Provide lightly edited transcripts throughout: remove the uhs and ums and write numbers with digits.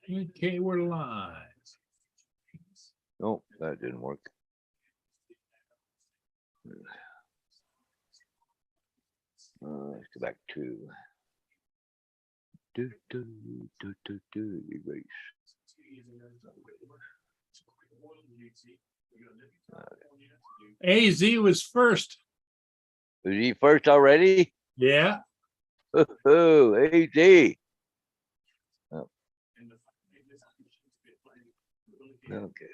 Okay, we're live. Oh, that didn't work. Let's go back to erase. AZ was first. Was he first already? Yeah. Oh, AD. Oh. Okay.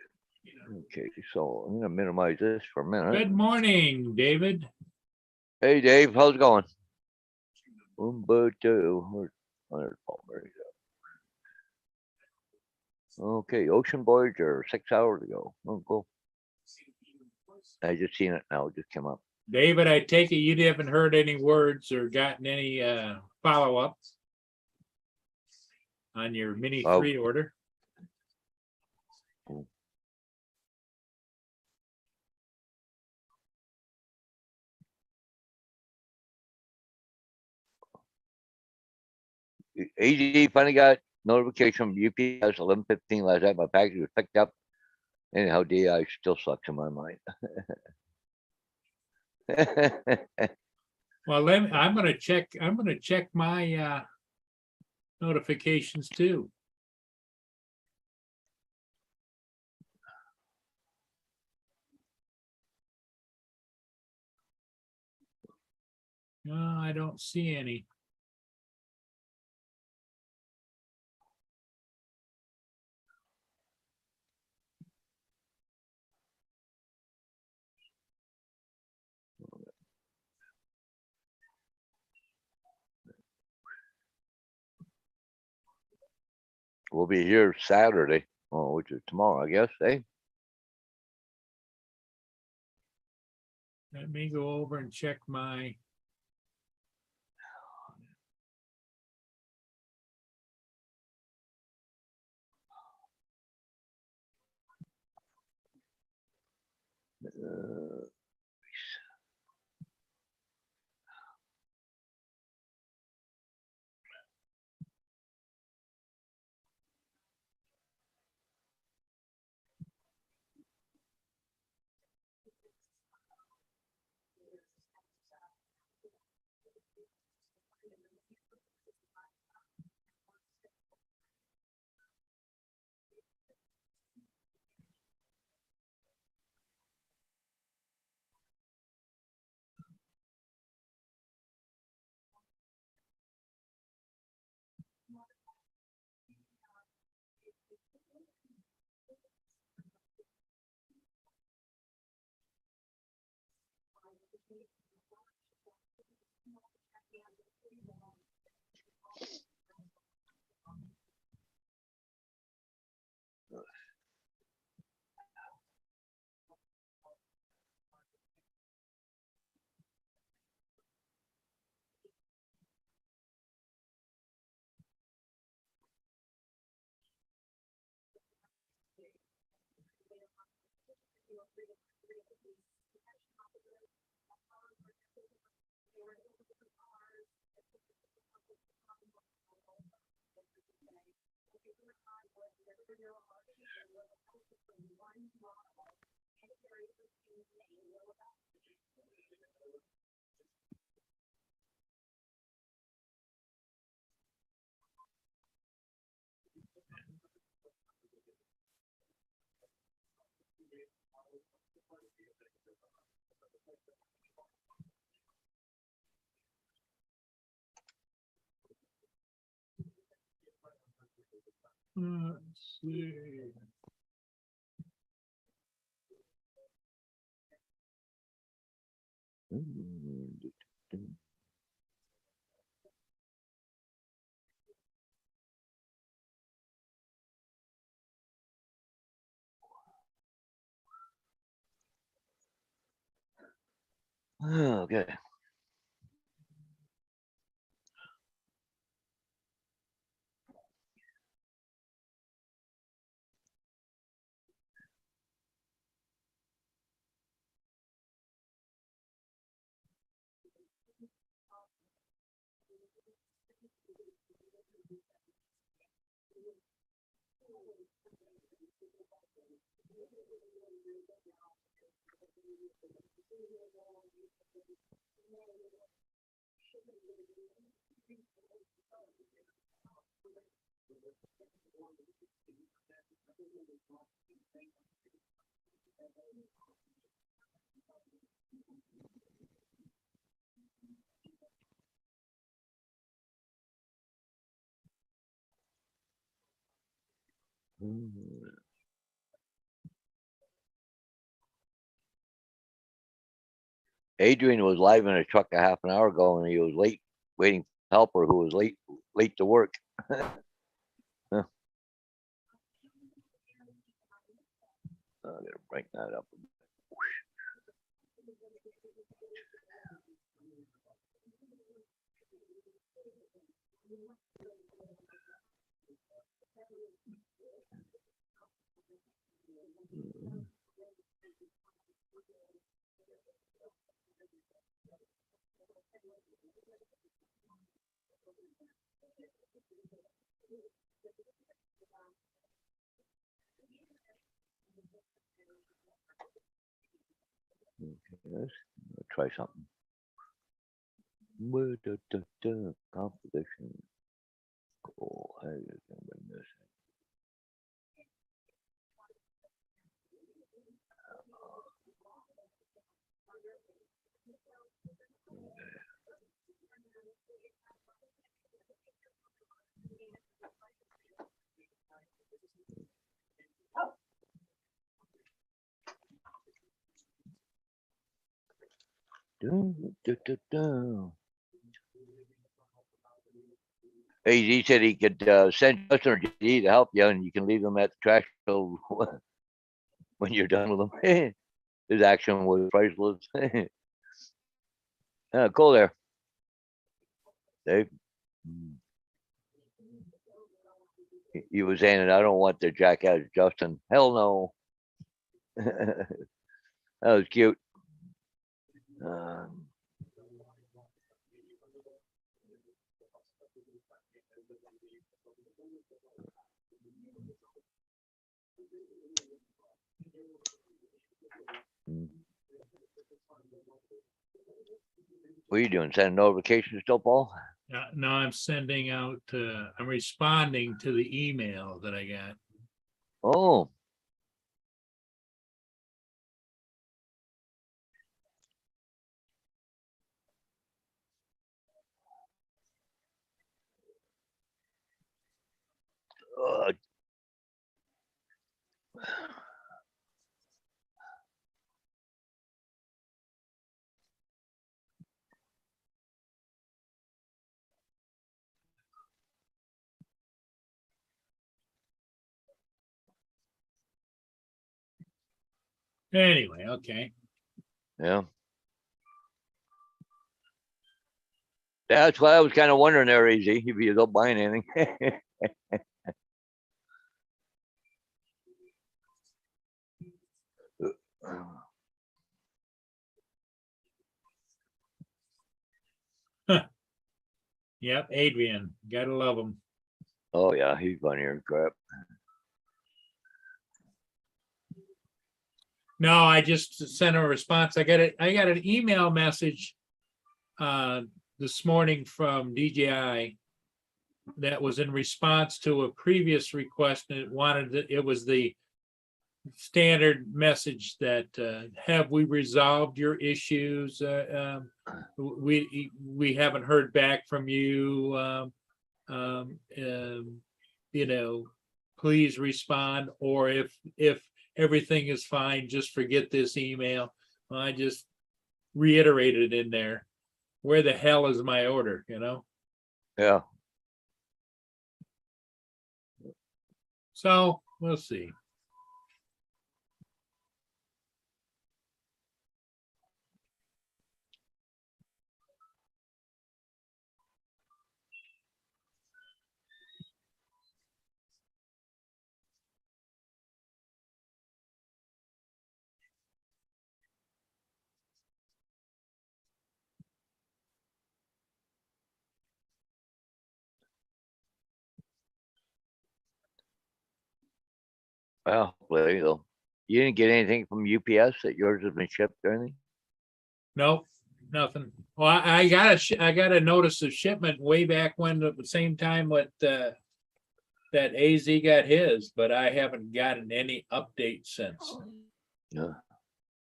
Okay, so I'm gonna minimize this for a minute. Good morning, David. Hey, Dave, how's it going? Umberto. Okay, Ocean Voyager, 6 hours ago. Oh, cool. I just seen it now. It just came up. David, I take it you haven't heard any words or gotten any follow-ups on your Mini 3 order. AD finally got notification from UPS 11:15 last night. My package was picked up. Anyhow, DI still sucks in my mind. Well, I'm gonna check my notifications too. No, I don't see any. We'll be here Saturday, which is tomorrow, I guess, eh? Let me go over and check my. Let's see. Okay. Adrian was live in a truck a half an hour ago and he was late waiting for helper who was late to work. Huh. I gotta break that up. Yes, try something. Composition. Cool. How you gonna bring this? Hey, he said he could send Justin or GD to help you, and you can leave them at the trash till when you're done with them. His action was priceless. Cool there, Dave. He was saying, I don't want the jackass Justin. Hell no. That was cute. What are you doing? Sending notifications still, Paul? Now I'm sending out, I'm responding to the email that I got. Oh. Anyway, okay. Yeah. That's why I was kind of wondering there, Easy, if you don't buying anything. Yep, Adrian, gotta love him. Oh yeah, he's funny as crap. No, I just sent a response. I got an email message this morning from DJI that was in response to a previous request, and it was the standard message that have we resolved your issues? We haven't heard back from you. You know, please respond, or if everything is fine, just forget this email. Well, I just reiterated in there, where the hell is my order, you know? Yeah. So we'll see. Well, there you go. You didn't get anything from UPS that yours has been shipped or anything? Nope, nothing. Well, I got I got a notice of shipment way back when, at the same time with, that AZ got his, but I haven't gotten any update since. Yeah.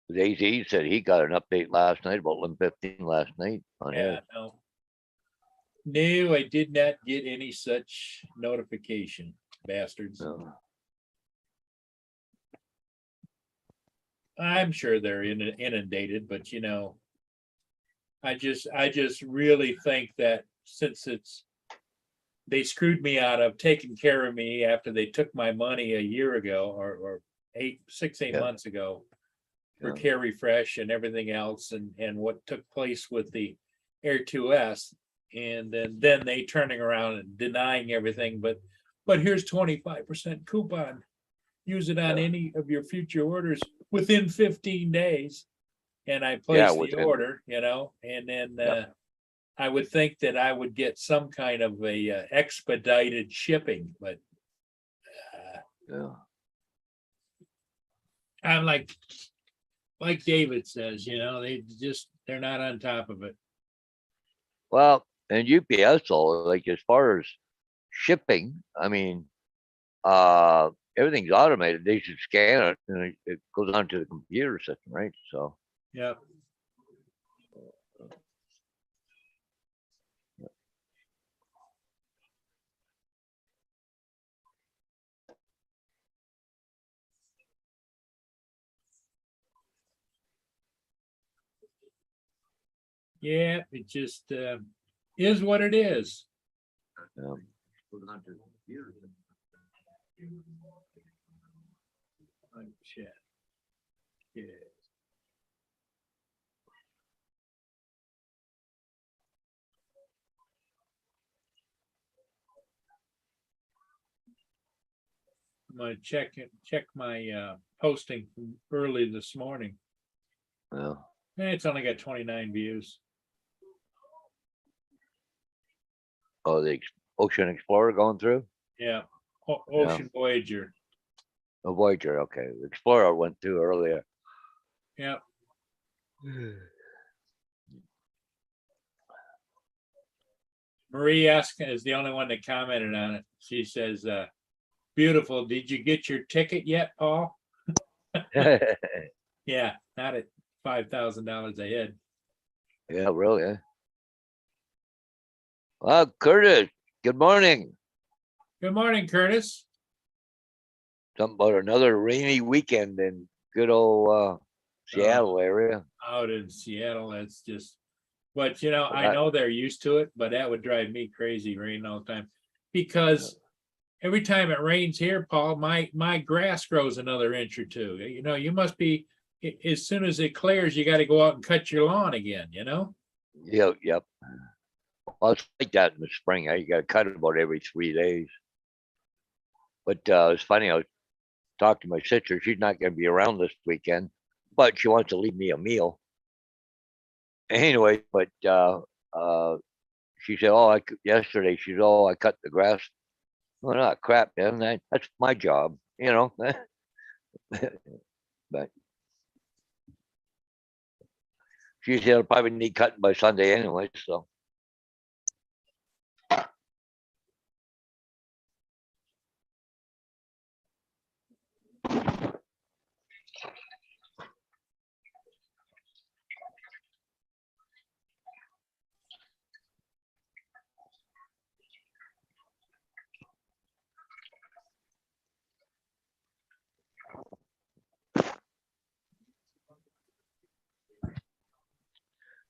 The AZ said he got an update last night about 11:15 last night on his. Yeah, no. No, I did not get any such notification, bastards. No. I'm sure they're inundated, but you know, I just really think that since they screwed me out of taking care of me after they took my money a year ago or 8 Yeah. months ago for Yeah. Care Refresh and everything else and what took place with the Air 2S. And then they turning around and denying everything, but here's 25% coupon. Use it on Yeah. any of your future orders within 15 days. And I Yeah, placed the within- order, you know, and then Yep. I would think that I would get some kind of a expedited shipping, but Yeah. I'm like David says, you know, they're not on top of it. Well, and UPS, though, like as far as shipping, I mean, everything's automated. They should scan it and it goes onto the computer system, right? So, Yeah. Yeah, it just is what it is. um, Oh, shit. Yeah. I'm gonna check my posting from early this morning. yeah. It's only got 29 views. Oh, the Ocean Explorer going through? Yeah. Yeah. Ocean Voyager. Oh, Voyager, okay. The Explorer went through earlier. Yeah. Marie Eskin is the only one that commented on it. She says, beautiful. Did you get your ticket yet, Paul? Yeah, not at $5,000 a head. Yeah, really. Eh? Well, Curtis, good morning. Good morning, Curtis. Something about another rainy weekend in good old Seattle area. Out in Seattle, that's just, but you know, But I know they're used to it, but that would drive me crazy rain all the time. Because every time it rains here, Paul, my grass grows another inch or two. You know, you must be, as soon as it clears, you got to go out and cut your lawn again, you know? Yep. Well, it's like that in the spring. You got to cut it about every 3 days. But it's funny. I was talking to my sister. She's not going to be around this weekend, but she wants to leave me a meal. Anyway, but she said, "Oh, yesterday." She said, "Oh, I cut the grass." Well, not crap, man. That's my job, you know. But she said, "I'll probably need cutting by Sunday anyway." So.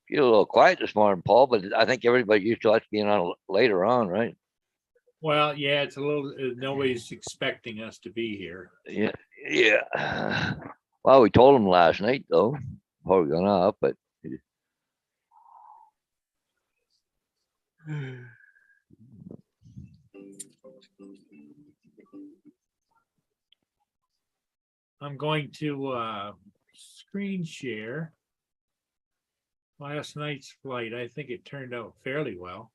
You're a little quiet this morning, Paul, but I think everybody used to us being on later on, right? Well, yeah, it's a little, nobody's expecting us to be here. Yeah. Well, we told them last night though, before we went up, but I'm going to screen share last night's flight. I think it turned out fairly well.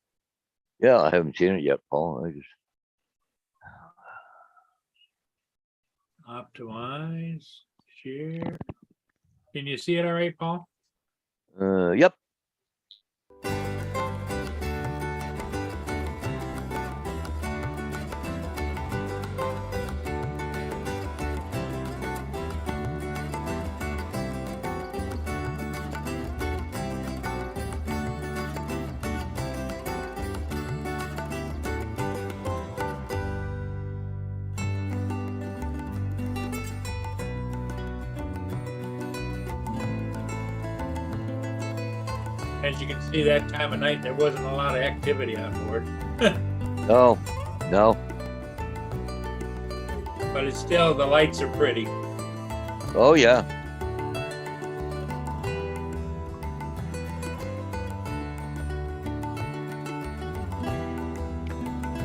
yeah, I haven't seen it yet, Paul. I just Optimize, share. Can you see it all right, Paul? Yep. As you can see, that time of night, there wasn't a lot of activity on board, No, no. but it's still, the lights are pretty. Oh, yeah.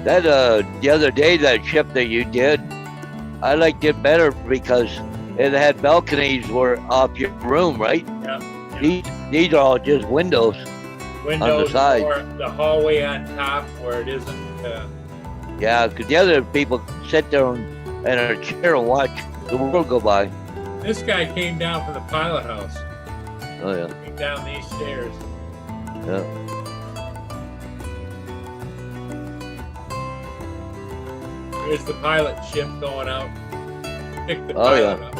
That, the other day, that ship that you did, I liked it better because it had balconies were off your room, right? Yeah. These are all just windows. Windows side. or the hallway on top where it isn't, Yeah, because the other people sit there in a chair and watch the world go by. this guy came down from the pilot house, Oh, yeah. came down these stairs. Yeah. There's the pilot ship going out. Pick the Oh, pilot yeah. up.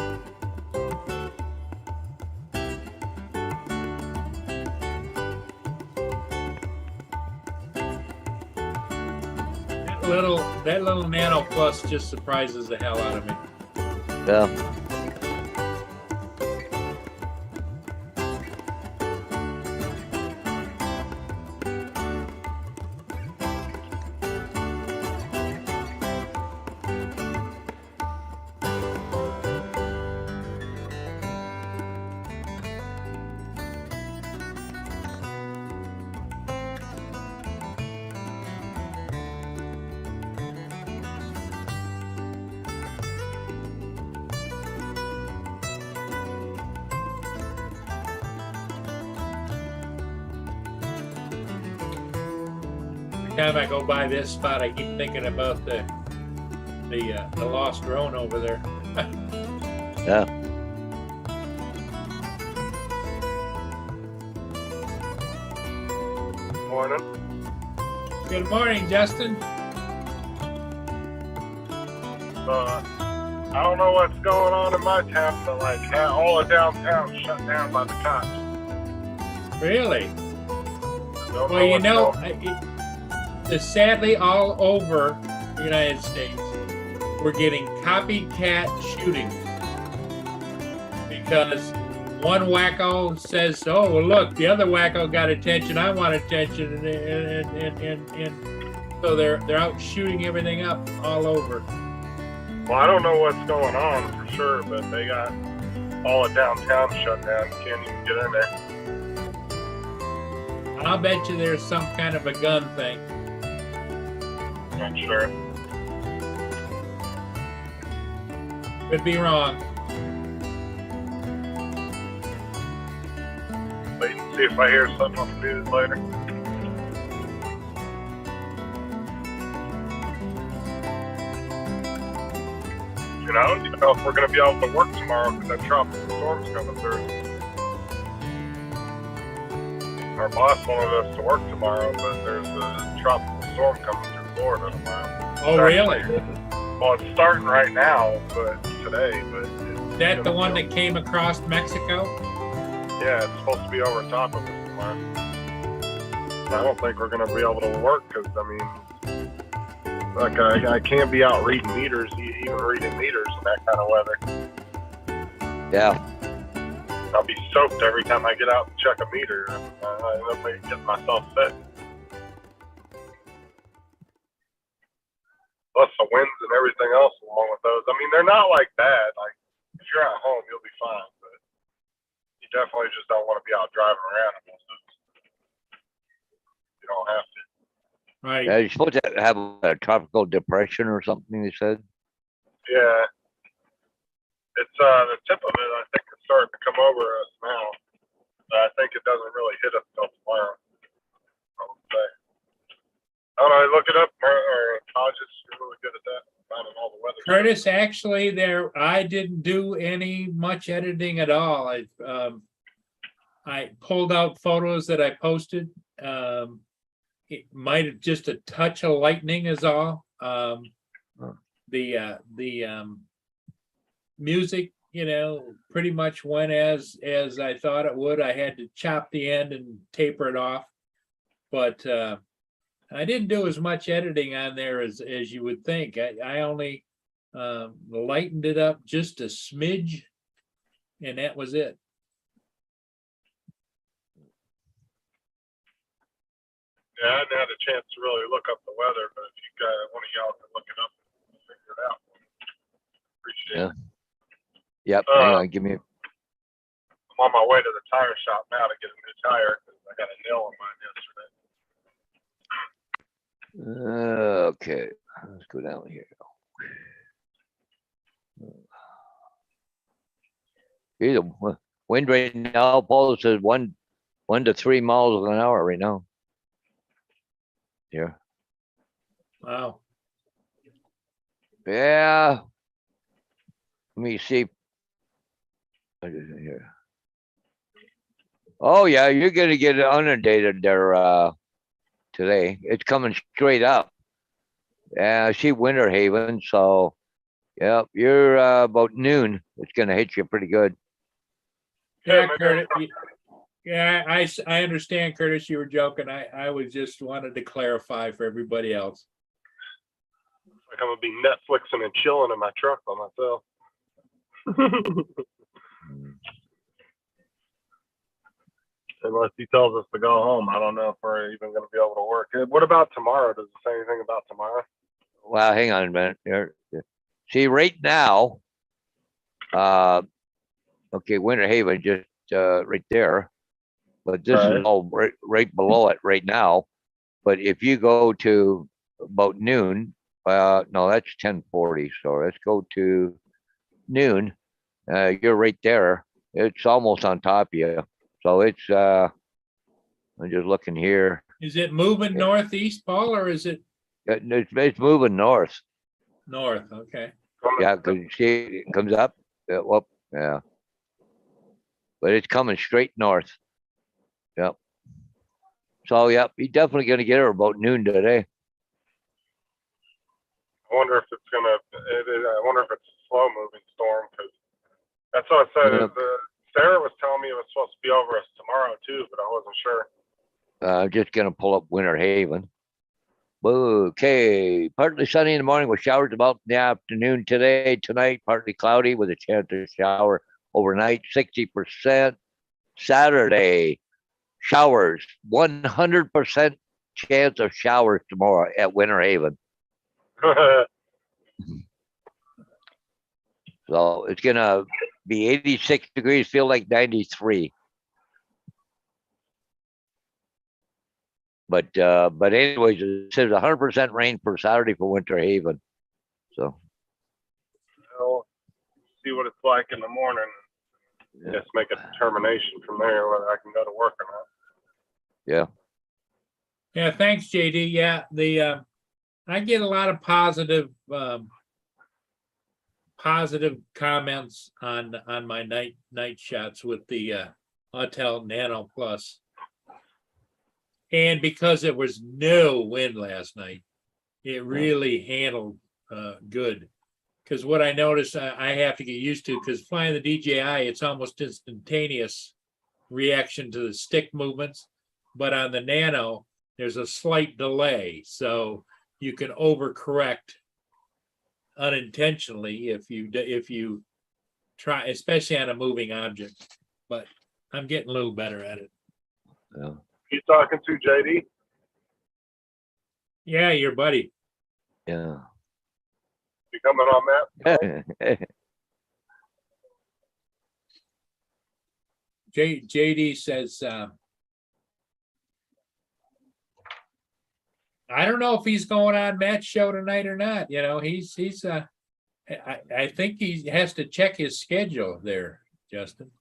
That little Nano Plus just surprises the hell out of me. Yeah. Every time I go by this spot, I keep thinking about the lost drone over there. Yeah. Morning. Good morning, Justin. I don't know what's going on in my town, but like all of downtown shut down by the cops. Really? Don't Well, you what's know, going- sadly, all over the United States, we're getting copycat shootings because one wacko says, "Oh, well, look, the other wacko got attention. I want attention," and so they're out shooting everything up all over. well, I don't know what's going on for sure, but they got all of downtown shut down. Can't even get in there. I'll bet you there's some kind of a gun thing. Not sure. Could be wrong. Wait and see if I hear something on the news later. You know if we're going to be able to work tomorrow because that tropical storm's coming through. Our boss wanted us to work tomorrow, but there's a tropical storm coming through Florida tomorrow. Oh, really? Well, it's starting right now, but today, but Is that the one that came across Mexico? yeah, it's supposed to be over top of us tomorrow. I don't think we're gonna be able to work because I mean, like I can't be out reading meters, even reading meters in that kind of weather. Yeah. I'll be soaked every time I get out and check a meter. I end up getting myself sick. Plus the winds and everything else along with those. I mean, they're not like bad. Like if you're at home, you'll be fine, but you definitely just don't want to be out driving around in those. You don't have to. Right. Yeah, you're supposed to have a tropical depression or something, they said. Yeah. It's the tip of it. I think it's starting to come over us now. But I think it doesn't really hit us till tomorrow. I would say. I don't know. I look it up. Or Todd is really good at that. Finding all the weather. Curtis, actually, I didn't do any much editing at all. I pulled out photos that I posted. It might have just a touch of lightning is all. The music, pretty much went as I thought it would. I had to chop the end and taper it off. But I didn't do as much editing on there as you would think. I only lightened it up just a smidge, and that was it. Yeah, I hadn't had a chance to really look up the weather, but if you guys, one of y'all can look it up and figure it out. Appreciate it. Yep, hang on, give me, I'm on my way to the tire shop now to get a new tire because I got a nail on mine yesterday. okay, let's go down here. Either wind right now, Paul says 1 to 3 miles an hour right now. Here, Wow. yeah. Let me see. What is it here? Oh yeah, you're gonna get inundated there today. It's coming straight up. Yeah, I see Winter Haven, so yeah, you're about noon. It's gonna hit you pretty good. Yeah, maybe Curtis. Yeah, I understand, Curtis. You were joking. I was just wanted to clarify for everybody else. Like I'm gonna be Netflixing and chilling in my truck by myself. Unless he tells us to go home, I don't know if we're even gonna be able to work. What about tomorrow? Does it say anything about tomorrow? Well, hang on a minute. Here, see, right now, okay, Winter Haven just right there, but this is all right below it right now. But if you go to about noon, no, that's 10:40. So let's go to noon. You're right there. It's almost on top of you. So it's I'm just looking here. Is it moving northeast, Paul, or is it It's moving north. north? Okay. Yeah, because you see it comes up. Whoop, yeah. But it's coming straight north. Yep. So yep, you're definitely gonna get her about noon today. I wonder if it's gonna. I wonder if it's a slow moving storm because that's what I said. Yep. Sarah was telling me it was supposed to be over us tomorrow too, but I wasn't sure. I'm just gonna pull up Winter Haven. Okay, partly sunny in the morning with showers about in the afternoon today. Tonight, partly cloudy with a chance of shower overnight, 60%. Saturday, showers, 100% chance of showers tomorrow at Winter Haven. So it's gonna be 86 degrees, feel like 93. But anyways, it says 100% rain for Saturday for Winter Haven. So We'll see what it's like in the morning. yeah. Just make a determination from there whether I can go to work or not. Yeah. Yeah, thanks, JD. Yeah, I get a lot of positive comments on my night shots with the Autel Nano Plus. And because there was no wind last night, it really handled good. Because what I noticed, I have to get used to, because flying the DJI, it's almost instantaneous reaction to the stick movements. But on the Nano, there's a slight delay. So you can overcorrect unintentionally if you try, especially on a moving object. But I'm getting a little better at it. Yeah. You talking to JD? Yeah, your buddy. Yeah. You coming on that? JD says, I don't know if he's going on Matt's show tonight or not. I think he has to check his schedule there, Justin.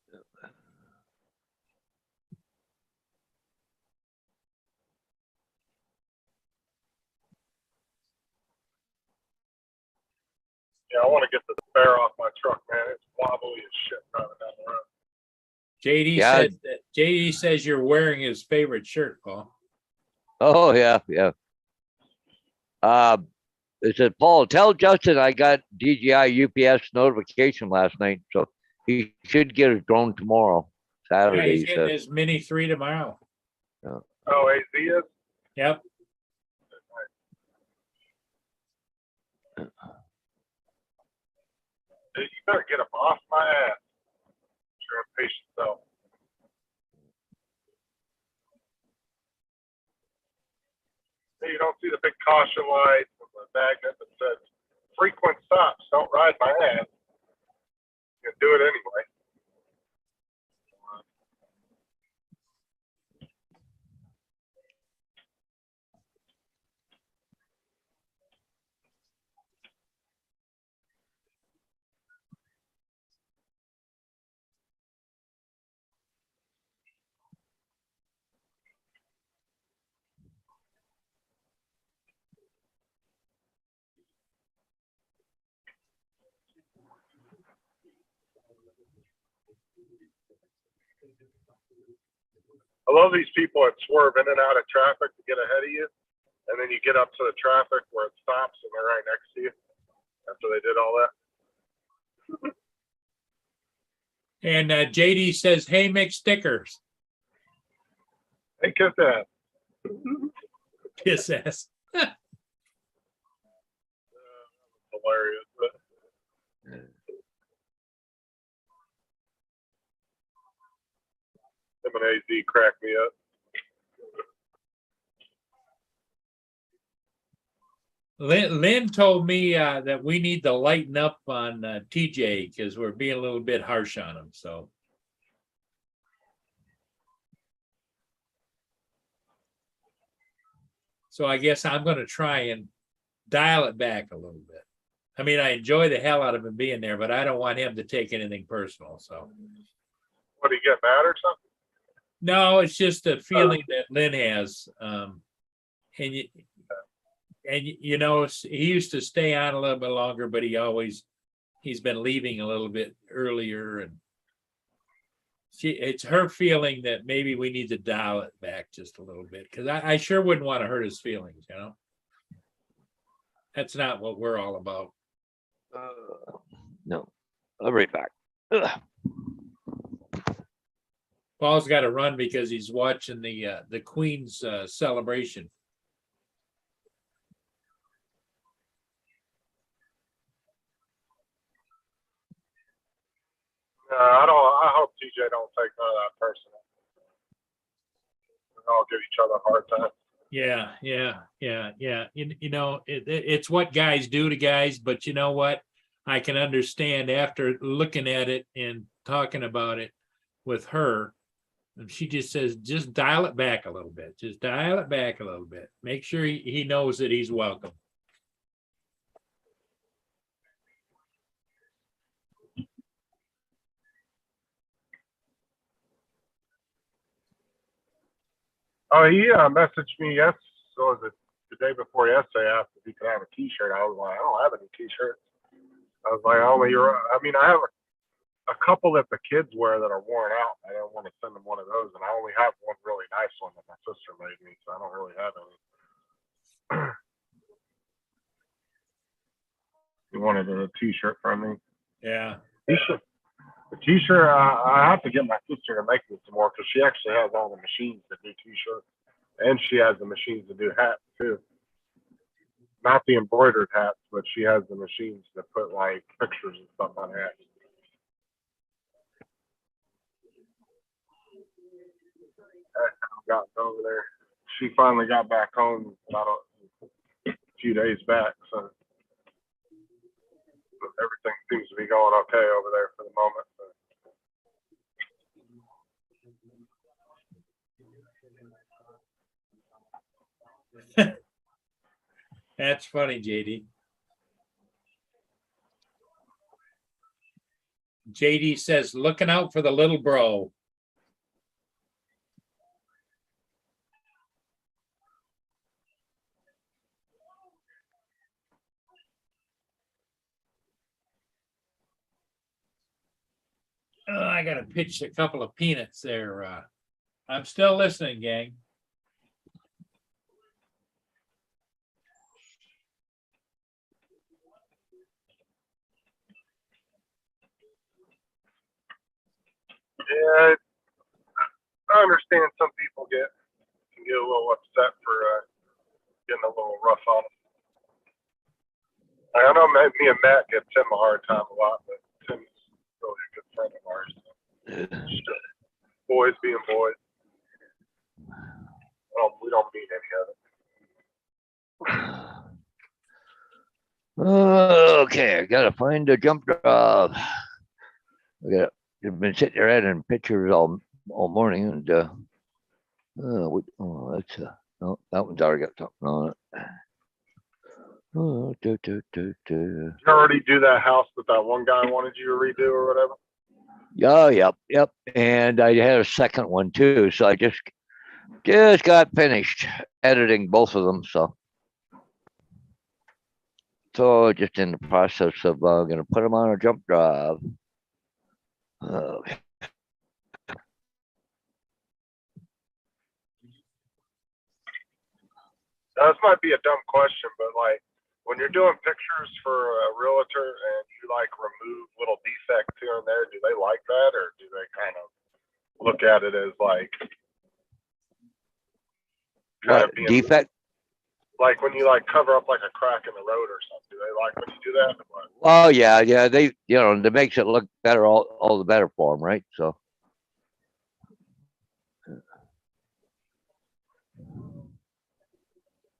Yeah, I want to get the spare off my truck, man. It's wobbly as shit driving down the road. Yeah. JD says you're wearing his favorite shirt, Paul. Oh, yeah, yeah. It said, Paul, tell Justin I got DJI UPS notification last night, so he should get his drone tomorrow, Yeah, Saturday, he's he getting said. his Mini 3 tomorrow. Oh, AZ is? Yep. Dude, you better get him off my ass. Sure, patient self. Hey, you don't see the big caution lights and the magnet that says frequent stops. Don't ride my ass. You can do it anyway. I love these people that swerve in and out of traffic to get ahead of you, and then you get up to the traffic where it stops and they're right next to you after they did all that. And JD says, hey, make stickers. Hey, kiss that. Kiss ass. Hilarious. But him and AZ cracked me up. Lynn told me that we need to lighten up on TJ because we're being a little bit harsh on him. So I guess I'm going to try and dial it back a little bit. I mean, I enjoy the hell out of him being there, but I don't want him to take anything personal. So What, do you get mad or something? no, it's just a feeling that Lynn has. You know, he used to stay on a little bit longer, but he's been leaving a little bit earlier, and it's her feeling that maybe we need to dial it back just a little bit, because I sure wouldn't want to hurt his feelings, you know. That's not what we're all about. No, I'll be right back. Ugh. Paul's got to run because he's watching the Queen's celebration. I hope TJ don't take none of that personal. We all give each other a hard time. Yeah. You know, it's what guys do to guys, but you know what? I can understand after looking at it and talking about it with her. And she just says, just dial it back a little bit. Just dial it back a little bit. Make sure he knows that he's welcome. Oh, he messaged me was it the day before yesterday, asked if he could have a T-shirt. I was like, I don't have any T-shirts. I was like, I have a couple that the kids wear that are worn out. I don't want to send them one of those, and I only have one really nice one that my sister made me, so I don't really have any. You wanted a T-shirt from me? Yeah. T-shirt. The T-shirt, I have to get my sister to make me some more because she actually has all the machines that do T-shirts, and she has the machines to do hats too. Not the embroidered hats, but she has the machines that put like pictures and stuff on hats. Gotten over there. She finally got back home about a few days back, so everything seems to be going okay over there for the moment. That's funny, JD. JD says, looking out for the little bro. I gotta pitch a couple of peanuts there. I'm still listening, gang. Yeah, I understand some people can get a little upset for getting a little rough on them. I know me and Matt give Tim a hard time a lot, but Tim's really a good friend of ours. So. Boys being boys. We don't mean any of it. Okay, I gotta find a jump drive. I've been sitting there adding pictures all morning, and that's no, that one's already got something on it. You already do that house that one guy wanted you to redo or whatever? Yeah, yep. And I had a second one too, so I just got finished editing both of them. So just in the process of gonna put them on a jump drive. This might be a dumb question, but like when you're doing pictures for a realtor and you like remove little defects here and there, do they like that, or do they kind of look at it as like What defect? Like when you like cover up like a crack in the road or something? Do they like when you do that? Or what? Oh yeah. They that makes it look better, all the better for them, right? So.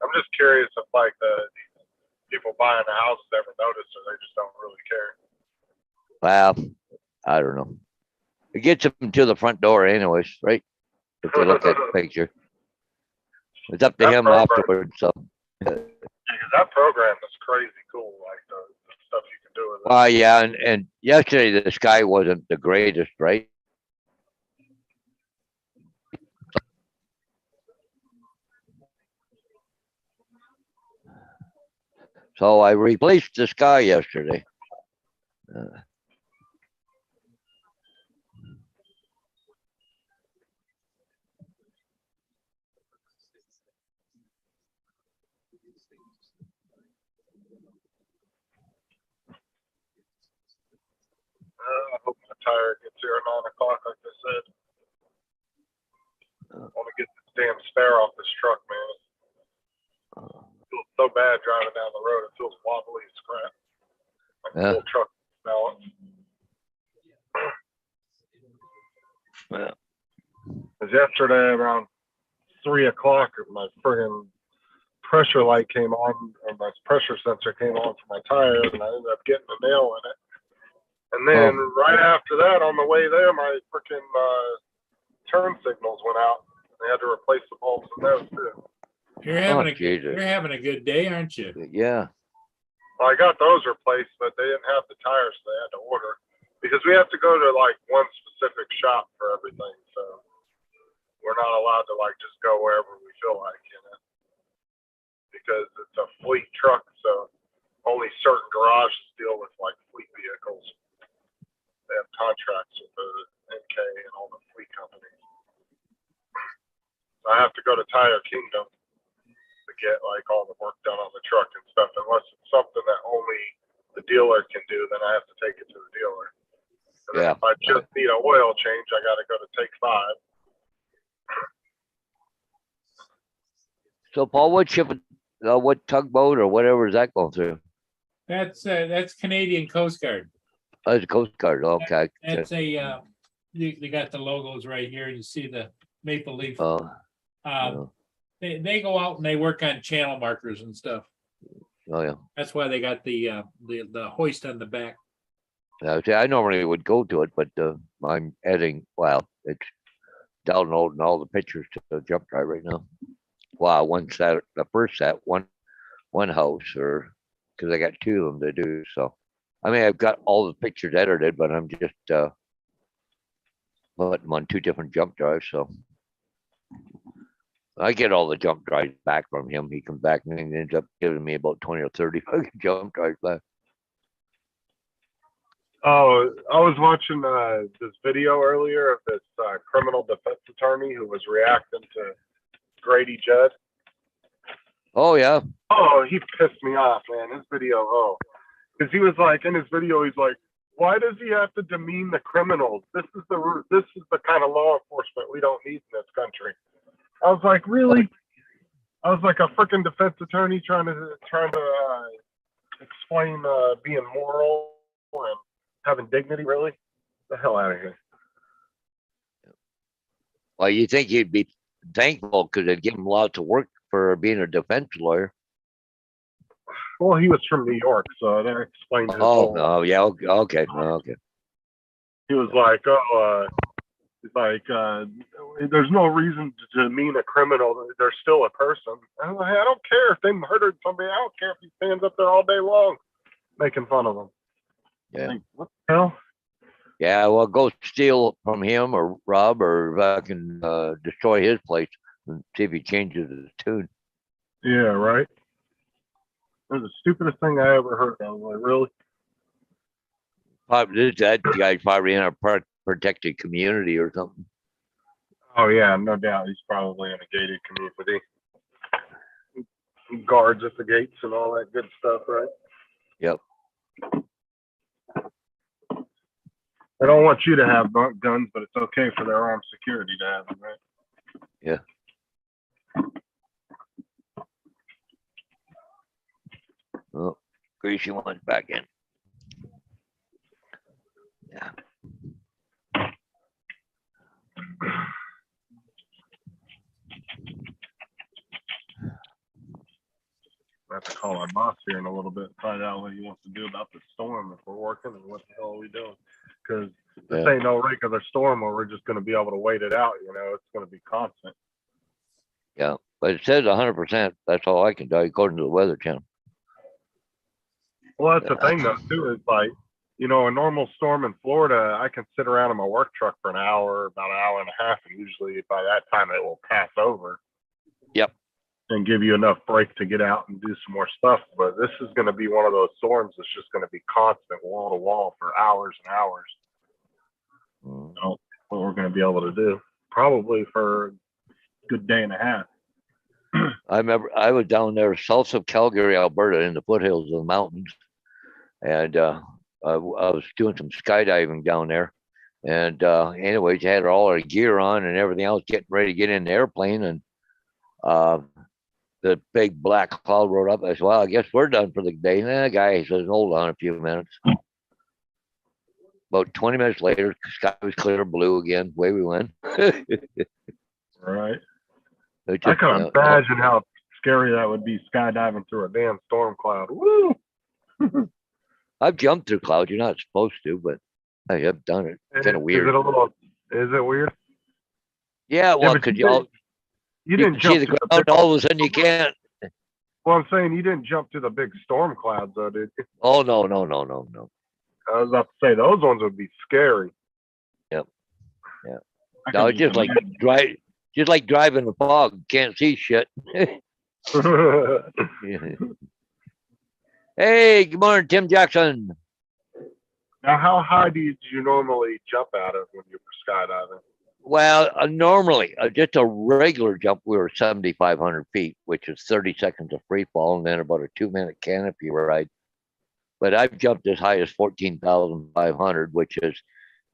I'm just curious if like the people buying the houses ever notice, or they just don't really care. Well, I don't know. It gets them to the front door anyways, right? If they look at the picture. It's up to That him program- afterwards, so. Because that program is crazy cool, like the stuff you can do with it. Well, yeah, and yesterday the sky wasn't the greatest, right? So I replaced the sky yesterday. I hope my tire gets here at 9 o'clock, like I said. I want to get this damn spare off this truck, man. It feels so bad driving down the road. It feels wobbly as crap. Like Yeah. the whole truck balance. Yeah. Because yesterday around 3 o'clock, my friggin' pressure light came on, or my pressure sensor came on for my tire, and I ended up getting a nail in it. And then right after that, on the way there, my freaking turn signals went out. They had to replace the bulbs in those too. You're having Jesus. you're having a good day, aren't you? Yeah. Well, I got those replaced, but they didn't have the tires, so they had to order. Because we have to go to like one specific shop for everything, so we're not allowed to like just go wherever we feel like, because it's a fleet truck, so only certain garages deal with like fleet vehicles. They have contracts with the NK and all the fleet companies. So I have to go to Tire Kingdom to get like all the work done on the truck and stuff. Unless it's something that only the dealer can do, then I have to take it to the dealer. And then Yeah. if I just need an oil change, I got to go to Take 5. So Paul, what ship, what tugboat or whatever is that going through? That's Canadian Coast Guard. Oh, it's a Coast Guard. Okay. That's they got the logos right here. You see the maple leaf. Oh, They go out and they work on channel markers and stuff. oh yeah. That's why they got the hoist on the back. Yeah, see, I normally would go to it, but I'm adding. Well, it's downloading all the pictures to the jump drive right now. Wow, one set, the first set, one house, or because I got two of them to do. So, I mean, I've got all the pictures edited, but I'm just putting them on two different jump drives. So I get all the jump drives back from him. He comes back and ends up giving me about 20 or 30 fucking jump drives back. Oh, I was watching this video earlier of this criminal defense attorney who was reacting to Grady Judd. Oh, yeah. Oh, he pissed me off, man. His video, oh, because he was like, in his video, he's like, why does he have to demean the criminals? This is the kind of law enforcement we don't need in this country. I was like, really? I was like a freaking defense attorney trying to explain being moral and having dignity. Really, the hell out of here. Well, you think he'd be thankful because they'd give him lots of work for being a defense lawyer. Well, he was from New York, so that explains his whole. Oh, yeah. Okay. Okay. He was like, there's no reason to demean a criminal. They're still a person. I'm like, I don't care if they murdered somebody. I don't care if he stands up there all day long making fun of them. Yeah. Like, what the hell? Yeah. Well, go steal from him or rob or fucking destroy his place and see if he changes his tune. Yeah, right. It was the stupidest thing I ever heard. I was like, really? Probably that guy's probably in a protected community or something. Oh yeah, no doubt. He's probably in a gated community. He guards at the gates and all that good stuff, right? Yep. They don't want you to have guns, but it's okay for their armed security to have them, right? Yeah. Oh, Greasy one's back in. Yeah. I have to call our boss here in a little bit and find out what he wants to do about the storm if we're working and what the hell are we doing. Because this ain't no regular storm where we're just going to be able to wait it out. You know, it's going to be constant. Yeah. But it says 100%. That's all I can tell you according to the Weather Channel. Well, that's the thing, though, too, is like, you know, a normal storm in Florida, I can sit around in my work truck for an hour, about an hour and a half, and usually by that time it will pass over. Yep. And give you enough break to get out and do some more stuff. But this is going to be one of those storms that's just going to be constant, wall to wall for hours and hours. Mm. So what we're going to be able to do, probably for a good day and a half. I remember I was down there south of Calgary, Alberta, in the foothills of the mountains, and I was doing some skydiving down there. And anyways, had all our gear on and everything else, getting ready to get in the airplane, and the big black cloud rode up. I said, well, I guess we're done for the day. And the guy says, hold on a few minutes. About 20 minutes later, sky was clear blue again. Away we went. Right. Just, I can imagine how scary that would be skydiving through a damn storm cloud. Woo! I've jumped through clouds. You're not supposed to, but I have done it. Kind of weird. Is it weird? Yeah, well, because you didn't see jump the to ground, all of a sudden you can't. Well, I'm saying you didn't jump to the big storm clouds, though, did you? Oh, no. I was about to say those ones would be scary. Yep. Yeah. I No, couldn't it's just like driving the fog. Can't see shit. Hey, good morning, Tim Jackson. Now, how high did you normally jump out of when you were skydiving? Well, normally, just a regular jump, we were 7,500 feet, which is 30 seconds of free fall, and then about a 2-minute canopy ride. But I've jumped as high as 14,500, which is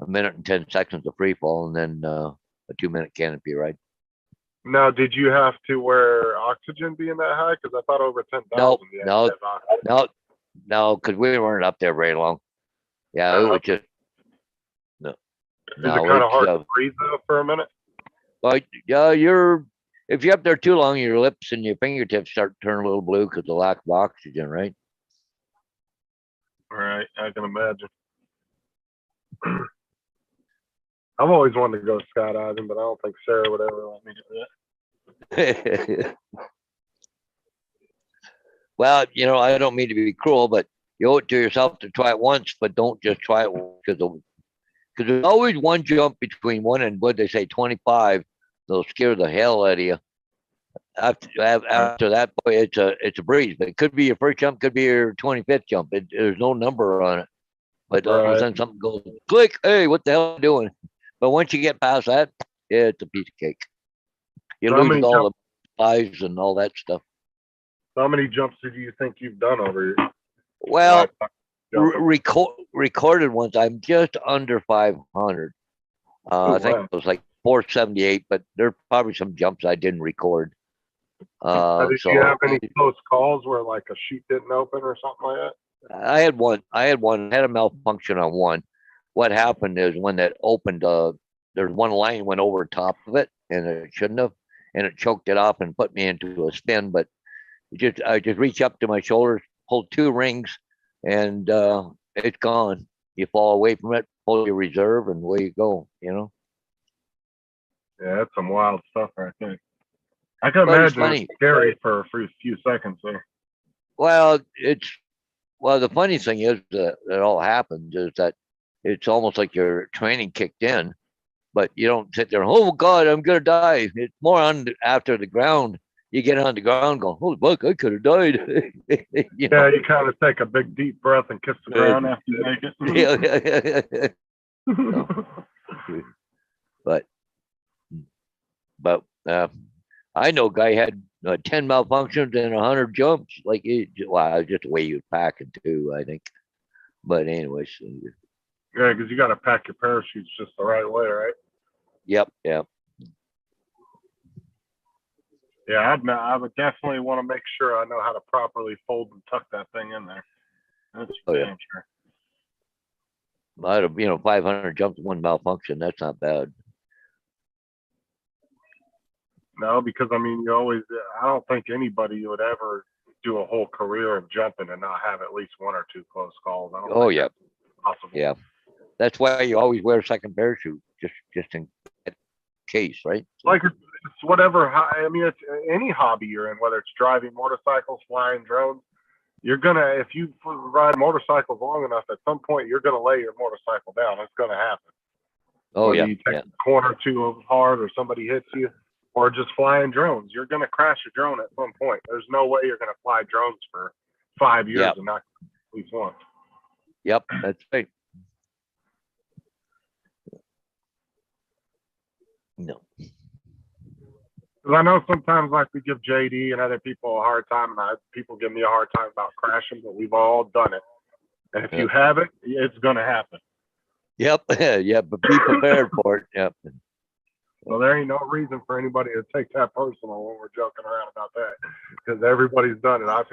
a minute and 10 seconds of free fall, and then a 2-minute canopy ride. Now, did you have to wear oxygen being that high? Because I thought over 10,000. No, because we weren't up there very long. Yeah, it was just Is it kind of hard to breathe though for a minute? But if you're up there too long, your lips and your fingertips start to turn a little blue because of lack of oxygen, right? Right, I can imagine. I've always wanted to go skydiving, but I don't think Sarah would ever let me do that. Well, I don't mean to be cruel, but you owe it to yourself to try it once, but don't just try it because there's always one jump between 1 and what they say 25. They'll scare the hell out of you. After that, boy, it's a breeze. But it could be your first jump, could be your 25th jump. There's no number on it. But all of a Right. sudden something goes click. Hey, what the hell are you doing? But once you get past that, yeah, it's a piece of cake. You So how lose many all jumps? the eyes and all that stuff. How many jumps do you think you've done over your Well, lifetime jumping? recorded ones, I'm just under 500. Oh, I think wow. it was like 478, but there are probably some jumps I didn't record. Did you So have any close calls where like a chute didn't open or something like that? I had one. I had a malfunction on one. What happened is when that opened, there's one line went over top of it, and it shouldn't have, and it choked it off and put me into a spin. But I just reach up to my shoulders, pull two rings, and it's gone. You fall away from it, pull your reserve, and away you go. You know. Yeah, that's some wild stuff right there. I can Well, it's imagine funny. it's scary for a few seconds there. Well, the funny thing is that all happens is that it's almost like your training kicked in, but you don't sit there. Oh God, I'm gonna die. It's more on after the ground. You get on the ground, going, holy fuck, I could have died. You know? Yeah, you kind of take a big deep breath and kiss the ground after you make it. Yeah. but I know a guy had 10 malfunctions and 100 jumps. Like well, just the way you pack it too, I think. But anyways, Yeah, because you got to pack your parachutes just the right way, right? yep. Yeah, I would definitely want to make sure I know how to properly fold and tuck that thing in there. That's Oh, yeah. damn sure. Out of 500 jumps, one malfunction. That's not bad. No, because I mean, I don't think anybody would ever do a whole career of jumping and not have at least one or two close calls. I don't Oh think yeah, that's possible. yeah. That's why you always wear a second parachute, just in case, right? Like it's whatever. I mean, it's any hobby you're in, whether it's driving motorcycles, flying drones. You're gonna, if you ride motorcycles long enough, at some point you're gonna lay your motorcycle down. It's gonna happen. Oh Whether yeah, you take yeah. a corner too hard or somebody hits you, or just flying drones, you're gonna crash a drone at some point. There's no way you're gonna fly drones for 5 years Yep. and not at least once. Yep, that's right. No. Because I know sometimes, like, we give JD and other people a hard time, and people give me a hard time about crashing, but we've all done it. And if you have it, it's gonna happen. Yep, yeah, but be prepared for it. Yep. So there ain't no reason for anybody to take that personal when we're joking around about that, because everybody's done it. I've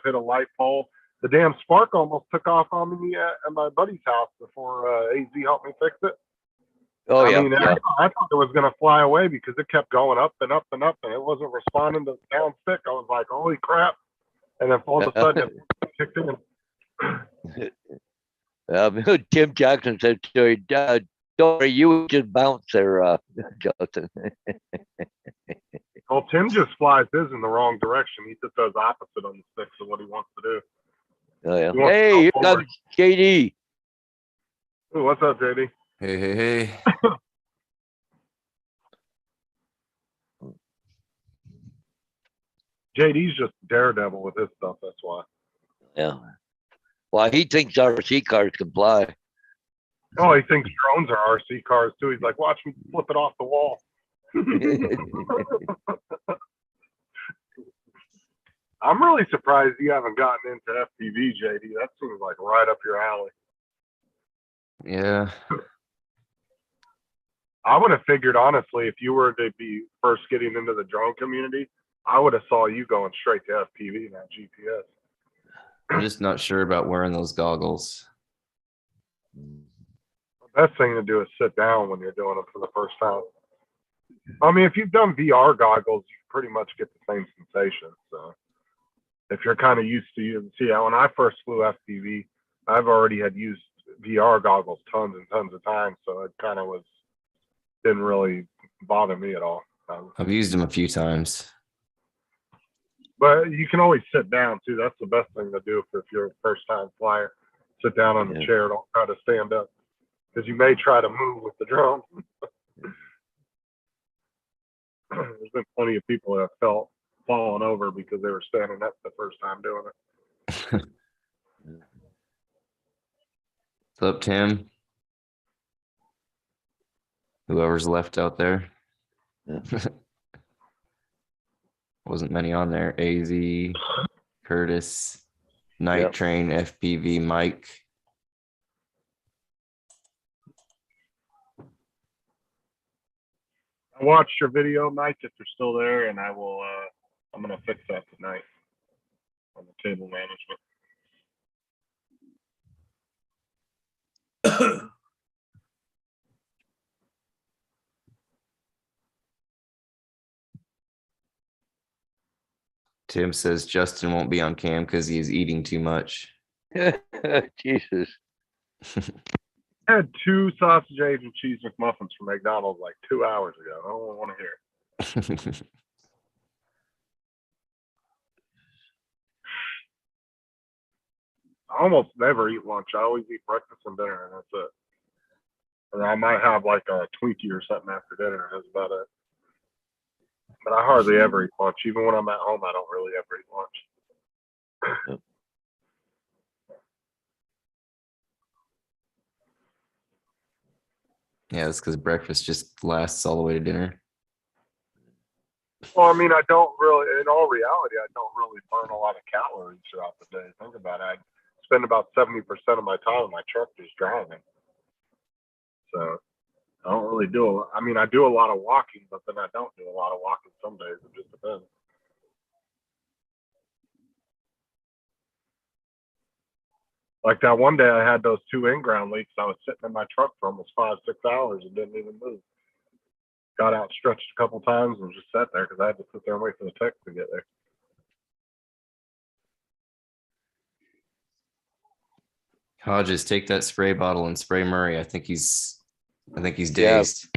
hit a light pole. The damn spark almost took off on me at my buddy's house before AZ helped me fix it. Oh I yeah, mean, yeah. I thought it was gonna fly away because it kept going up and up and up, and it wasn't responding to the down stick. I was like, holy crap! And then all of a sudden it kicked in. Tim Jackson said to you, don't worry, you just bounce there, Justin. Well, Tim just flies his in the wrong direction. He just does opposite on the sticks of what he wants to do. Oh yeah. He wants to Hey, go here forward. comes JD. Ooh, what's up, JD? Hey. JD's just daredevil with his stuff. That's why. Yeah. Well, he thinks RC cars can fly. Oh, he thinks drones are RC cars too. He's like, watch me flip it off the wall. I'm really surprised you haven't gotten into FPV, JD. That seems like right up your alley. Yeah. I would have figured, honestly, if you were to be first getting into the drone community, I would have saw you going straight to FPV, not GPS. I'm just not sure about wearing those goggles. The best thing to do is sit down when you're doing it for the first time. I mean, if you've done VR goggles, you pretty much get the same sensation. So if you're kind of used to when I first flew FPV, I've already had used VR goggles tons and tons of times, so it kind of didn't really bother me at all. I've used them a few times. But you can always sit down too. That's the best thing to do if you're a first time flyer. Sit down on the chair. Don't try to stand up because you may try to move with the drone. There's been plenty of people that have fallen over because they were standing up the first time doing it. What's up, Tim? Whoever's left out there. Yeah. Wasn't many on there. AZ, Curtis, Night Yep. Train, FPV, Mike. I watched your video, Mike, if you're still there, and I will, I'm gonna fix that tonight on the table management. Tim says Justin won't be on cam because he is eating too much. Jesus. I had 2 sausage, egg, and cheese McMuffins from McDonald's like 2 hours ago. I don't want to hear it. I almost never eat lunch. I always eat breakfast and dinner, and that's it. And I might have like a Twinkie or something after dinner. That's about it. But I hardly ever eat lunch. Even when I'm at home, I don't really ever eat lunch. Yeah, that's because breakfast just lasts all the way to dinner. Well, I mean, I don't really, in all reality, I don't really burn a lot of calories throughout the day. Think about it. I spend about 70% of my time in my truck just driving. So I don't really do a lot. I mean, I do a lot of walking, but then I don't do a lot of walking some days. It just depends. Like that one day I had those 2 in-ground leaks. I was sitting in my truck for almost 5-6 hours and didn't even move. Got out, stretched a couple times, and just sat there because I had to sit there and wait for the tech to get there. Hodges, take that spray bottle and spray Murray. I think he's Yeah. dazed.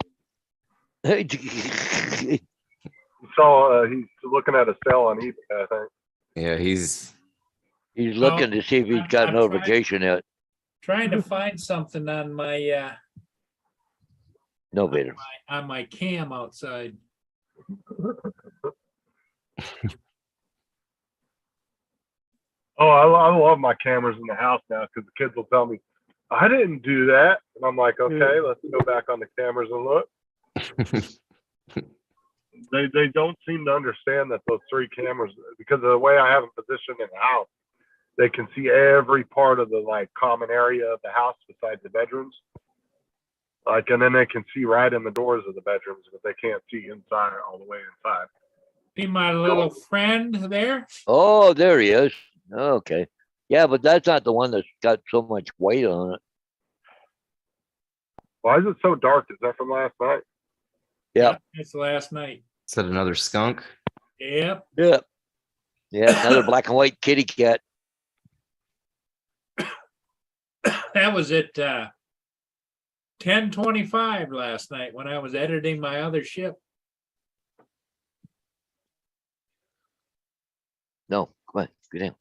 You saw he's looking at a sale on eBay, I think. Yeah, he's He's looking to see if he's got I'm notification yet. Trying to find something on my, No, Vader. on my cam outside. Oh, I love my cameras in the house now because the kids will tell me, I didn't do that. And I'm like, okay, let's go back on the cameras and look. They don't seem to understand that those 3 cameras, because of the way I have them positioned in the house, they can see every part of the like common area of the house besides the bedrooms. Like, and then they can see right in the doors of the bedrooms, but they can't see inside all the way inside. See my little friend there? Oh, there he is. Okay. Yeah, but that's not the one that's got so much weight on it. Why is it so dark? Is that from last night? Yeah. It's last night. is that another skunk? Yep. Yeah. Yeah, another black and white kitty cat. That was at 10:25 last night when I was editing my other ship. No, come on, get in.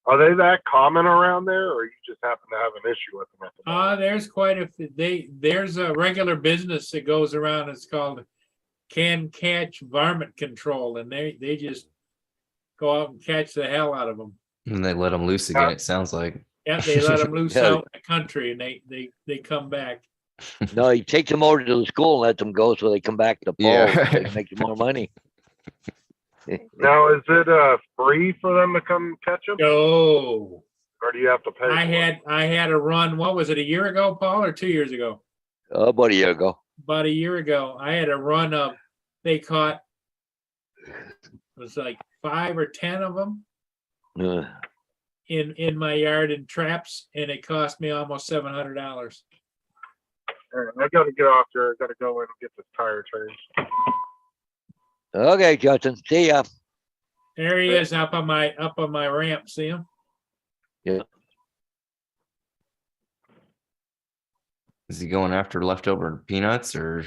Are they that common around there, or you just happen to have an issue with them at the moment? There's quite a few. There's a regular business that goes around. It's called Can Catch Varmint Control, and they just go out and catch the hell out of them. And they let him loose again, it sounds like. Yeah, they let them loose Yeah. out in the country, and they come back. No, he takes them over to the school and lets them go so they come back to the fall. Yeah. So they make more money. Now, is it free for them to come catch them, Oh, or do you have to pay? I had a run. What was it, a year ago, Paul, or 2 years ago? About a year ago. About a year ago, I had a run of, they caught, it was like 5 or 10 of them Uh, in my yard in traps, and it cost me almost $700. All right, I got to get off here. I got to go in and get this tire changed. Okay, Justin. See ya. There he is up on my ramp. See him? Is he going after leftover peanuts or?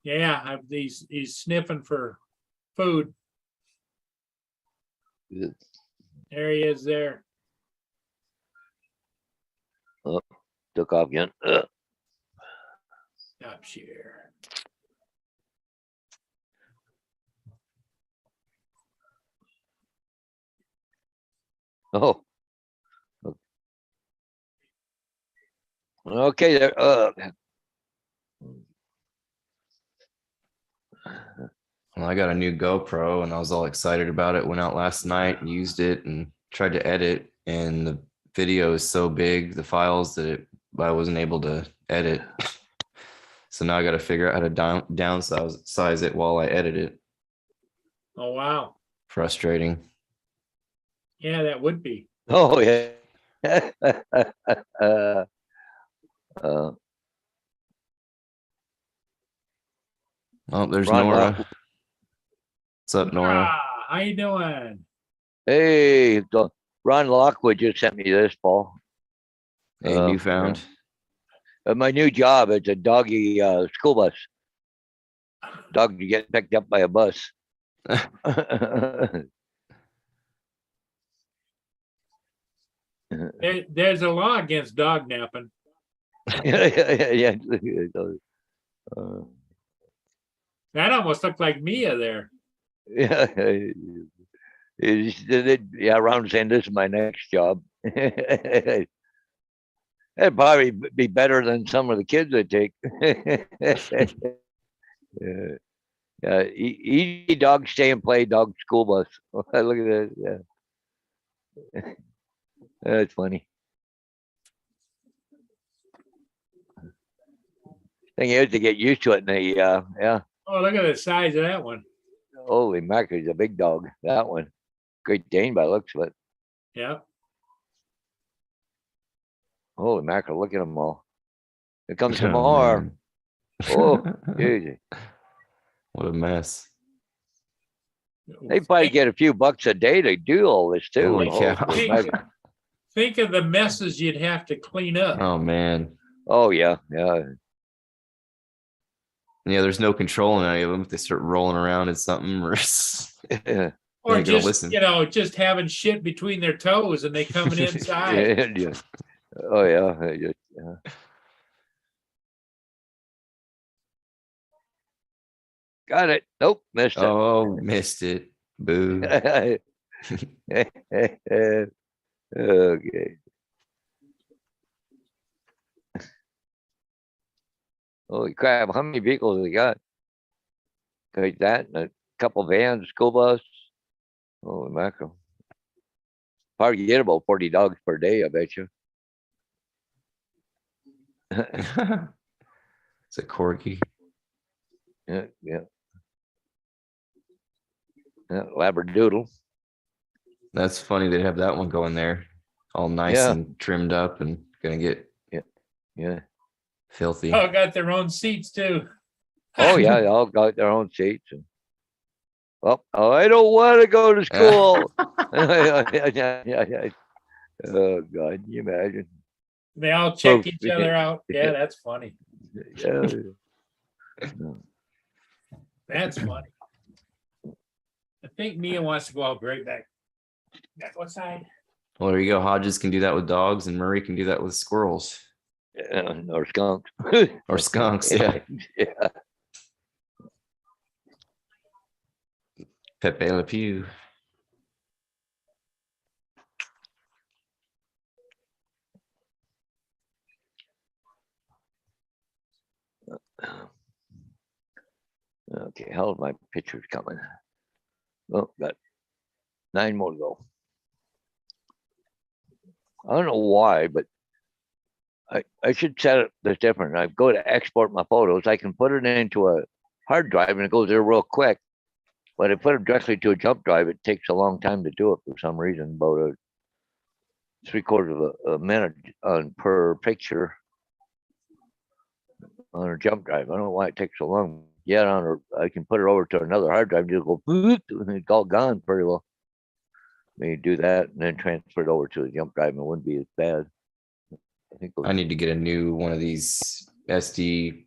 Yeah, he's sniffing for food. There he is there. Took off again. Stop share. Oh, Okay, there, Well, I got a new GoPro and I was all excited about it. Went out last night and used it and tried to edit, and the video is so big, the files that I wasn't able to edit. So now I got to figure out how to downsize it while I edit it. Oh, wow. Frustrating. Yeah, that would be. oh, yeah. Uh, uh, Oh, there's Ron Nora. Lock- What's up, Nora? Ah, how you doing? Hey, Ron Lockwood just sent me this, Paul. Hey, newfound. My new job is a doggy school bus. Dog to get picked up by a bus. There's a law against dog napping. yeah. That almost looked like Mia there. Yeah. Yeah, Ron saying this is my next job. It'd probably be better than some of the kids I take. Yeah, easy dog stay and play dog school bus. Look at that. Yeah, that's funny. Thing is to get used to it. And they, yeah. Oh, look at the size of that one. Holy mackerel, he's a big dog. That one, Great Dane by the looks of it. Yeah. Holy mackerel, look at them all. Here comes Oh, some more. man. Oh, easy. What a mess. They probably get a few bucks a day to do all this too. Holy cow. Holy mackerel. Think of the messes you'd have to clean up. Oh man. Oh yeah, yeah. Yeah, there's no control in any of them. If they start rolling around in something, or Or ain't gonna just, listen. just having shit between their toes and they coming inside. Yeah. Oh yeah. Yeah. Got it. Nope, missed it. Oh, missed it. Boo. Okay. Holy crap, how many vehicles they got? Like that and a couple vans, school bus. Holy mackerel. Probably get about 40 dogs per day, I bet you. It's a corgi. Yeah. Labradoodle. That's funny. They'd have that one going there, all nice Yeah. and trimmed up, and gonna get Yeah. filthy. Oh, got their own seats too. Oh yeah, they all got their own seats. And, well, I don't want to go to school. Yeah. Oh God, can you imagine? They all check Oh, each other out. Yeah, that's funny. Yeah. That's funny. I think Mia wants to go out right back. Back outside. Well, there you go. Hodges can do that with dogs, and Murray can do that with squirrels Or skunks. or skunks. Yeah. Yeah. Pepe Le Pew. Okay, how's my pictures coming? Oh, got 9 more to go. I don't know why, but I should set it this different. I go to export my photos. I can put it into a hard drive and it goes there real quick. But I put it directly to a jump drive. It takes a long time to do it for some reason, about a 3/4 of a minute per picture on a jump drive. I don't know why it takes so long. Yeah, I can put it over to another hard drive, just go boop, and it's all gone pretty well. Maybe do that and then transfer it over to the jump drive, and it wouldn't be as bad. I think I need to get a new one of these SD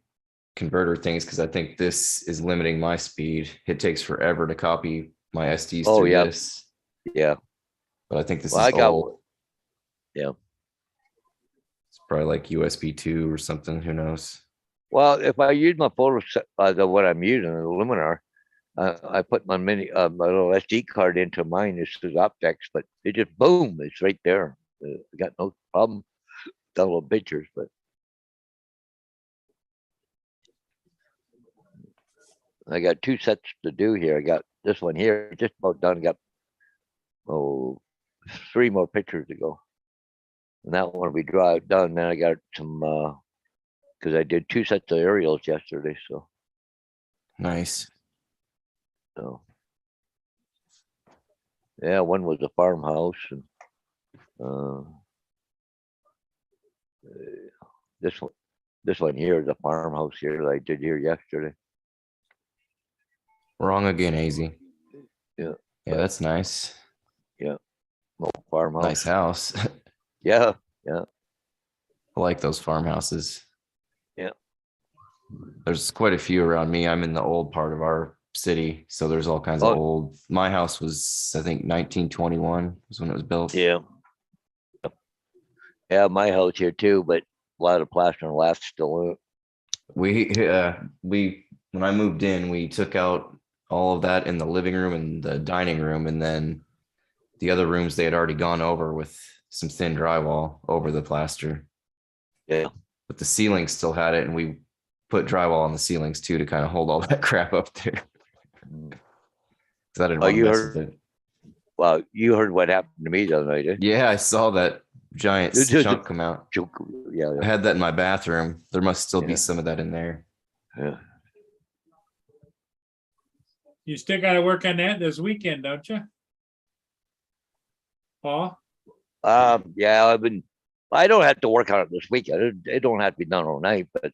converter things because I think this is limiting my speed. It takes forever to copy my SDs Oh, through yeah. this, Yeah. but I think this Well, is I got old. yeah. It's probably like USB 2 or something. Who knows? Well, if I use my photo, what I'm using, the Luminar, I put my my little SD card into mine. This is Optex, but it just boom, it's right there. I got no problem. Got little pictures, but I got 2 sets to do here. I got this one here, just about done. Got, 3 more pictures to go. And that one will be done. Then I got some, cause I did 2 sets of aerials yesterday, Nice. so. Yeah, one was a farmhouse and, this one here is a farmhouse here that I did here yesterday. Wrong again, AZ. Yeah. Yeah, that's nice. Little farmhouse. Nice house. Yeah, I like those farmhouses. Yeah. There's quite a few around me. I'm in the old part of our city, so there's all kinds of Oh. old. My house was, I think, 1921 was when it was built. yeah. Yeah, my house here too, but a lot of plaster and lath still in it. We when I moved in, we took out all of that in the living room and the dining room, and then the other rooms they had already gone over with some thin drywall over the plaster. Yeah. But the ceilings still had it, and we put drywall on the ceilings too to kind of hold all that crap up there. Mm. 'Cause I didn't Oh, want to you mess heard- with it. Well, you heard what happened to me the other night, eh? Yeah, I saw that giant It just- chunk come out. Yeah, I had that in my bathroom. There must still be Yeah. some of that in there. yeah. You still gotta work on that this weekend, don't you? Paul? Yeah, I don't have to work on it this weekend. It don't have to be done all night, but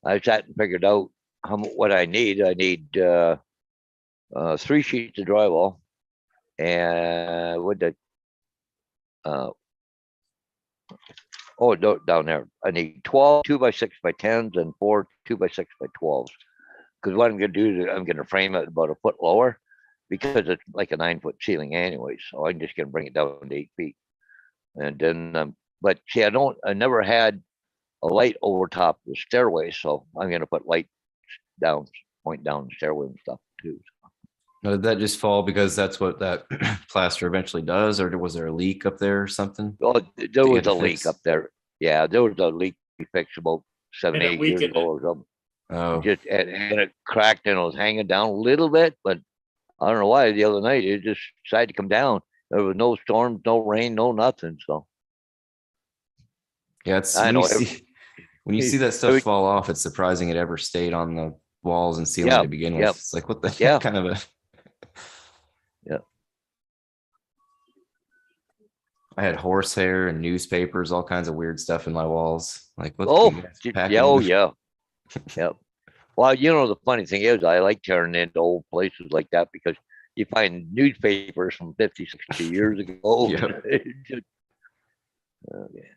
I sat and figured out what I need. I need 3 sheets of drywall and what the down there. I need 12 2x6x10s and 4 2x6x12s. Because what I'm gonna do is I'm gonna frame it about a foot lower because it's like a 9-foot ceiling anyway. So I'm just gonna bring it down to 8 feet. And then, but see, I never had a light over top of the stairway, so I'm gonna put light down, point down the stairway and stuff too. Now, did that just fall because that's what that plaster eventually does, or was there a leak up there or something? Oh, there you was had to a leak fix? up there. Yeah, there was a leak we fixed about 7, And it 8 years weakened ago or something. Oh, Just and it cracked and it was hanging down a little bit, but I don't know why the other night it just decided to come down. There was no storms, no rain, no nothing. So yeah. It's I when know, you see that stuff every- fall off, it's surprising it ever stayed on the walls and ceiling to begin with. yep. It's like, what the Yeah. heck kind of a. Yeah. I had horsehair and newspapers, all kinds of weird stuff in my walls. Like, what? Oh, you guys yeah, packing oh this? yeah. Yep. Well, the funny thing is I like tearing into old places like that because you find newspapers from 50, 60 years ago. Yep. It just- okay.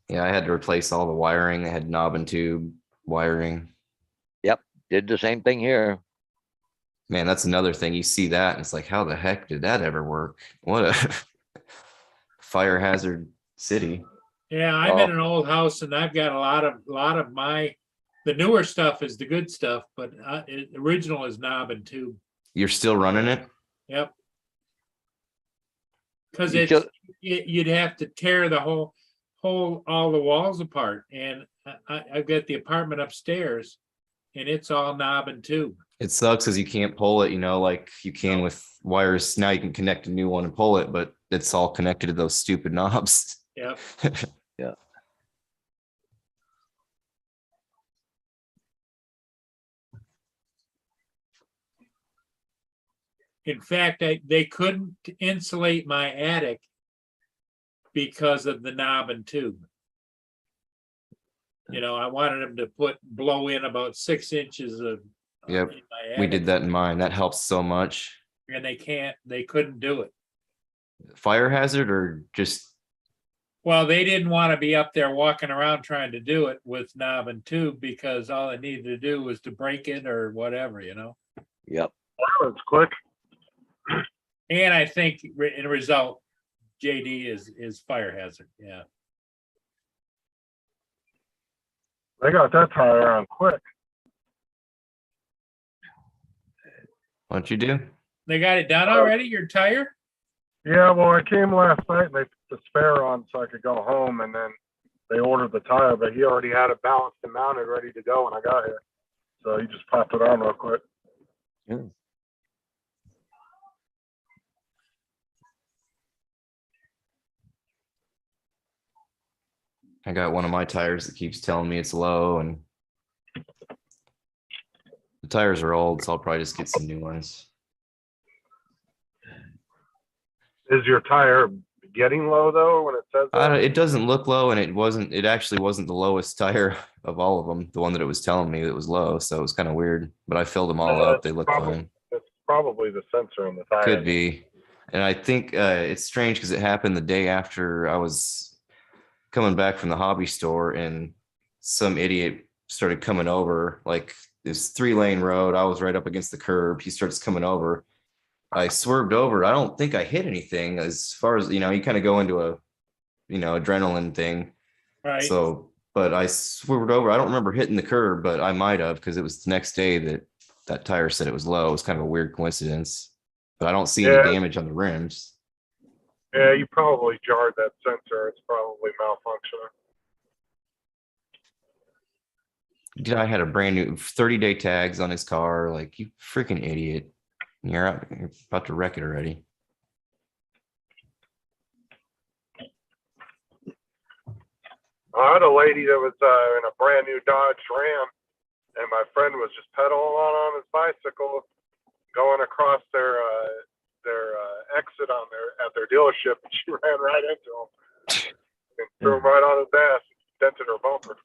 Yeah, I had to replace all the wiring. They had knob and tube wiring. Did the same thing here. Man, that's another thing. You see that, and it's like, how the heck did that ever work? What a fire hazard city. Yeah, I'm in an old house and I've got a lot of the newer stuff is the good stuff, but original is knob and tube. You're still running it? Yep. Cause You you'd have to tear the whole all the walls apart, and I've got the apartment upstairs and it's all knob and tube. It sucks because you can't pull it, like you can with wires. Now you can connect a new one and pull it, but it's all connected to those stupid knobs. Yep. Yeah. In fact, they couldn't insulate my attic because of the knob and tube. I wanted them to blow in about 6 inches of. Yep, in my We attic, did that in mine. That helps so much. and they couldn't do it. Fire hazard or just, Well, they didn't want to be up there walking around trying to do it with knob and tube because all they needed to do was to break it or whatever, Yep. Wow, it's quick. And I think in result, JD is fire hazard. Yeah. They got that tire around quick. what'd you do? They got it done already, your tire? Yeah, well, I came last night and they put the spare on so I could go home, and then they ordered the tire, but he already had it balanced and mounted, ready to go when I got here. So he just popped it on real quick. I got one of my tires that keeps telling me it's low, and the tires are old, so I'll probably just get some new ones. Is your tire getting low though when it says that? It doesn't look low, and it actually wasn't the lowest tire of all of them, the one that it was telling me that was low, so it was kind of weird, but I filled them all up. They look fine. It's probably the sensor in the tire. Could be. And I think it's strange because it happened the day after I was coming back from the hobby store, and some idiot started coming over, like this 3-lane road. I was right up against the curb. He starts coming over. I swerved over. I don't think I hit anything, as far as, you kind of go into a, adrenaline thing. Right. So, but I swerved over. I don't remember hitting the curb, but I might have, because it was the next day that tire said it was low. It was kind of a weird coincidence, but I don't see any damage on the rims. Yeah, you probably jarred that sensor. It's probably malfunctioning. Guy had a brand new 30-day tags on his car. Like, you freaking idiot. You're about to wreck it already. I had a lady that was in a brand new Dodge Ram, and my friend was just pedaling on his bicycle, going across their exit at their dealership, and she ran right into him and threw him right on his ass, dented her bumper.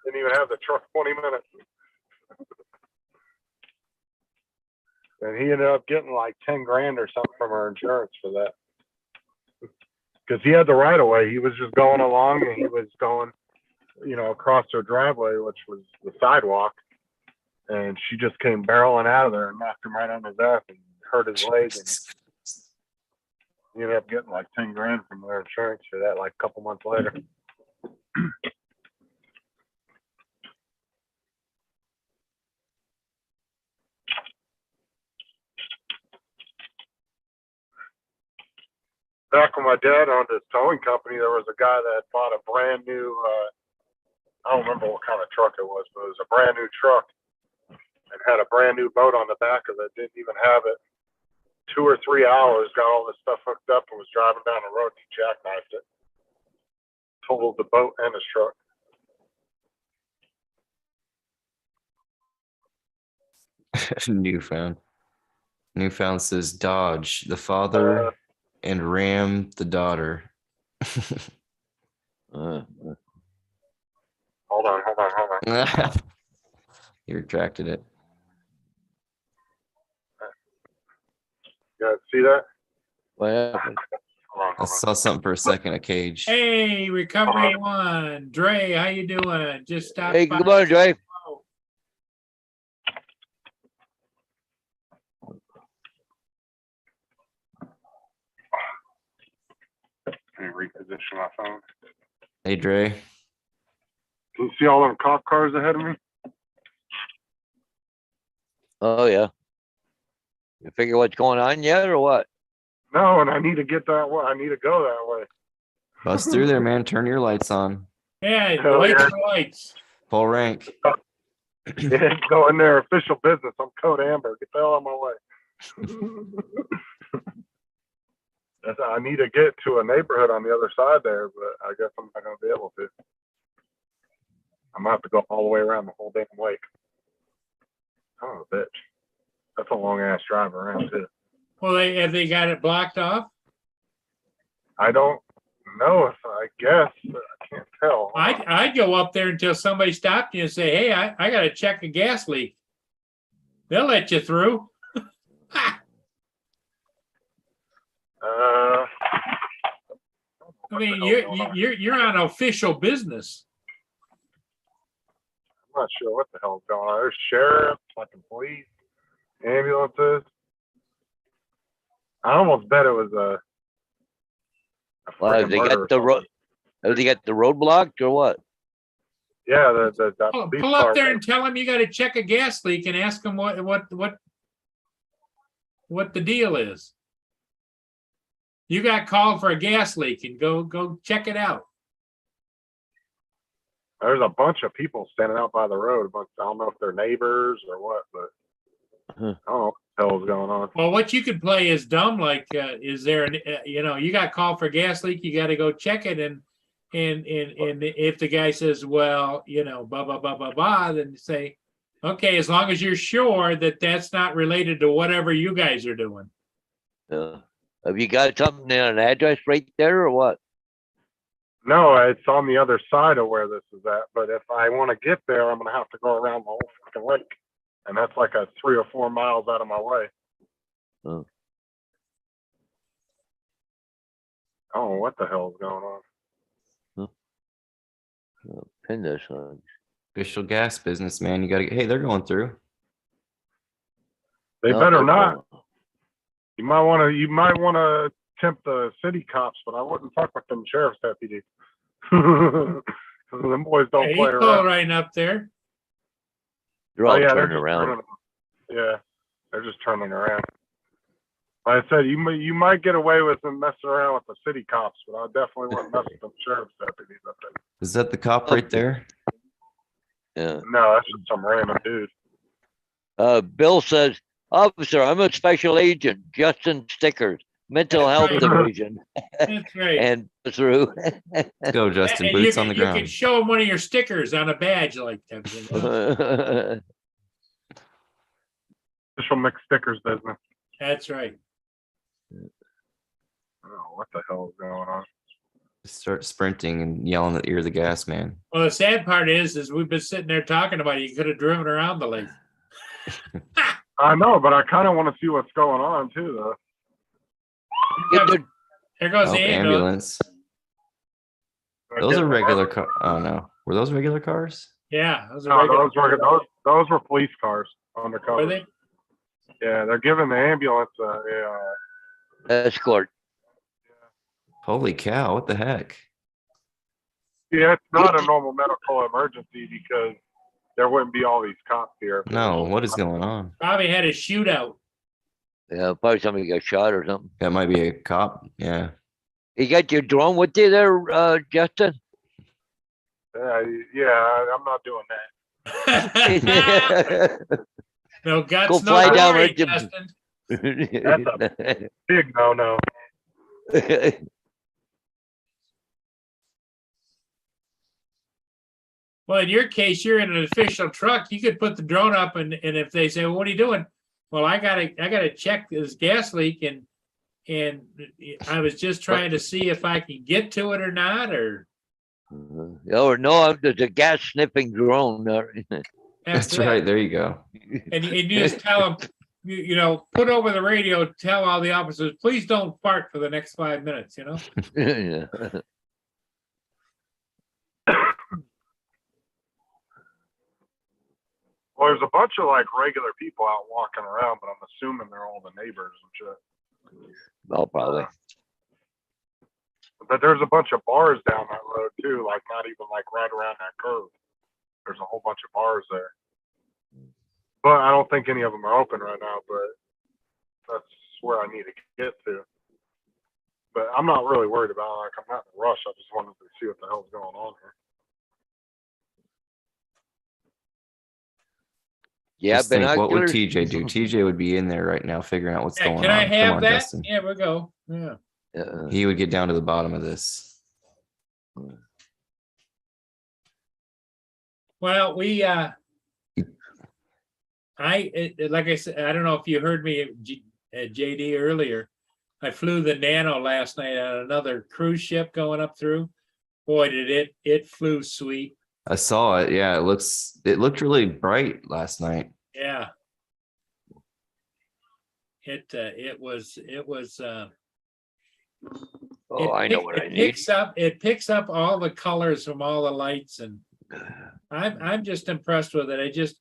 Didn't even have the truck 20 minutes. And he ended up getting like 10 grand or something from her insurance for that. Because he had the right of way. He was just going along, and he was going, across her driveway, which was the sidewalk. And she just came barreling out of there and knocked him right on his ass and hurt his leg. And he ended up getting like 10 grand from their insurance for that, like a couple months later. Back when my dad owned his towing company, there was a guy that bought a brand new, I don't remember what kind of truck it was, but it was a brand new truck and had a brand new boat on the back of it. Didn't even have it. 2 or 3 hours, got all this stuff hooked up, and was driving down the road, and he jackknifed it. Totaled the boat and his truck. Newfound says Dodge, the father, and Ram, the daughter. Uh, Hold on. He retracted it. You guys see that? what happened? Hold I on. saw something for a second, a cage. Hey, Recovery One. Dre, how you doing? Just stopped Hey, by. good morning, Dre. Let me reposition my phone. Hey, Dre. Can you see all them cop cars ahead of me? Oh, yeah. You figure what's going on yet, or what? No, and I need to get that way. I need to go that way. Bust through there, man. Turn your lights on. Yeah, Hell lights yeah. are lights. Full rank. Yeah, go in there, official business. I'm Code Amber. Get the hell out of my way. I need to get to a neighborhood on the other side there, but I guess I'm not going to be able to. I'm going to have to go all the way around the whole damn lake. Oh, bitch. That's a long ass drive around, too. Well, have they got it blocked off? I don't know if I guess, but I can't tell. I'd go up there until somebody stopped you and say, hey, I got to check a gas leak. They'll let you through. I mean, you're on official business. I'm not sure what the hell's going on. There's sheriffs, fucking police, ambulances. I almost bet it was a Well, have freaking they murder got the or road? something. Have they got the road blocked or what? Yeah, that police Pull up car. there and tell them you got to check a gas leak and ask them what the deal is. You got called for a gas leak and go check it out. There's a bunch of people standing out by the road. But I don't know if they're neighbors or what, but Huh. I don't know what the hell's going on. Well, what you could play is dumb, like, is there an, you got called for gas leak, you gotta go check it, and if the guy says, well, blah, blah, blah, blah, blah, then say, okay, as long as you're sure that that's not related to whatever you guys are doing. Have you got something, an address right there or what? No, it's on the other side of where this is at. But if I want to get there, I'm going to have to go around the whole fucking lake. And that's like a 3 or 4 miles out of my way. Oh. Oh, what the hell is going on? Pin this on. Official gas business, man. You gotta get, hey, they're going through. They No, better they're not. going. You might want to tempt the city cops, but I wouldn't fuck with them sheriff's deputies. Because them boys don't Hey, play he's around. right up there. They're all they're turning just around. yeah, they're just turning around. Like I said, you might get away with them messing around with the city cops, but I definitely wouldn't mess with them sheriff's deputies up there. Is that the cop right there? Yeah. No, that's just some random dude. Bill says, officer, I'm a special agent, Justin Stickers, mental health Right. division, That's right. and through. Let's go, Justin. And Boots on the you can ground. show him one of your stickers on a badge like that. Official mixed stickers business. That's right. Oh, what the hell is going on? Start sprinting and yelling at the ear of the gas man. Well, the sad part is we've been sitting there talking about it. You could have driven around the lake. I know, but I kind of want to see what's going on too, though. Get the- Here goes Oh, the ambulance. ambulance. Those are regular car. Oh no, were those regular cars? Yeah, those No, are regular. those were police cars undercover. Were they? Yeah, they're giving the ambulance escort. Holy cow! What the heck? yeah, it's not a normal medical emergency because there wouldn't be all these cops here. No, what is going on? Probably had a shootout. Yeah, probably somebody got shot or something. That might be a cop. Yeah. You got your drone with you there, Justin? Yeah, I'm not doing that. No guts, Go no fly down glory, right to- Justin. Big no. Well, in your case, you're in an official truck. You could put the drone up, and if they say, well, "What are you doing?" Well, I gotta check this gas leak, and I was just trying to see if I can get to it or not, or Oh, no, I'm just a gas sniffing drone. That's it. right. There you go. And you just tell them, put over the radio, tell all the officers, please don't fart for the next 5 minutes. Yeah. Well, there's a bunch of like regular people out walking around, but I'm assuming they're all the neighbors and shit. Oh, probably. But there's a bunch of bars down that road too, like not even like right around that curve. There's a whole bunch of bars there. But I don't think any of them are open right now, but that's where I need to get to. But I'm not really worried about it. Like, I'm not in a rush. I just wanted to see what the hell's going on here. Yeah, Just think, what would binoculars. TJ do? TJ would be in there right now figuring out what's Yeah, going can on. I Come have on, that? Justin. Yeah, we go. Yeah. He would get down to the bottom of this. Well, like I said, I don't know if you heard me at JD earlier. I flew the Nano last night on another cruise ship going up through. Boy, did it flew sweet. I saw it. Yeah, it looked really bright last night. Yeah. It was Oh, I know what I need. It picks up all the colors from all the lights, and I'm just impressed with it.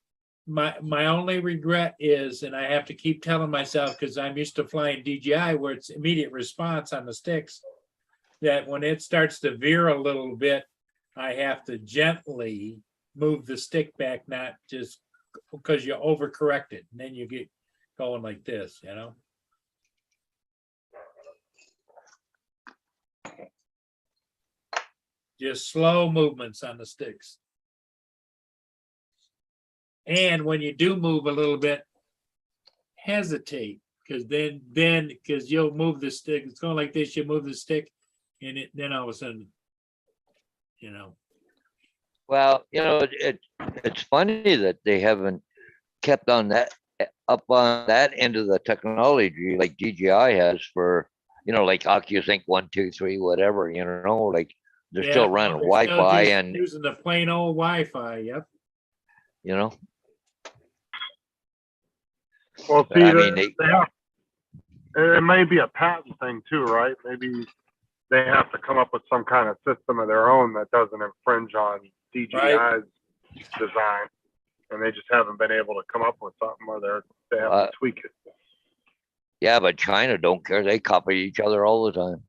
My only regret is, and I have to keep telling myself because I'm used to flying DJI where it's immediate response on the sticks, that when it starts to veer a little bit, I have to gently move the stick back, not just because you overcorrect it, and then you get going like this, Just slow movements on the sticks. And when you do move a little bit, hesitate, because because you'll move the stick, it's going like this, you move the stick, and then all of a sudden, you know, Well, it's funny that they haven't kept on that up on that end of the technology like DJI has for, like OcuSync 1, 2, 3, whatever, like they're yeah, still running they're still Wi-Fi just and, using the plain old Wi-Fi, yep. Well, see, I mean, they have, it may be a patent thing too, right? Maybe they have to come up with some kind of system of their own that doesn't infringe on DJI's design, and they just haven't been able to come up with something where they have to tweak it. yeah, but China don't care. They copy each other all the time.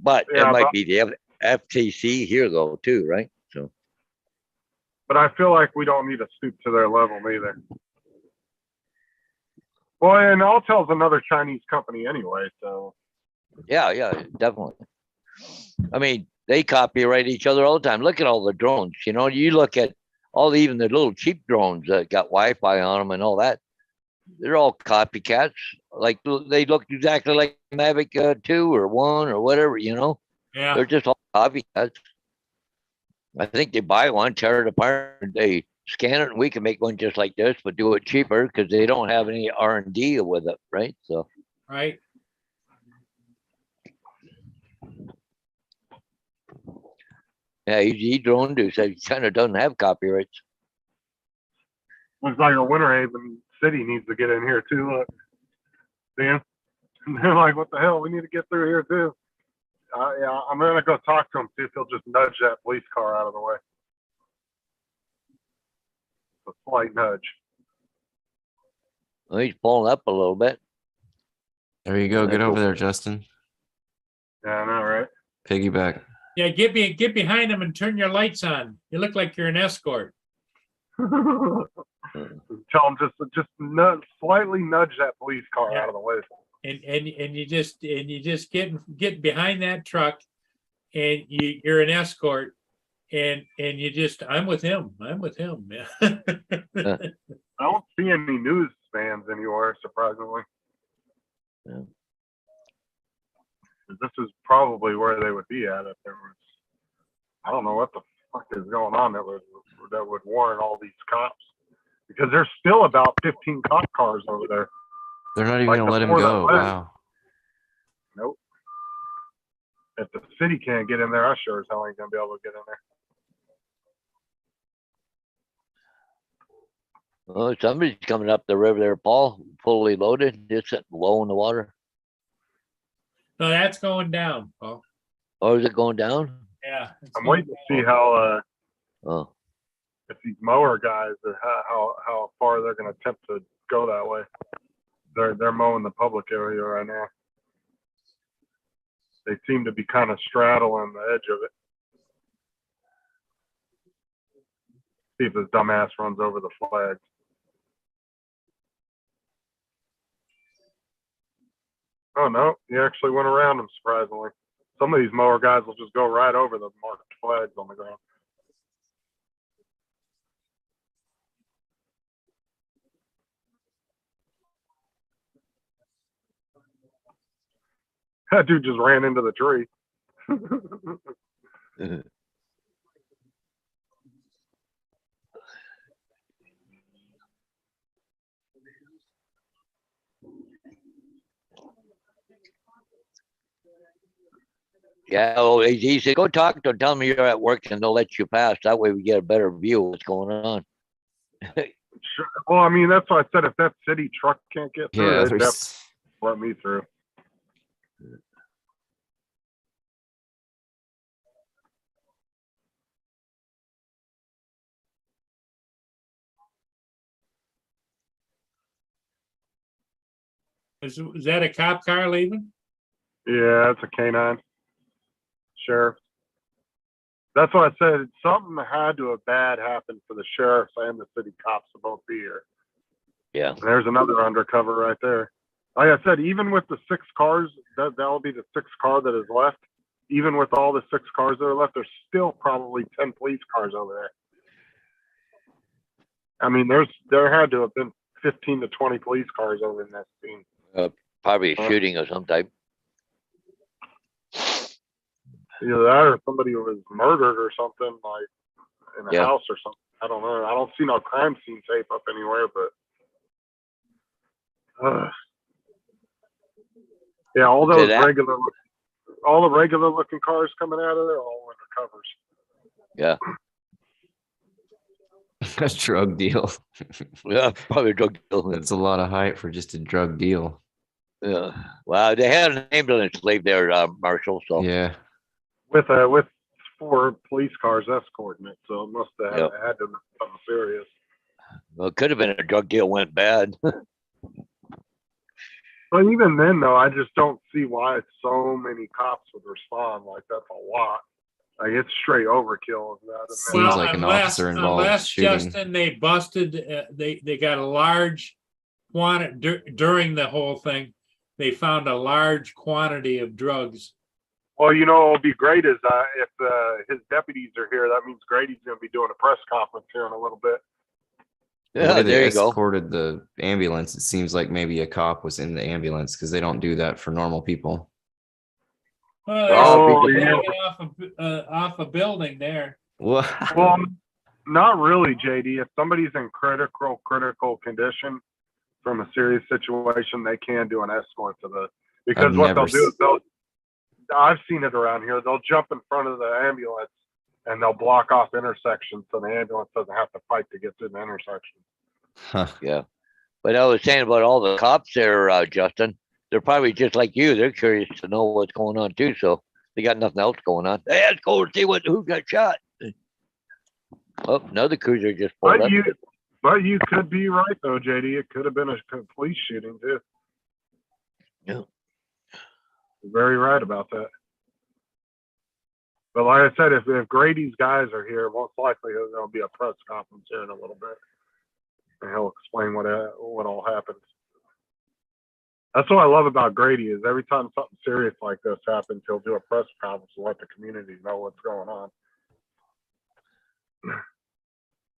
But Yeah, it might but- be the FTC here though, too, right? So, But I feel like we don't need to stoop to their level either. Well, and Alltel's another Chinese company anyway, so yeah, definitely. I mean, they copyright each other all the time. Look at all the drones. You look at even the little cheap drones that got Wi-Fi on them and all that. They're all copycats. Like they look exactly like Mavic 2 or 1 or whatever. Yeah, They're just all copycats. I think they buy one, tear it apart, they scan it, and we can make one just like this, but do it cheaper because they don't have any R&D with it, right? So, right. yeah, EG Drone do say China doesn't have copyrights. looks like a Winter Haven city needs to get in here too. Look, Dan, and they're like, "What the hell? We need to get through here too." Yeah, I'm gonna go talk to him, see if he'll just nudge that police car out of the way. A slight nudge. Well, he's pulling up a little bit. There you go. Get over there, Justin. Yeah, I know, right? Piggyback. Yeah, get behind them and turn your lights on. You look like you're an escort. Tell him just slightly nudge that police car Yeah. out of the way. And you just get behind that truck, and you're an escort, and you just, I'm with him. I don't see any news vans anywhere, surprisingly. Yeah. This is probably where they would be at if there was. I don't know what the fuck is going on that would warrant all these cops, because there's still about 15 cop cars over there. They're not even Like gonna let him before that go. last- Wow. Nope. If the city can't get in there, I sure as hell ain't gonna be able to get in there. Oh, somebody's coming up the river there, Paul, fully loaded, just sitting low in the water. No, that's going down, Paul. Or is it going down? Yeah. it's I'm going waiting to see how Oh, if these mower guys are how far they're gonna attempt to go that way. They're mowing the public area right now. They seem to be kind of straddling the edge of it. See if this dumbass runs over the flags. Oh no, he actually went around them, surprisingly. Some of these mower guys will just go right over the marked flags on the ground. That dude just ran into the tree. yeah. Oh, he said, go talk to them, tell them you're at work and they'll let you pass. That way we get a better view of what's going on. Sure. Well, I mean, that's why I said if that city truck can't get through, Yeah. they'd definitely There's, let me through. Is that a cop car leaving? Yeah, it's a canine. Sheriff. That's why I said something had to have bad happened for the sheriffs and the city cops to both be here. Yeah. And there's another undercover right there. Like I said, even with the 6 cars, that'll be the 6th car that is left. Even with all the 6 cars that are left, there's still probably 10 police cars over there. I mean, there had to have been 15 to 20 police cars over in that scene. Probably a shooting of some type. Either that or somebody was murdered or something, like in a Yeah. house or something. I don't know. I don't see no crime scene tape up anywhere, but yeah, all To those that- all the regular looking cars coming out of there are all undercovers. Yeah. A drug deal. Yeah, probably a drug deal. That's a lot of hype for just a drug deal. Yeah. Well, they had an ambulance leave there, Marshall. So Yeah. With 4 police cars escorting it, so it must have Yep. had to be something serious. well, it could have been a drug deal went bad. But even then, though, I just don't see why so many cops would respond. Like, that's a lot. Like, it's straight overkill of that. Seems like an officer involved Unless, shooting. Justin, they busted, they got a large quantity during the whole thing. They found a large quantity of drugs. Well, you know, what'll be great is if his deputies are here, that means Grady's going to be doing a press conference here in a little bit. The Yeah, way they there you go. escorted the ambulance, it seems like maybe a cop was in the ambulance because they don't do that for normal people. Well, Oh, they're yeah. hanging off a building there. What? Well, not really, JD. If somebody's in critical condition from a serious situation, they can do an escort to the, because I've what never they'll do is I've seen it around here. They'll jump in front of the ambulance and they'll block off intersections so the ambulance doesn't have to fight to get to the intersection. Huh. Yeah. But I was saying about all the cops there, Justin, they're probably just like you. They're curious to know what's going on too. So they got nothing else going on. Hey, let's go and see who got shot. Oh, another cruiser just pulled up. But you could be right though, JD. It could have been a police shooting too. Yeah. You're very right about that. But like I said, if Grady's guys are here, most likely there'll be a press conference here in a little bit, and he'll explain what all happened. That's what I love about Grady is every time something serious like this happens, he'll do a press conference to let the community know what's going on.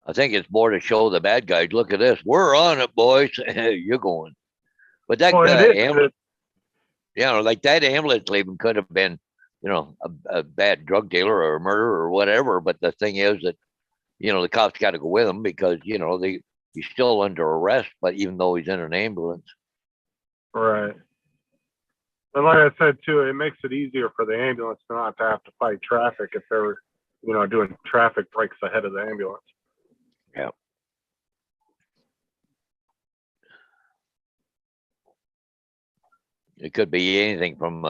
I think it's more to show the bad guys. Look at this. We're on it, boys. You're going. But that Well, it is. ambulance, like that ambulance leaving could have been, a bad drug dealer or a murderer or whatever. But the thing is that, the cops got to go with him because, he's still under arrest, but even though he's in an ambulance. Right. And like I said too, it makes it easier for the ambulance not to have to fight traffic if they're, doing traffic breaks ahead of the ambulance. Yeah. It could be anything from,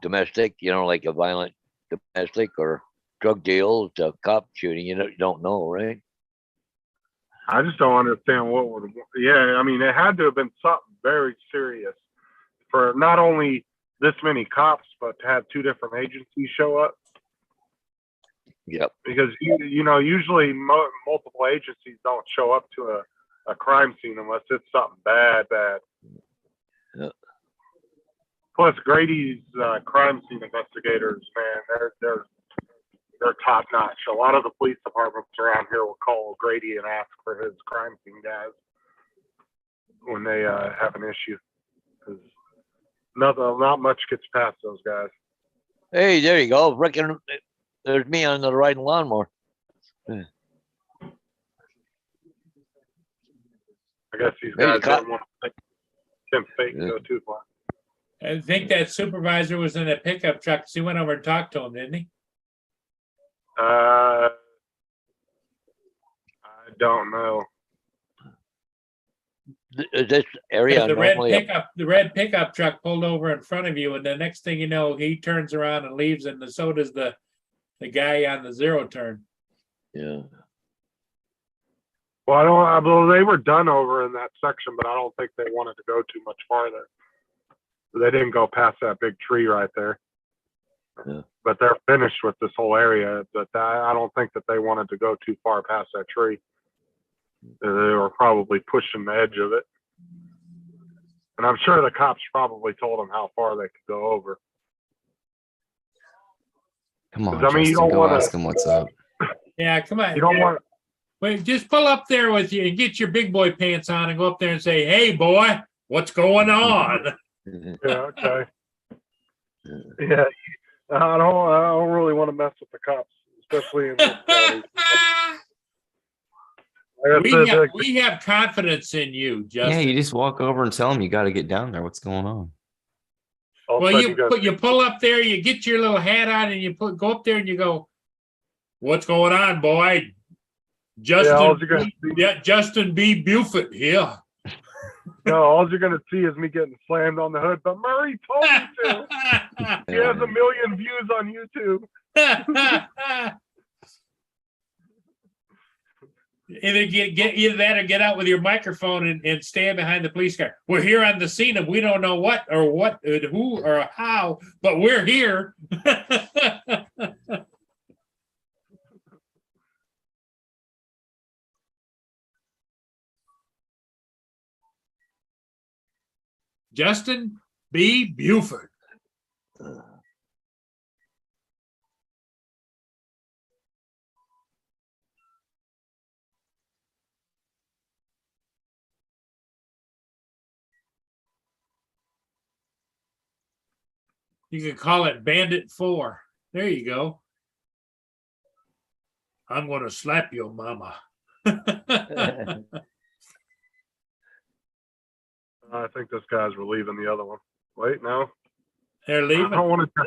domestic, like a violent domestic or drug deal to cop shooting. You don't know, right? I just don't understand what would. Yeah, I mean, it had to have been something very serious for not only this many cops, but to have 2 different agencies show up. Yep. Because usually multiple agencies don't show up to a crime scene unless it's something bad. Yeah. Plus, Grady's crime scene investigators, man, they're top notch. A lot of the police departments around here will call Grady and ask for his crime scene guys when they have an issue. Because not much gets past those guys. Hey, there you go. Reckon there's me on the riding lawnmower. I guess these Maybe guys cop- didn't want to tempt fate and Yeah. go too far. I think that supervisor was in a pickup truck. So he went over and talked to him, didn't he? I don't know. Is this area The normally? red pickup truck pulled over in front of you, and the next thing you know, he turns around and leaves, and so does the guy on the zero turn. Yeah. Well, they were done over in that section, but I don't think they wanted to go too much farther. They didn't go past that big tree right there. Yeah. But they're finished with this whole area. But I don't think that they wanted to go too far past that tree. They were probably pushing the edge of it. And I'm sure the cops probably told them how far they could go over. Come on, 'Cause, I mean, you Justin, don't go wanna- ask him what's up. Yeah, come on. You don't want Wait, just pull up there with you and get your big boy pants on and go up there and say, "Hey, boy, what's going on?" Yeah, okay. Yeah, I don't really want to mess with the cops, especially in this county. Like I said, We have confidence in you, Yeah, Justin. you just walk over and tell them you got to get down there. What's going on? all of a Well, sudden guys- you pull up there, you get your little hat on, and you go up there and you go, "What's going on, boy?" all you're gonna see, Justin B. Buford here. no, all you're gonna see is me getting slammed on the hood. But Murray told me to. He has 1 million views on YouTube. Either get either that or get out with your microphone and stand behind the police car. We're here on the scene and we don't know what who or how, but we're here. Justin B. Buford. You can call it Bandit 4. There you go. I'm going to slap your mama. I think this guy's relieving the other one. Wait, no. They're I leaving. don't want to.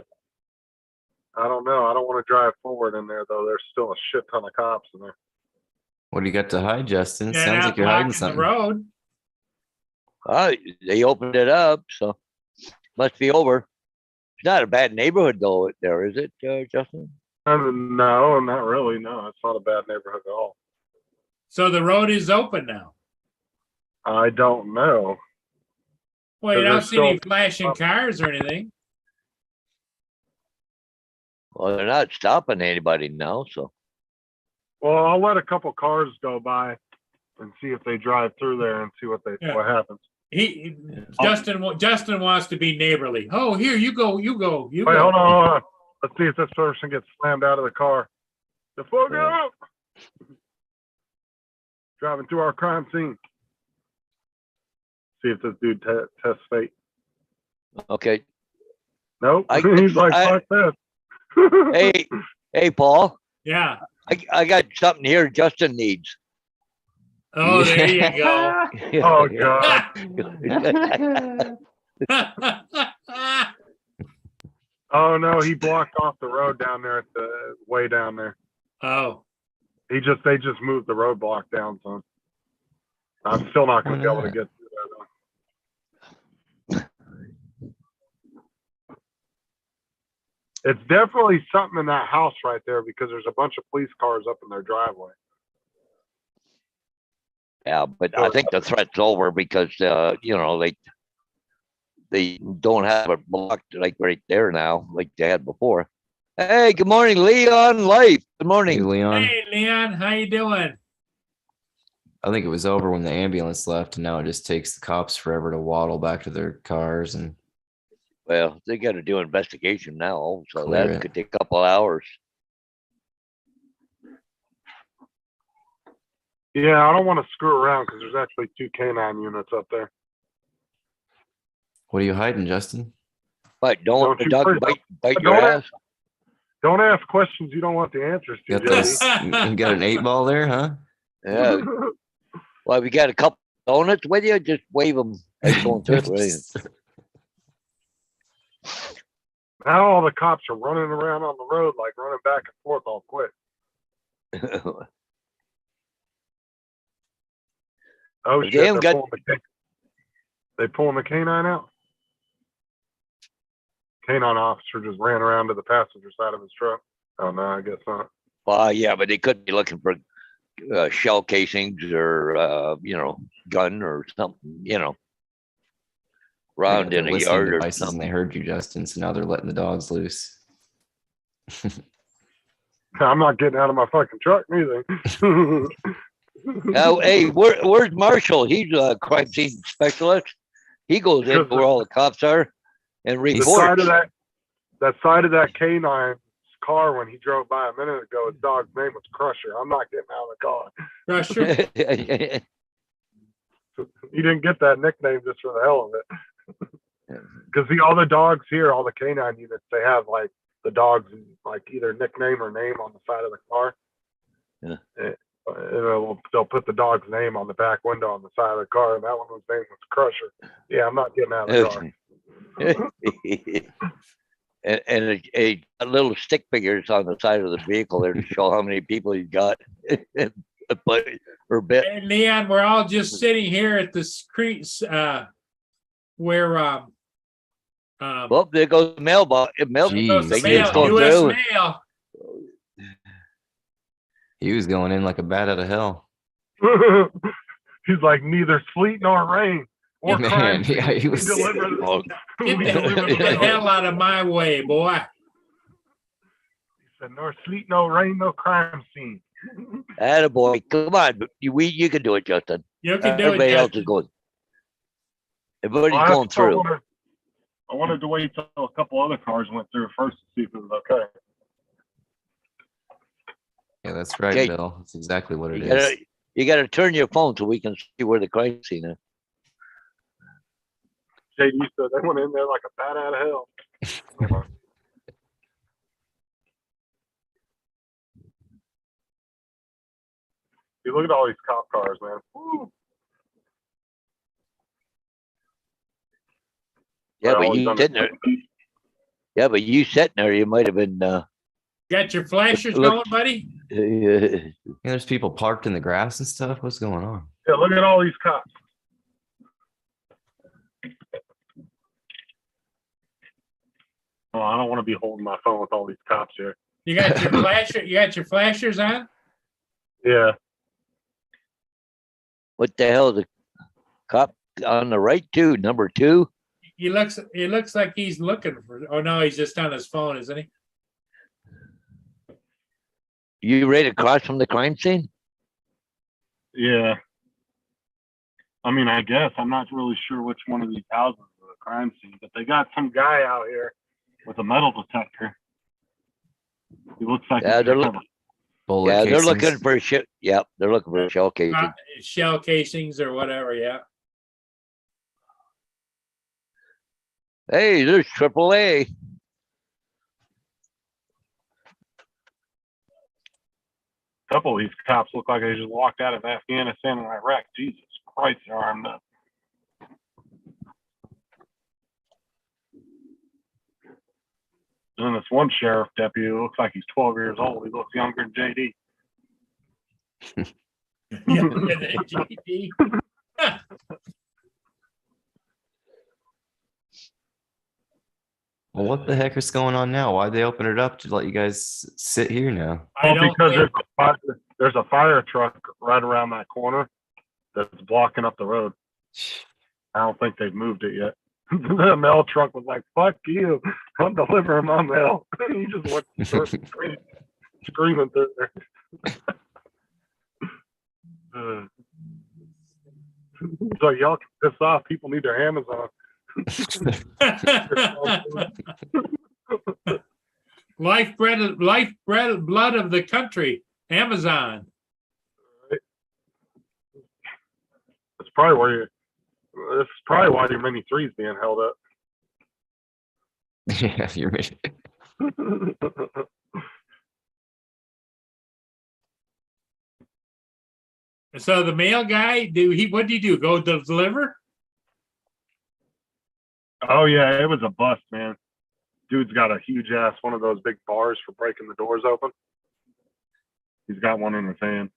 I don't know. I don't want to drive forward in there though. There's still a shit ton of cops in there. What do you got to hide, Justin? They're Sounds not like you're hiding blocking the something. road. They opened it up, so must be over. It's not a bad neighborhood though, there, is it, Justin? No, not really. No, it's not a bad neighborhood at all. So the road is open now. I don't know. Well, you But don't there's see any still- flashing cars or anything. Well, they're not stopping anybody now, so. Well, I'll let a couple cars go by and see if they drive through there and see what Yeah. what happens. Justin wants to be neighborly. Oh, here you go. Wait, hold on. Let's see if this person gets slammed out of the car. The fuck Yeah. up! Driving through our crime scene. See if this dude tests fate. Okay. Nope. I- He's like, I- fuck this. Hey, Paul, Yeah. I got something here Justin needs. Oh, there you go. Oh, God. Oh, no, he blocked off the road down there at the way down there. Oh, They just moved the roadblock down, son. I'm still not going to be able to get through there, though. It's definitely something in that house right there because there's a bunch of police cars up in their driveway. Yeah, but I think the threat's over because, they don't have it blocked like right there now, like they had before. Hey, good morning, Leon Life. Good Hey, morning. Leon. hey, Leon, how you doing? I think it was over when the ambulance left, and now it just takes the cops forever to waddle back to their cars. And Well, they got to do investigation now, so Clear that it. could take a couple hours. Yeah, I don't want to screw around because there's actually 2 canine units up there. what are you hiding, Justin? But don't let Don't the you dog worry bite your Don't ass. Don't ask questions you don't want the answers to. Got those? You got an 8-ball there, huh? Yeah. Jody. Well, we got a couple donuts with you. Just wave them. Going through it. Now all the cops are running around on the road, like running back and forth all quick. Oh But shit! they haven't got- They pulling the canine out. Canine officer just ran around to the passenger side of his truck. Oh no, I guess not. Well, yeah, but they could be looking for shell casings or gun or something, around in a Listening yard or devices, and something. they heard you, Justin. So now they're letting the dogs loose. I'm not getting out of my fucking truck neither. Oh, hey, where's Marshall? He's a crime scene specialist. He goes in where all the cops are and The side reports. of that side of that canine car when he drove by a minute ago. His dog's name was Crusher. I'm not getting out of the car. Crusher. He didn't get that nickname just for the hell of it. Because all the dogs here, all the canine units, they have like the dogs like either nickname or name on the side of the car. Yeah. They'll put the dog's name on the back window on the side of the car, and that one's name was Crusher. Yeah, I'm not getting out of the car. And a little stick figures on the side of the vehicle there to show how many people you got. But or bit. And Leon, we're all just sitting here at the street, where, Well, there goes the mailbox. Jeez. the They mail, just go US through. mail. He was going in like a bat out of hell. He's like neither sleet nor rain or Man, crime. yeah, he We was. deliver Oh, Get we the, deliver get the mail. hell out of my way, boy. He said, nor sleet, no rain, no crime scene. attaboy. Come on. You can do it, Justin. You can do Everybody it, else is Justin. going. Everybody's Well, going through. I wanted to wait till a couple other cars went through first to see if it was okay. Yeah, that's right, Okay. Bill. That's exactly what it You is. gotta turn your phone so we can see where the crime scene is. JD said they went in there like a bat out of hell. You look at all these cop cars, man. Woo. Yeah, They're but always you under- sitting there. Yeah, but you sitting there, you might have been. Got your flashers Look- going, buddy? Yeah, there's people parked in the grass and stuff. What's going on? Yeah, look at all these cops. Oh, I don't want to be holding my phone with all these cops here. You got your flasher, you got your flashers on? Yeah. What the hell? The cop on the right too, number 2. He looks like he's looking for, oh no, he's just on his phone, isn't he? You right across from the crime scene? Yeah. I mean, I guess I'm not really sure which one of these houses is a crime scene, but they got some guy out here with a metal detector. He looks like Yeah, he's they're kind of- Bullet Yeah, they're looking casings. for a shit. Yep, they're looking for a shell casing. Shell casings or whatever, yeah. Hey, there's AAA. a couple of these cops look like they just walked out of Afghanistan and Iraq. Jesus Christ, they're armed up. And then this one sheriff deputy who looks like he's 12 years old. He looks younger than JD. GD. Well, what the heck is going on now? Why'd they open it up to let you guys sit here now? I Well, don't because think, there's a fire truck right around that corner that's blocking up the road. I don't think they've moved it yet. The mail truck was like, "Fuck you! I'm delivering my mail." He just went screaming through there. He's like, "Y'all can piss off. People need their Amazon." life blood of the country, Amazon. That's probably where you. This is probably why your Mini 3 is being held up. Yeah, you're right. So the mail guy, what did he do? Go deliver? Oh yeah, it was a bust, man. Dude's got a huge ass one of those big bars for breaking the doors open. He's got one in his hand.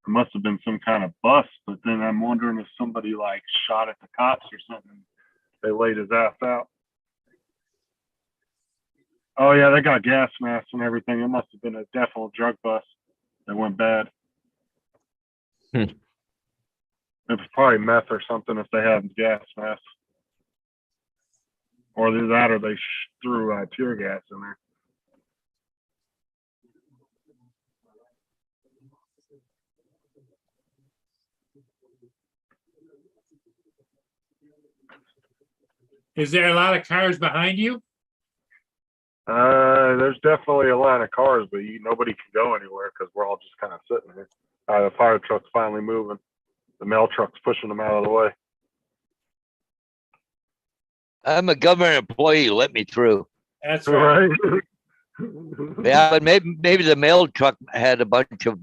It must have been some kind of bust, but then I'm wondering if somebody like shot at the cops or something. They laid his ass out. Oh yeah, they got gas masks and everything. It must have been a definite drug bust that went bad. Hmm. It was probably meth or something if they had gas masks. Or either that or they threw tear gas in there. Is there a lot of cars behind you? There's definitely a line of cars, but nobody can go anywhere because we're all just kind of sitting here. The fire truck's finally moving. The mail truck's pushing them out of the way. I'm a government employee. Let me through. That's right. Right? Yeah, but maybe the mail truck had a bunch of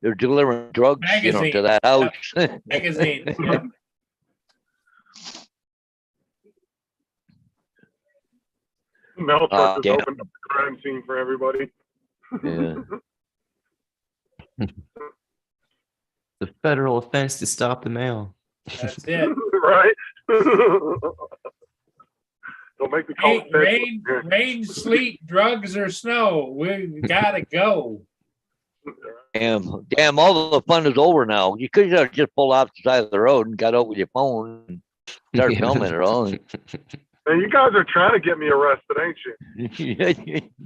they're delivering drugs, to Magazine. that house. Magazine. Yeah. Mail truck has damn. opened up the crime scene for everybody. Yeah. The federal offense to stop the mail. That's it. Right? Don't make me call Rain, it rain, sleet, drugs, or snow. We gotta go. Damn, all the fun is over now. You could have just pulled off the side of the road and got out with your phone and started filming it all. And you guys are trying to get me arrested, ain't you?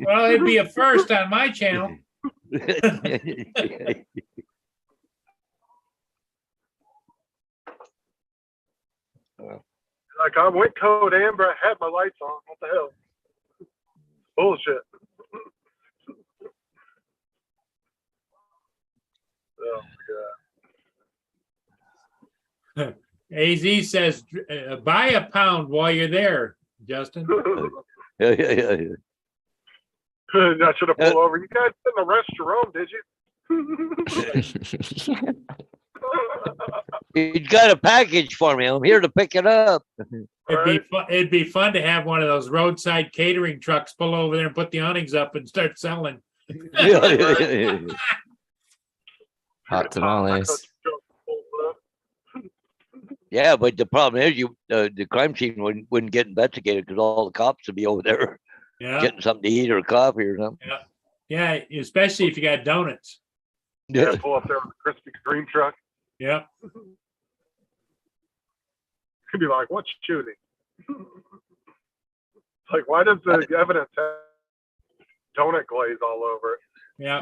Well, it'd be a first on my channel. Like, I went code amber, I had my lights on. What the hell? Bullshit. Oh, AZ says, buy a pound while you're there, Justin. Yeah. I should have pulled over. You guys didn't arrest Jerome, did you? He's got a package for me. I'm here to pick it up. It'd be fun to have one of those roadside catering trucks pull over there and put the awnings up and start selling. Hot tamales. Yeah, but the problem is the crime scene wouldn't get investigated because all the cops would be over there Yeah, getting something to eat or coffee or something. yeah, especially if you got donuts. Yeah, pull up there with a Krispy Kreme truck. Yeah, Could be like, what's shooting? It's like, why does the evidence have donut glaze all over it? yeah.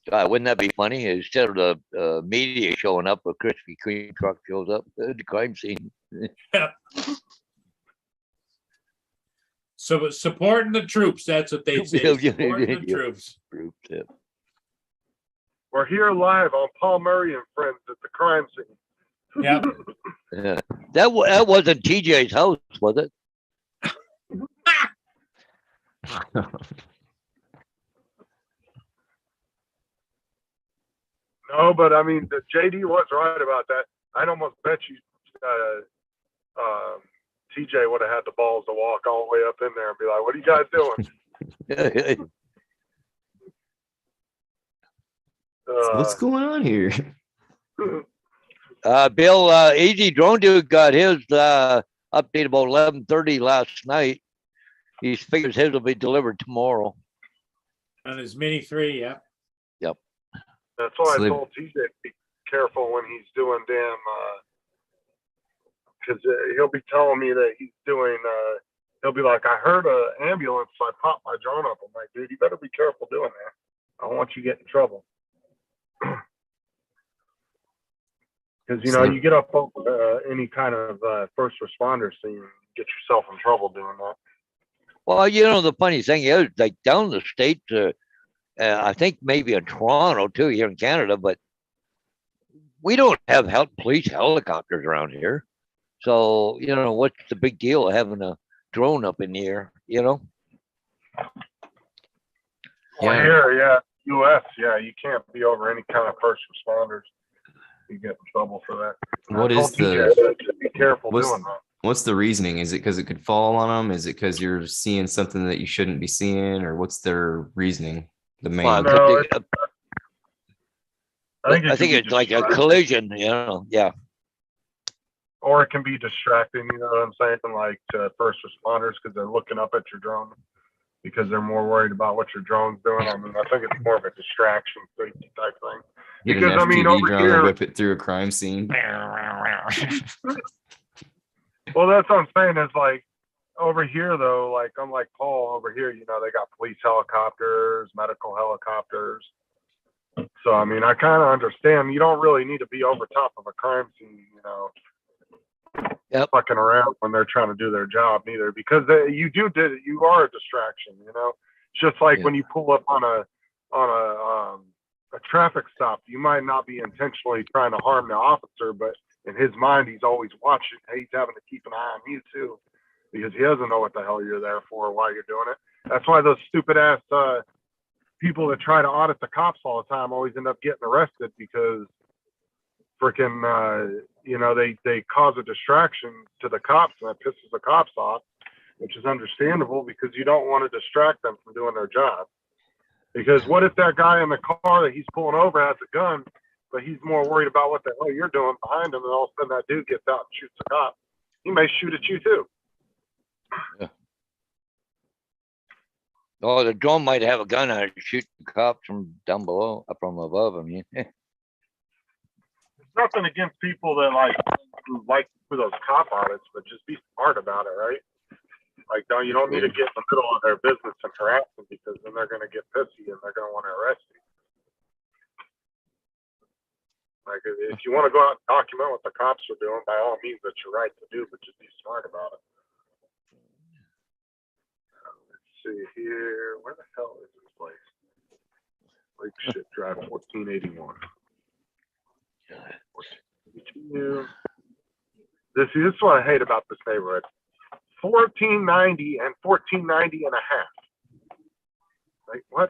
God, wouldn't that be funny? Instead of the media showing up, a Krispy Kreme truck shows up at the crime scene. So supporting the troops, that's what they say. Supporting the troops. Group, yeah. We're here live on Paul Murray and Friends at the crime scene. Yeah. Yeah. That wasn't TJ's house, was it? No, but I mean, the JD was right about that. I'd almost bet you TJ would have had the balls to walk all the way up in there and be like, what are you guys doing? What's going on here? Bill, Easy Drone Dude got his update about 11:30 last night. He figures his will be delivered tomorrow. On his Mini 3, yeah. That's why So I told TJ to be careful when he's doing damn, because he'll be telling me that he's doing, he'll be like, I heard an ambulance, so I popped my drone up. I'm like, dude, you better be careful doing that. I don't want you to get in trouble. Because, you get up on any kind of first responder scene, you get yourself in trouble doing that. Well, the funny thing is, like down the state, I think maybe in Toronto too, here in Canada, but we don't have police helicopters around here. So, what's the big deal of having a drone up in the air, Well, here, yeah, U.S., yeah, you can't be over any kind of first responders. You get in trouble for that. What I is told TJ the to be careful doing that. what's the reasoning? Is it because it could fall on them? Is it because you're seeing something that you shouldn't be seeing, or what's their reasoning? The main. well, No, I think it's like a collision, yeah. Or it can be distracting, you know what I'm saying? Like to first responders because they're looking up at your drone because they're more worried about what your drone's doing. I mean, I think it's more of a distraction safety type thing. Get Because, an I mean, FPV over drone here- and whip it through a crime scene. Well, that's what I'm saying is like over here though, like unlike Paul over here, they got police helicopters, medical helicopters. So, I mean, I kind of understand you don't really need to be over top of a crime scene, Yep. fucking around when they're trying to do their job neither, because you are a distraction, you know. It's just like Yeah. when you pull up on a traffic stop, you might not be intentionally trying to harm the officer, but in his mind, he's always watching. He's having to keep an eye on you too, because he doesn't know what the hell you're there for or why you're doing it. That's why those stupid ass people that try to audit the cops all the time always end up getting arrested, because freaking you know, they cause a distraction to the cops, and that pisses the cops off, which is understandable, because you don't want to distract them from doing their job. Because what if that guy in the car that he's pulling over has a gun, but he's more worried about what the hell you're doing behind him, and all of a sudden that dude gets out and shoots the cop? He may shoot at you too. Oh, the drone might have a gun on it, shoot the cops from down below, up from above. I mean, There's nothing against people that like for those cop audits, but just be smart about it, right? Like, you don't need to get in the middle of their business and harass them, because then they're going to get pissy and they're going to want to arrest you. Like, if you want to go out and document what the cops are doing, by all means, that's your right to do, but just be smart about it. Let's see here. Where the hell is this place? Lake Shit Drive, 1481. 1482. This is what I hate about this neighborhood. 1490 and 1490 and a half. Like, what?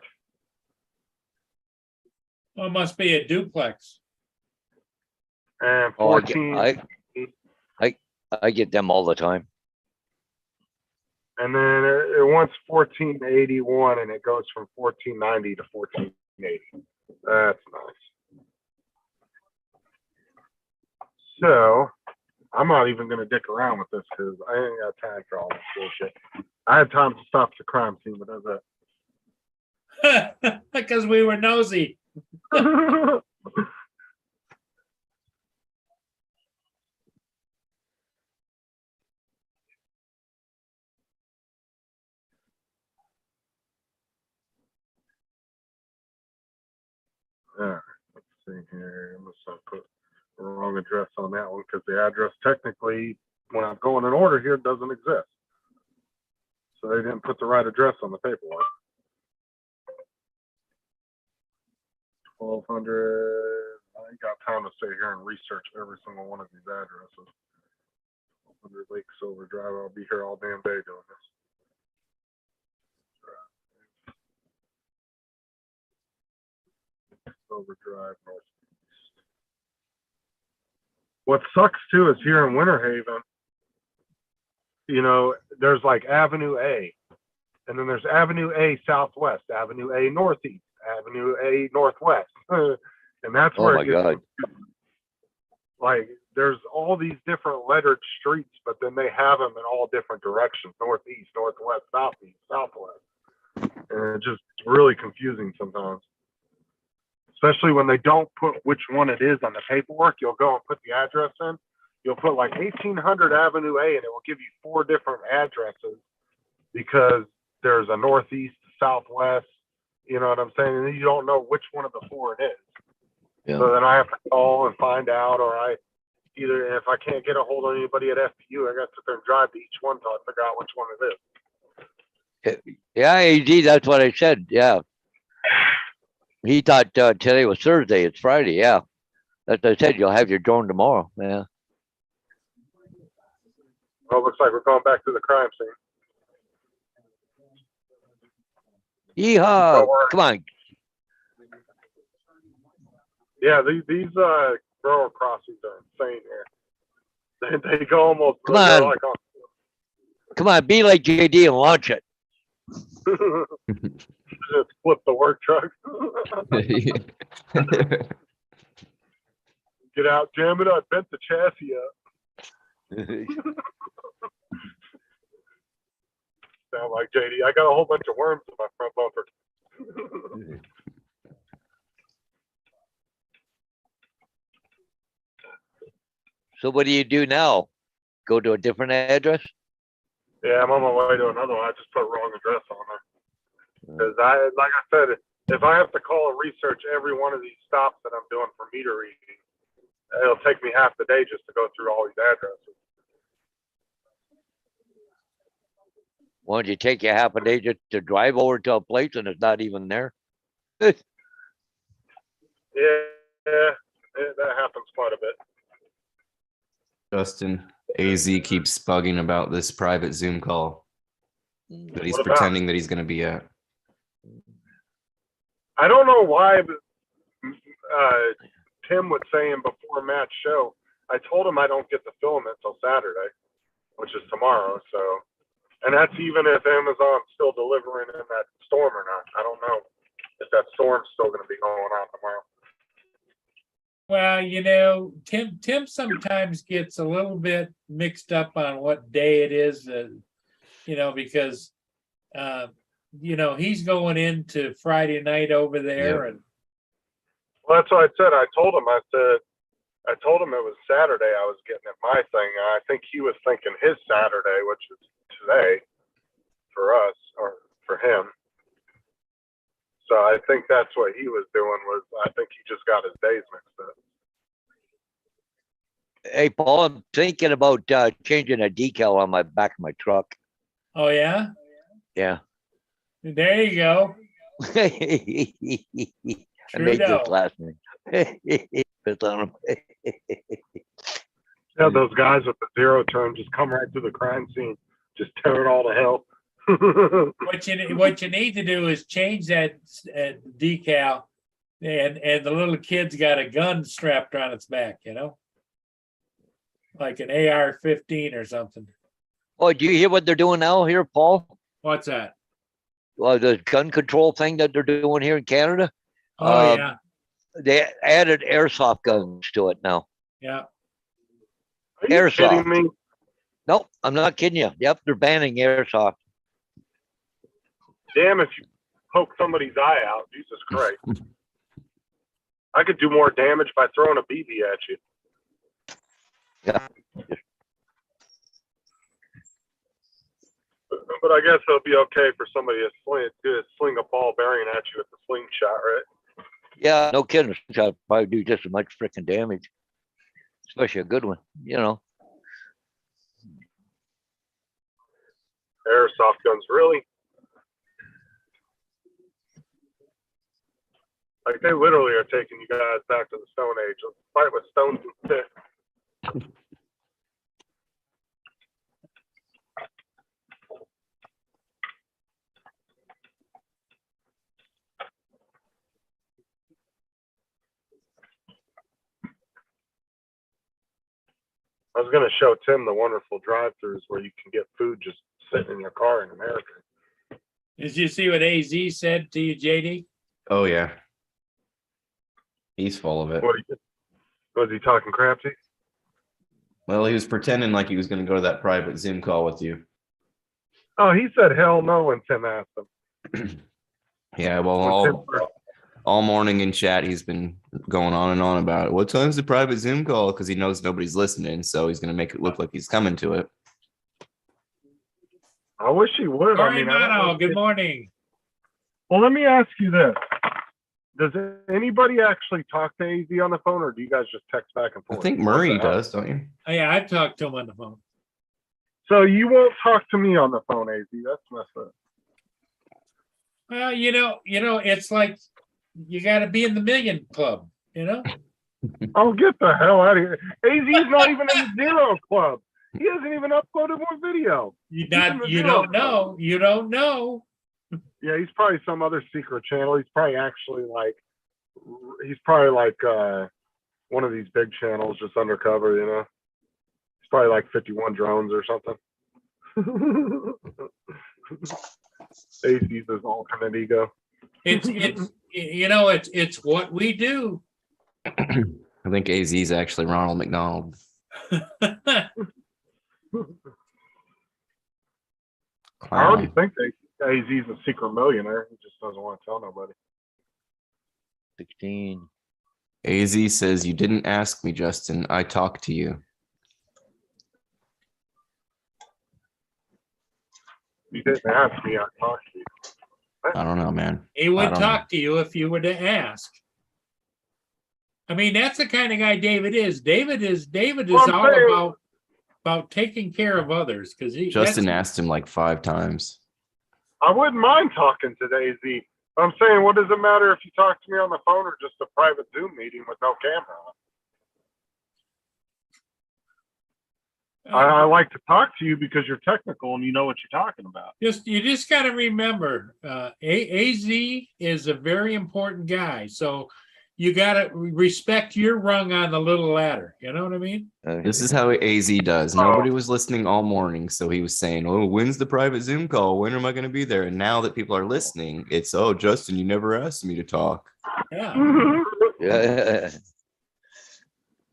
Well, it must be a duplex. And oh, 14, I get them all the time. and then it wants 1481, and it goes from 1490 to 1480. That's nice. So I'm not even going to dick around with this, because I ain't got time for all this bullshit. I had time to stop the crime scene, but that's Because we were nosy. it. All right, let's see here. Unless I put the wrong address on that one, because the address technically, when I'm going in order here, doesn't exist. So they didn't put the right address on the paperwork. 1200. I ain't got time to sit here and research every single one of these addresses. 1200 Lake Silver Drive. I'll be here all damn day doing this. Silver Drive Northeast. What sucks too is here in Winter Haven, you know, there's like Avenue A, and then there's Avenue A Southwest, Avenue A Northeast, Avenue A Northwest, and that's Oh where my it gets God. like, there's all these different lettered streets, but then they have them in all different directions: northeast, northwest, southeast, southwest, and it's just really confusing sometimes. Especially when they don't put which one it is on the paperwork. You'll go and put the address in. You'll put like 1800 Avenue A, and it will give you 4 different addresses, because there's a northeast, southwest. You know what I'm saying? And then you don't know which one of the 4 it is. Yeah. So then I have to call and find out, or either if I can't get a hold of anybody at FPU, I got to sit there and drive to each one until I figure out which one it is. Yeah, AD, that's what I said. Yeah. He thought today was Thursday. It's Friday. Yeah. As I said, you'll have your drone tomorrow. Yeah. Well, it looks like we're going back to the crime scene. Yeehaw. Come on. Yeah, these grower crossings are insane here. They go almost. Come on. Like Come on. Be like JD and launch it. just flip the work truck. Get out, jam it up, bent the chassis up. Sound like JD. I got a whole bunch of worms in my front bumper. So what do you do now? Go to a different address? Yeah, I'm on my way to another one. I just put wrong address on there. Because like I said, if I have to call and research every one of these stops that I'm doing for meter reading, it'll take me half the day just to go through all these addresses. Why don't you take you half a day just to drive over to a place and it's not even there? Yeah, that happens quite a bit. Justin, AZ keeps bugging about this private Zoom call that he's What about? pretending that he's going to be at. I don't know why, but Tim was saying before Matt's show, I told him I don't get to film it till Saturday, which is tomorrow. So, and that's even if Amazon's still delivering in that storm or not. I don't know if that storm's still going to be going on tomorrow. Well, you know, Tim sometimes gets a little bit mixed up on what day it is, you know, because, you know, he's going into Friday night over there, and Well, that's what I said. I told him it was Saturday I was getting at my thing. I think he was thinking his Saturday, which is today for us or for him. So I think that's what he was doing. I think he just got his days mixed up. Hey, Paul, I'm thinking about changing a decal on my back of my truck. oh yeah, Yeah. there you go. I made Trudeau. this last night. It's on 'em. Yeah, those guys with the zero turn just come right through the crime scene, just tear it all to hell. What you need to do is change that decal, and the little kid's got a gun strapped on its back, you know, like an AR-15 or something. Oh, do you hear what they're doing now here, Paul? What's that? Well, the gun control thing that they're doing here in Canada, Oh, Um, yeah, they added airsoft guns to it now. yeah. Are you Airsoft. kidding me? Nope, I'm not kidding you. Yep, they're banning airsoft. Damn if you poke somebody's eye out. Jesus Christ. I could do more damage by throwing a BB at you. Yeah. But I guess it'll be okay for somebody to sling a ball bearing at you with a slingshot, right? Yeah, no kidding. I'll probably do just as much freaking damage, especially a good one, you know. Airsoft guns, really? Like they literally are taking you guys back to the Stone Age. Let's fight with stones and sticks. I was going to show Tim the wonderful drive-throughs where you can get food just sitting in your car in America. Did you see what AZ said to you, JD? Oh, yeah. He's full of it. Was he talking crap to you? Well, he was pretending like he was going to go to that private Zoom call with you. Oh, he said hell no when Tim asked him. Yeah, well, When Tim all morning in chat, he's been going on and on about it. What time's the private Zoom call? Because he knows nobody's listening, so he's going to make it look like he's coming to it. I wish he would. All I right, mean, I don't know Mono, if good it- morning. Well, let me ask you this. Does anybody actually talk to AZ on the phone, or do you guys just text back and I forth? think Murray does, don't you? Oh, yeah, I've talked to him on the phone. So you won't talk to me on the phone, AZ. That's messed up. Well, you know, it's like you got to be in the million club, you know? Oh, get the hell out of here. AZ's not even in the zero club. He hasn't even uploaded one video. You in the you zero don't know. You don't know. Yeah, he's probably some other secret channel. He's probably actually like, one of these big channels just undercover, you know? He's probably like 51 drones or something. AZ's his alternate ego. It's you know, it's what we do. I think AZ's actually Ronald McDonald. I already Clown. think AZ's a secret millionaire. He just doesn't want to tell nobody. 16. AZ says, you didn't ask me, Justin. I talked to you. You didn't ask me, I talked to you. I don't know, man. He I would don't talk to you if you were to ask. I mean, that's the kind of guy David is. David is Well, I'm all saying- about about taking care of others, because Justin asked him like 5 times. I wouldn't mind talking to Daisy. I'm saying, what does it matter if you talk to me on the phone or just a private Zoom meeting with no camera on? I like to talk to you because you're technical and you know what you're talking about. you just got to remember, AZ is a very important guy, so you got to respect your rung on the little ladder. You know what I mean? This is how AZ does. Nobody was listening all morning, so he was saying, "Oh, when's the private Zoom call? When am I going to be there?" And now that people are listening, it's, "Oh, Justin, you never asked me to talk." Yeah. Yeah.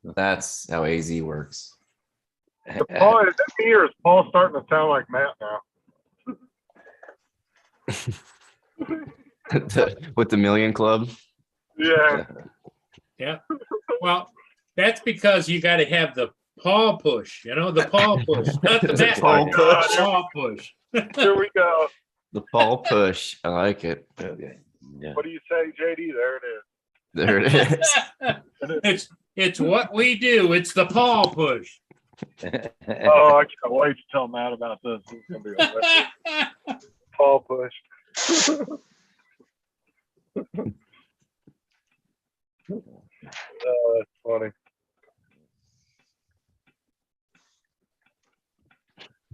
That's how AZ works. Paul, is it me or is Paul starting to sound like Matt now? With the Million Club. Yeah. Well, that's because you got to have the Paul push. You know, the Paul push, not the Is it Matt Paul push. push? Paul push. Here we go. The Paul push. I like it. Yeah. What do you say, JD? There it is. There it is. It's what we do. It's the Paul push. Oh, I can't wait to tell Matt about this. It's gonna be a Paul push. That's funny.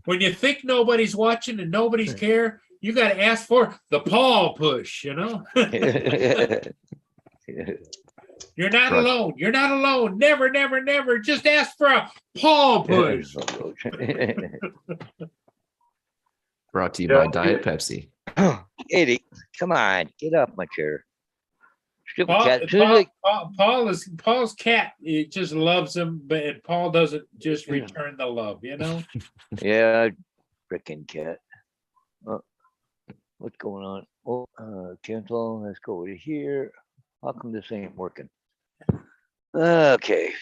When you think nobody's watching and nobody's care, you got to ask for the Paul push, you know? You're not Right. alone. You're not alone. Never, never, never. Just ask for a Paul push. Brought to you Yeah. by Diet Pepsi. Eddie, come on, get off my chair. Stupid cat. As soon as Paul's cat. It just loves him, but Paul doesn't just return the love. You know. yeah, freaking cat. What's going on? Oh, cancel. Let's go over here. How come this ain't working? Okay.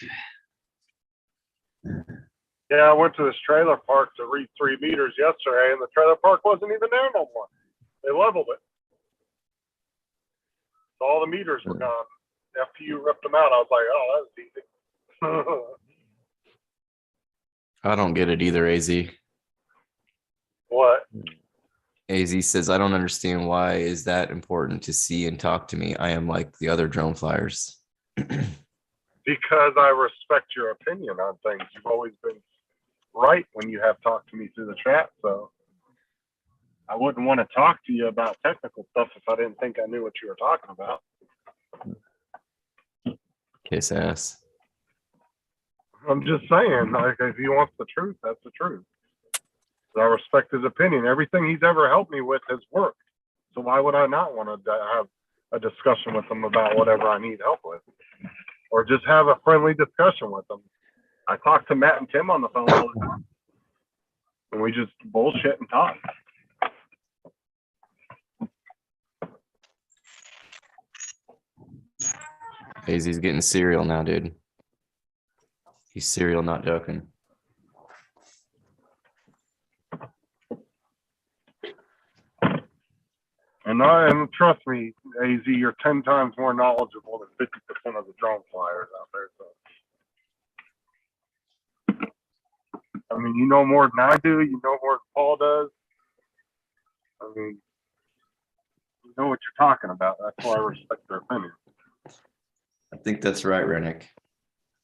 Yeah, I went to this trailer park to read 3 meters yesterday, and the trailer park wasn't even there no more. They leveled it. So all the meters were gone. After you ripped them out, I was like, oh, that was easy. I don't get it either, AZ. What? AZ says, "I don't understand why is that important to see and talk to me. I am like the other drone flyers." Because I respect your opinion on things. You've always been right when you have talked to me through the chat, so I wouldn't want to talk to you about technical stuff if I didn't think I knew what you were talking about. Kiss ass. I'm just saying, like, if he wants the truth, that's the truth. I respect his opinion. Everything he's ever helped me with has worked. So why would I not want to have a discussion with him about whatever I need help with? Or just have a friendly discussion with him. I talk to Matt and Tim on the phone all the time. And we just bullshit and talk. AZ's getting cereal now, dude. He's cereal, not joking. And trust me, AZ, you're 10 times more knowledgeable than 50% of the drone flyers out there. So, I mean, you know more than I do. You know more than Paul does. I mean, you know what you're talking about. That's why I respect their opinion. I think that's right, Rennick.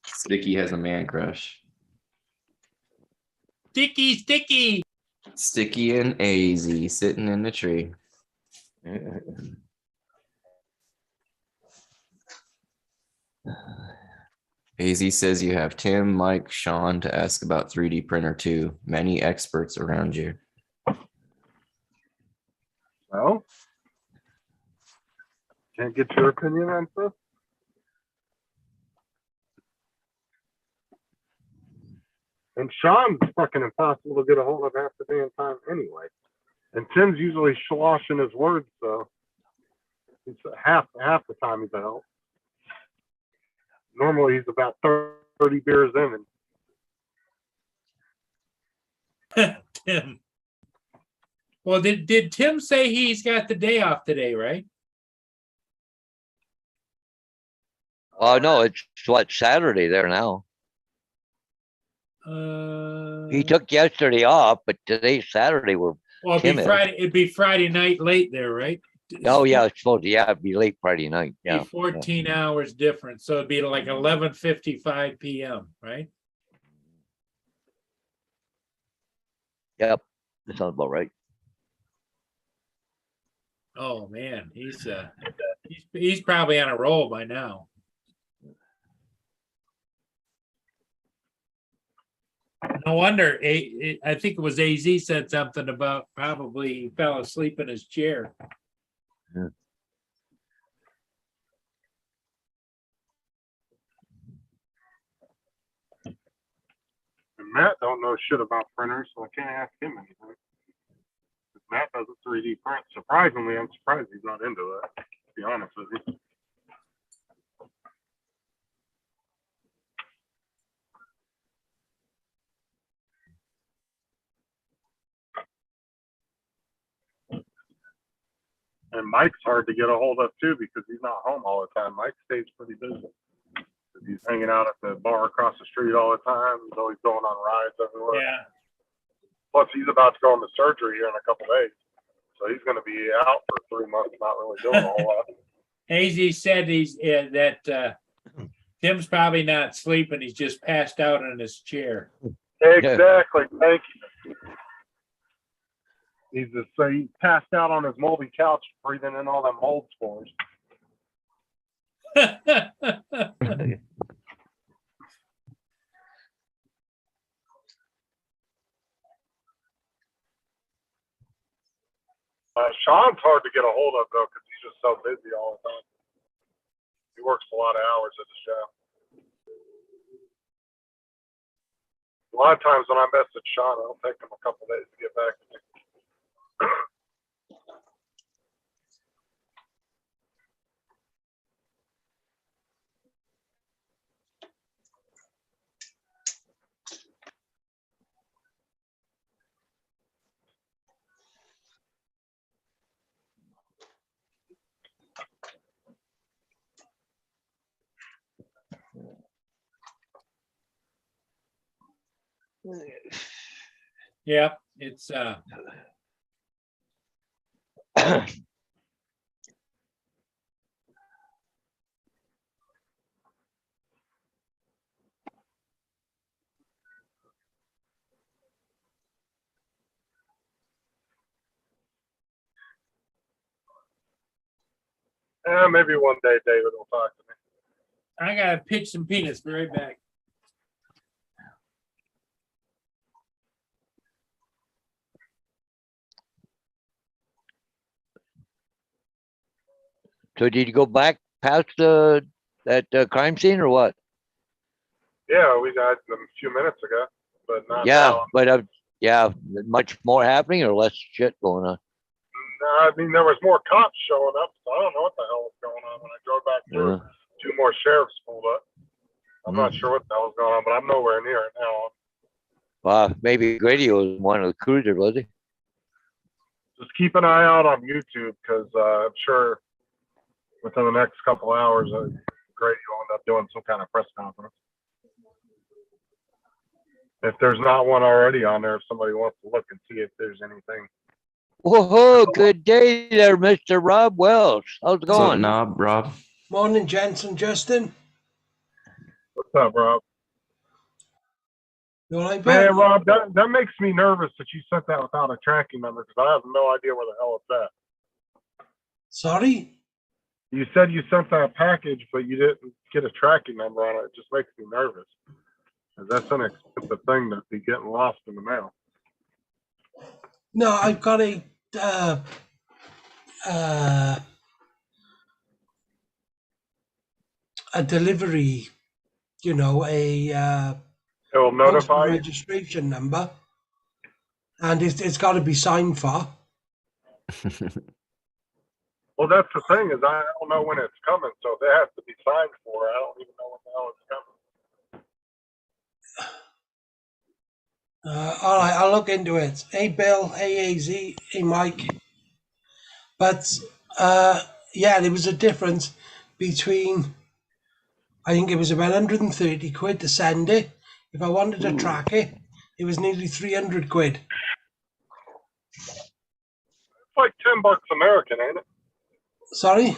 Sticky has a man crush. Sticky. Sticky and AZ sitting in the tree. AZ says you have Tim, Mike, Sean to ask about 3D printer too. Many experts around you. Well, can't get your opinion on this? And Sean's fucking impossible to get a hold of half the damn time anyway. And Tim's usually sloshing his words, so he's half the time he's a help. Normally he's about 30 beers in. And Tim. Well, did Tim say he's got the day off today, right? Oh no, it's what, Saturday there now. He took yesterday off, but today's Saturday. We're Well, Tim is. it'd be Friday night late there, right? Oh yeah, it's supposed to. Yeah, it'd be late Friday night. Be Yeah. 14 hours difference, so it'd be like 11:55 PM, right? Yep. That sounds about right. Oh, man, he's probably on a roll by now. No wonder, I think it was AZ said something about probably he fell asleep in his chair. And Matt don't know shit about printers, so I can't ask him anything. Matt doesn't 3D print. Surprisingly, I'm surprised he's not into it, to be honest with you. And Mike's hard to get a hold of too because he's not home all the time. Mike stays pretty busy. He's hanging out at the bar across the street all the time. He's always going on rides everywhere. Yeah, Plus, he's about to go into surgery here in a couple days. So he's going to be out for 3 months, not really doing a whole lot. AZ said that Tim's probably not sleeping, he's just passed out in his chair. Exactly. Thank you. He's just so he passed out on his moldy couch, breathing in all them mold spores. Sean's hard to get a hold of though, because he's just so busy all the time. He works a lot of hours at the show. A lot of times when I message Sean, it'll take him a couple days to get back to me. Yeah, it's Maybe one day David will talk to me. I gotta pitch some peanuts, be right back. So did you go back past that crime scene or what? Yeah, we got them a few minutes ago, but not Yeah, now. but yeah, much more happening or less shit going on? No, I mean, there was more cops showing up, so I don't know what the hell was going on when I drove back through. Yeah. 2 more sheriffs pulled up. I'm not sure what the hell was going on, but I'm nowhere near it now. Maybe Grady was one of the cruisers, was he? Just keep an eye out on YouTube because I'm sure within the next couple hours, Grady will end up doing some kind of press conference. If there's not one already on there, if somebody wants to look and see if there's anything. Whoa, good day there, Mr. Rob Wells. How's it What's up, going? Knob, Rob? Morning, gents and Justin. What's up, Rob? You all right, Man, Bill? Rob, that makes me nervous that you sent that without a tracking number because I have no idea where the hell it's at. Sorry? You said you sent that package, but you didn't get a tracking number on it. It just makes me nervous. 'Cause that's an expensive thing to be getting lost in the mail. No, I've got a delivery, you know, a It will postal notify you. registration number, and it's got to be signed for. Well, that's the thing is I don't know when it's coming, so if it has to be signed for, I don't even know when the hell it's coming. All right, I'll look into it. Hey, Bill. Hey, AZ. Hey, Mike. But yeah, there was a difference between. I think it was about 130 quid to send it. If I wanted to Ooh. track it, it was nearly 300 quid. It's like $10 American, ain't it? Sorry? I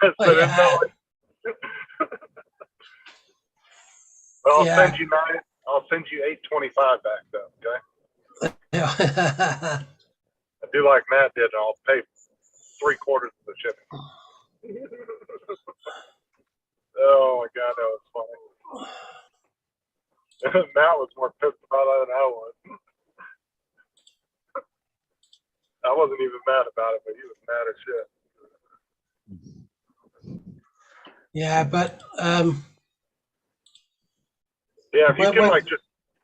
said, Oh, it's yeah. not like- But I'll Yeah. send you nine. I'll send you 825 back though. Okay. Yeah. I do like Matt did. And I'll pay 3/4 of the shipping. Oh my God, that was funny. Matt was more pissed about it than I was. I wasn't even mad about it, but he was mad as shit. Yeah, but Yeah, if you Well, can well-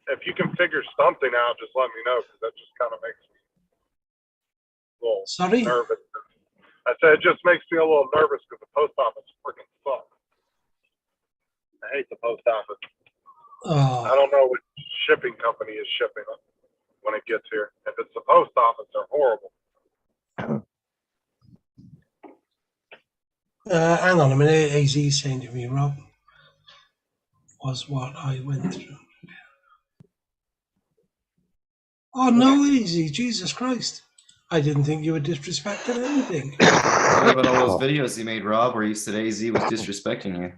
if you can figure something out, just let me know because that just kind of makes me a little sorry. nervous. I said it just makes me a little nervous because the post office freaking sucks. I hate the post office. I Oh, don't know what shipping company is shipping it when it gets here. If it's the post office, they're horrible. hang on a minute. AZ saying to me, Rob, was what I went through. Oh no, AZ, Jesus Christ! I didn't think you were disrespecting anything. What about all those videos you made, Rob, where you said AZ was disrespecting you?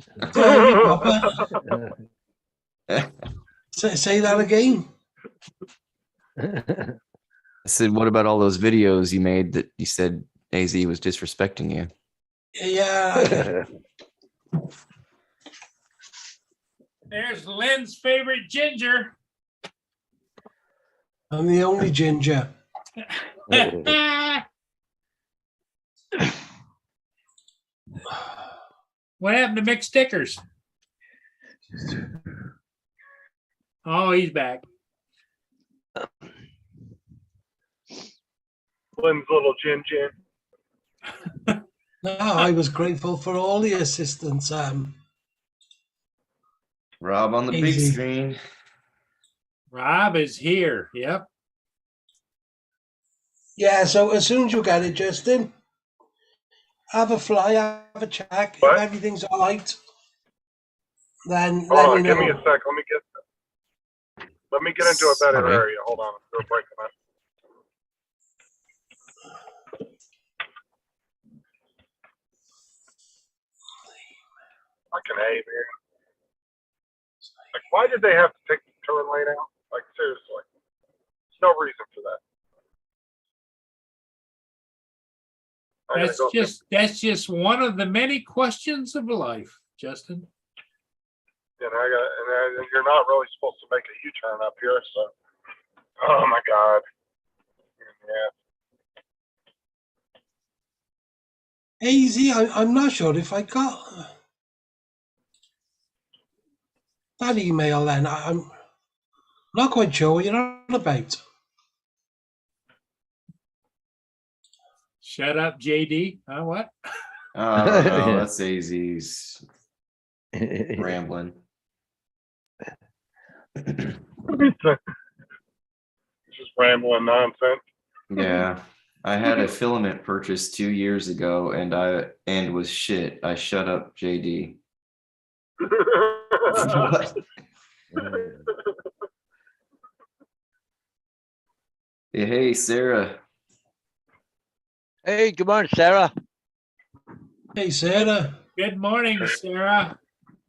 You Papa, say that again. I said, what about all those videos you made that you said AZ was disrespecting you? Yeah, There's Lynn's favorite ginger. I'm the only ginger. What happened to Mick Stickers? Oh, he's back. Lynn's little Jin Jin. No, I was grateful for all the assistance. Rob on the big Easy. screen. Rob is here. Yep. Yeah, so as soon as you get it, Justin, have a fly, have a check. What? If everything's all right, then Hold let on, me give me a know. sec. Let me get into a better Sorry. area. Hold on, they're breaking up. Fucking A, man. Like, why did they have to take the turn lane out? Like, seriously. There's no reason for that. I'm gonna go That's just one of the many questions of life, Justin. and you're not really supposed to make a U-turn up here, so. Oh my God. Yeah. AZ, I'm not sure if I got that email then. I'm not quite sure what you're on about. Shut up, JD. What? I don't know. That's AZ's rambling. Just rambling nonsense. Yeah. I had a filament purchase 2 years ago and was shit. I shut up, JD. What? Hey, Sarah. Hey, good morning, Sarah. Hey, Sarah. Good morning, Sarah.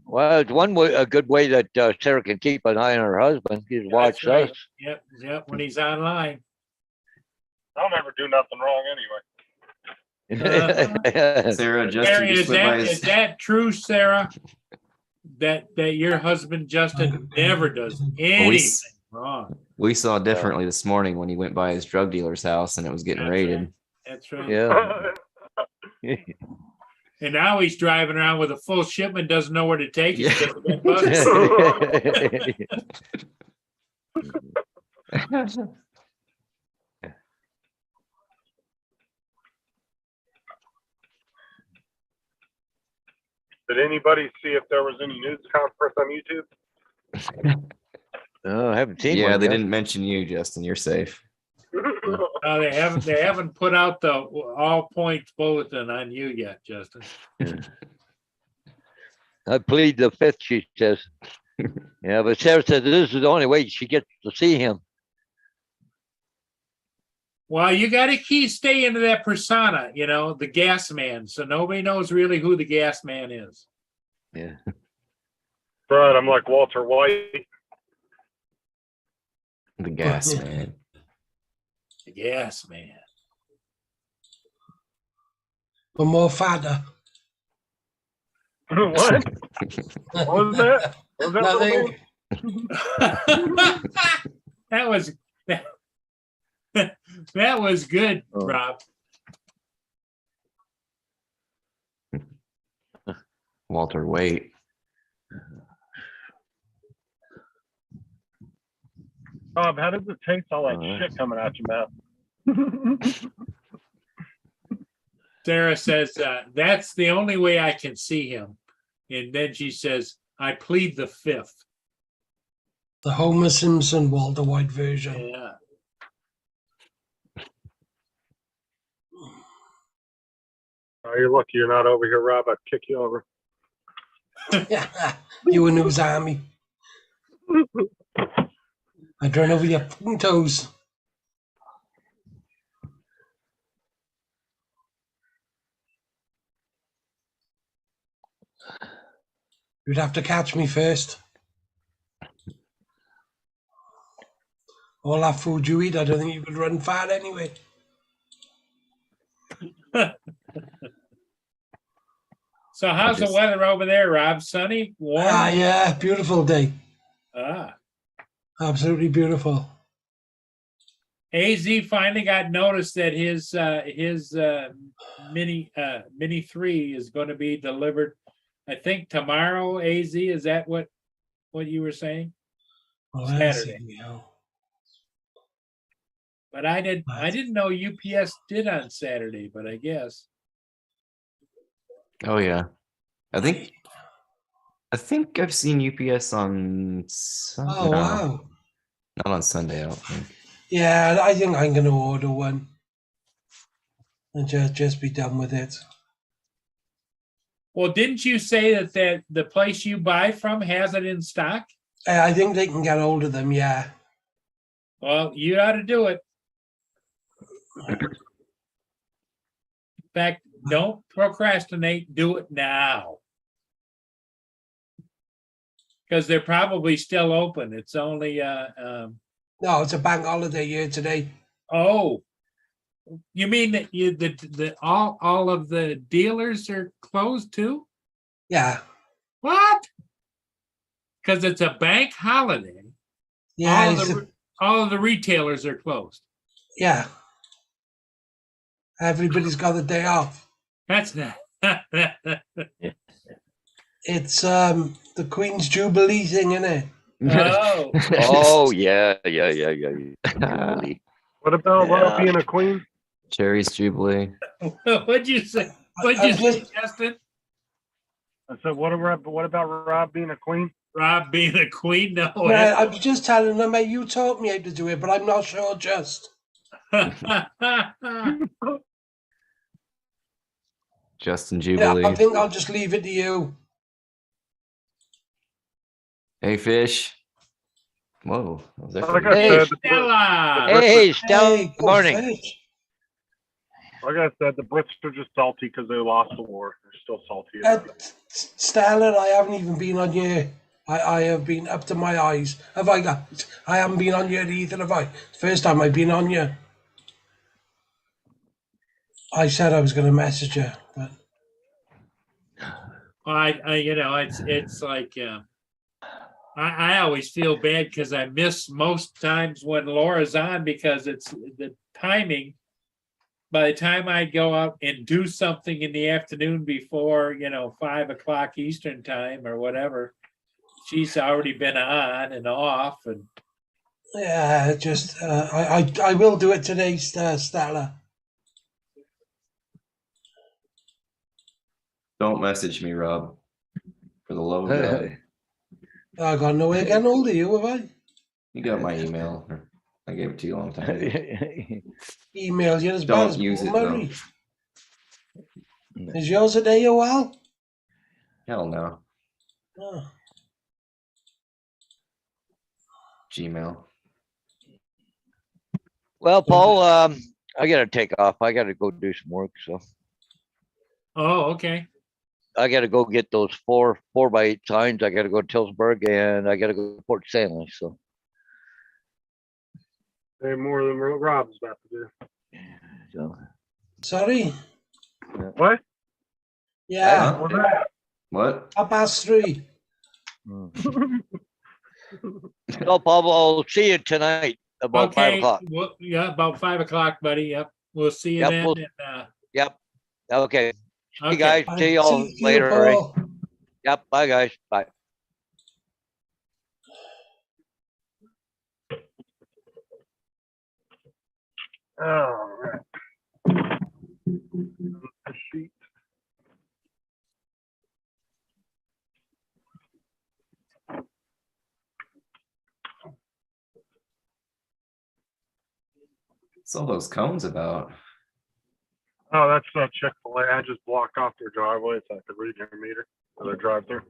Well, it's one way, a good way that Sarah can keep an eye on her husband is watch That's right. us. Yep. When he's online. I'll never do nothing wrong anyway. Sarah, Justin Mary, just is went by that his. is that true, Sarah? That your husband Justin never does anything wrong. We saw differently this morning when he went by his drug dealer's house and it was getting That's raided. right. That's right. Yeah. And now he's driving around with a full shipment, doesn't know where to take it. Yeah. because of that bus. Did anybody see if there was any news conference on YouTube? Oh, I haven't seen Yeah, one they yet. didn't mention you, Justin. You're safe. No, they haven't put out the all points bulletin on you yet, Justin. I plead the fifth, she says. Yeah, but Sarah said this is the only way she gets to see him. Well, you gotta stay into that persona, the gas man, so nobody knows really who the gas man is. Yeah. Right, I'm like Walter White. The gas man. The gas man. But more fatter. What? What was that? What was that Nothing. That was that was good, Oh. Rob. Walter Waite. Bob, how does it taste all that shit coming out your mouth? Sarah says, that's the only way I can see him. And then she says, I plead the fifth. The Homer Simpson Walter White version. Yeah. Oh, you're lucky you're not over here, Rob. I'd kick you over. You and whose army? I'd run over your fucking toes. You'd have to catch me first. All that food you eat, I don't think you could run far anyway. So how's the weather over there, Rob? Sunny? Warm? Yeah, beautiful day. Ah. Absolutely beautiful. AZ finally got notice that his Mini 3 is going to be delivered, I think tomorrow. AZ, is that what you were saying? Well, that's Saturday. it, you know. But I didn't know UPS did on Saturday, but I guess. Oh yeah. I think I've seen UPS on Sunday. Oh, wow. Not on Sunday, I don't think. Yeah, I think I'm going to order one and just be done with it. Well, didn't you say that the place you buy from has it in stock? I think they can get hold of them, yeah. Well, you ought to do it. In fact, don't procrastinate. Do it now. Because they're probably still open. It's only No, it's a bank holiday here today. oh, you mean that all of the dealers are closed too? Yeah. What? Because it's a bank holiday. Yeah. All of the retailers are closed. Yeah. Everybody's got the day off. That's not. It's the Queen's Jubilee thing, isn't it? Oh. Oh, yeah. Jubilee. What about Yeah. being a queen? Cherry's Jubilee. What'd you say? What'd you say, Justin? I said, what about Rob being a queen? Rob being a queen? No. Yeah, I was just telling them, mate, you taught me how to do it, but I'm not sure just. Justin Yeah, Jubilee. I think I'll just leave it to you. Hey, Fish. Whoa. What was that Like for? I Hey, said, Stella. Hey, Stella, Hey, good morning. fish. like I said, the Brits are just salty because they lost the war. They're still salty. Stella, I haven't even been on your. I have been up to my eyes. Have I got? I haven't been on your either, have I? First time I've been on you. I said I was going to message you, but It's like I always feel bad because I miss most times when Laura's on because it's the timing. By the time I go out and do something in the afternoon before 5 o'clock Eastern time or whatever, she's already been on and off, and yeah, just I will do it today, Stella. Don't message me, Rob. For the love of God. I got no way of getting hold of you, have I? You got my email. I gave it to you a long time ago. Email you as bad Don't as use Paul it, though. Murray. Is yours at AOL? Hell no. Oh. Gmail. Well, Paul, I gotta take off. I gotta go do some work, so Oh, okay. I gotta go get those 4x8 signs. I gotta go to Tillsburg and I gotta go to Port Stanley, so. Hey, more than what Rob's about to do. so. Sorry. What? Yeah. Huh? What's that? What? 3:30. Mm. Well, Paul, I'll see you tonight about 5 Okay, o'clock. well, yeah, about 5 o'clock, buddy. Yep. We'll see you Yep, then. we'll- and, Yep. Okay. See you okay. guys. See y'all See you, later. All right. Paul. Yep. Bye, guys. Bye. All right. A sheet. What's all those cones about? Oh, that's Chick-fil-A. I just blocked off their driveway so I could read their meter or their drive-through.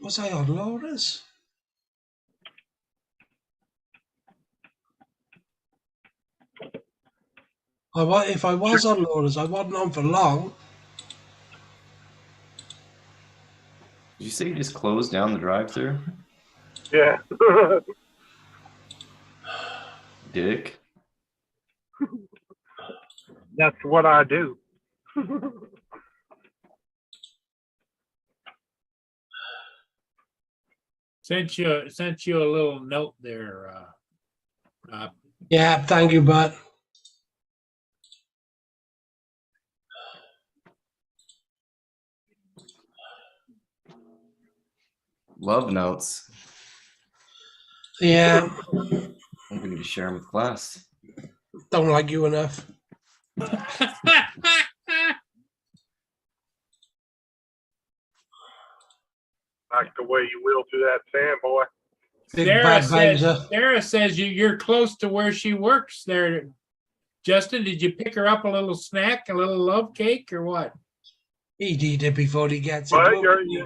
Was I on Laura's? If I was on Laura's, I wasn't on for long. Did you say you just closed down the drive-through? Yeah. Dick. That's what I do. Sent you a little note there, Rob. Yeah, thank you, bud. Love notes. Yeah, I think we need to share them with class. don't like you enough. Like the way you wheel through that sand, boy. Big bad visor. Sarah says you're close to where she works there. Justin, did you pick her up a little snack, a little love cake, or what? He'd eat it before he gets it. What? wouldn't he?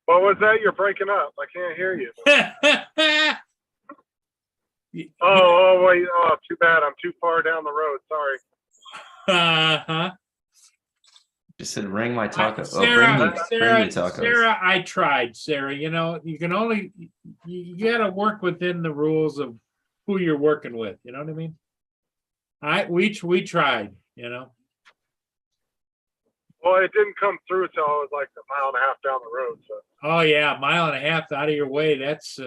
What was that? You're breaking up. I can't hear you. Oh, wait. Oh, too bad. I'm too far down the road. Sorry. Uh-huh. Just said ring my taco. Sarah, bring me tacos. Sarah, I tried, Sarah. You know, you can only you gotta work within the rules of who you're working with. You know what I mean? We tried, you know. Well, it didn't come through till I was like a mile and a half down the road. So Oh yeah, a mile and a half out of your way. That's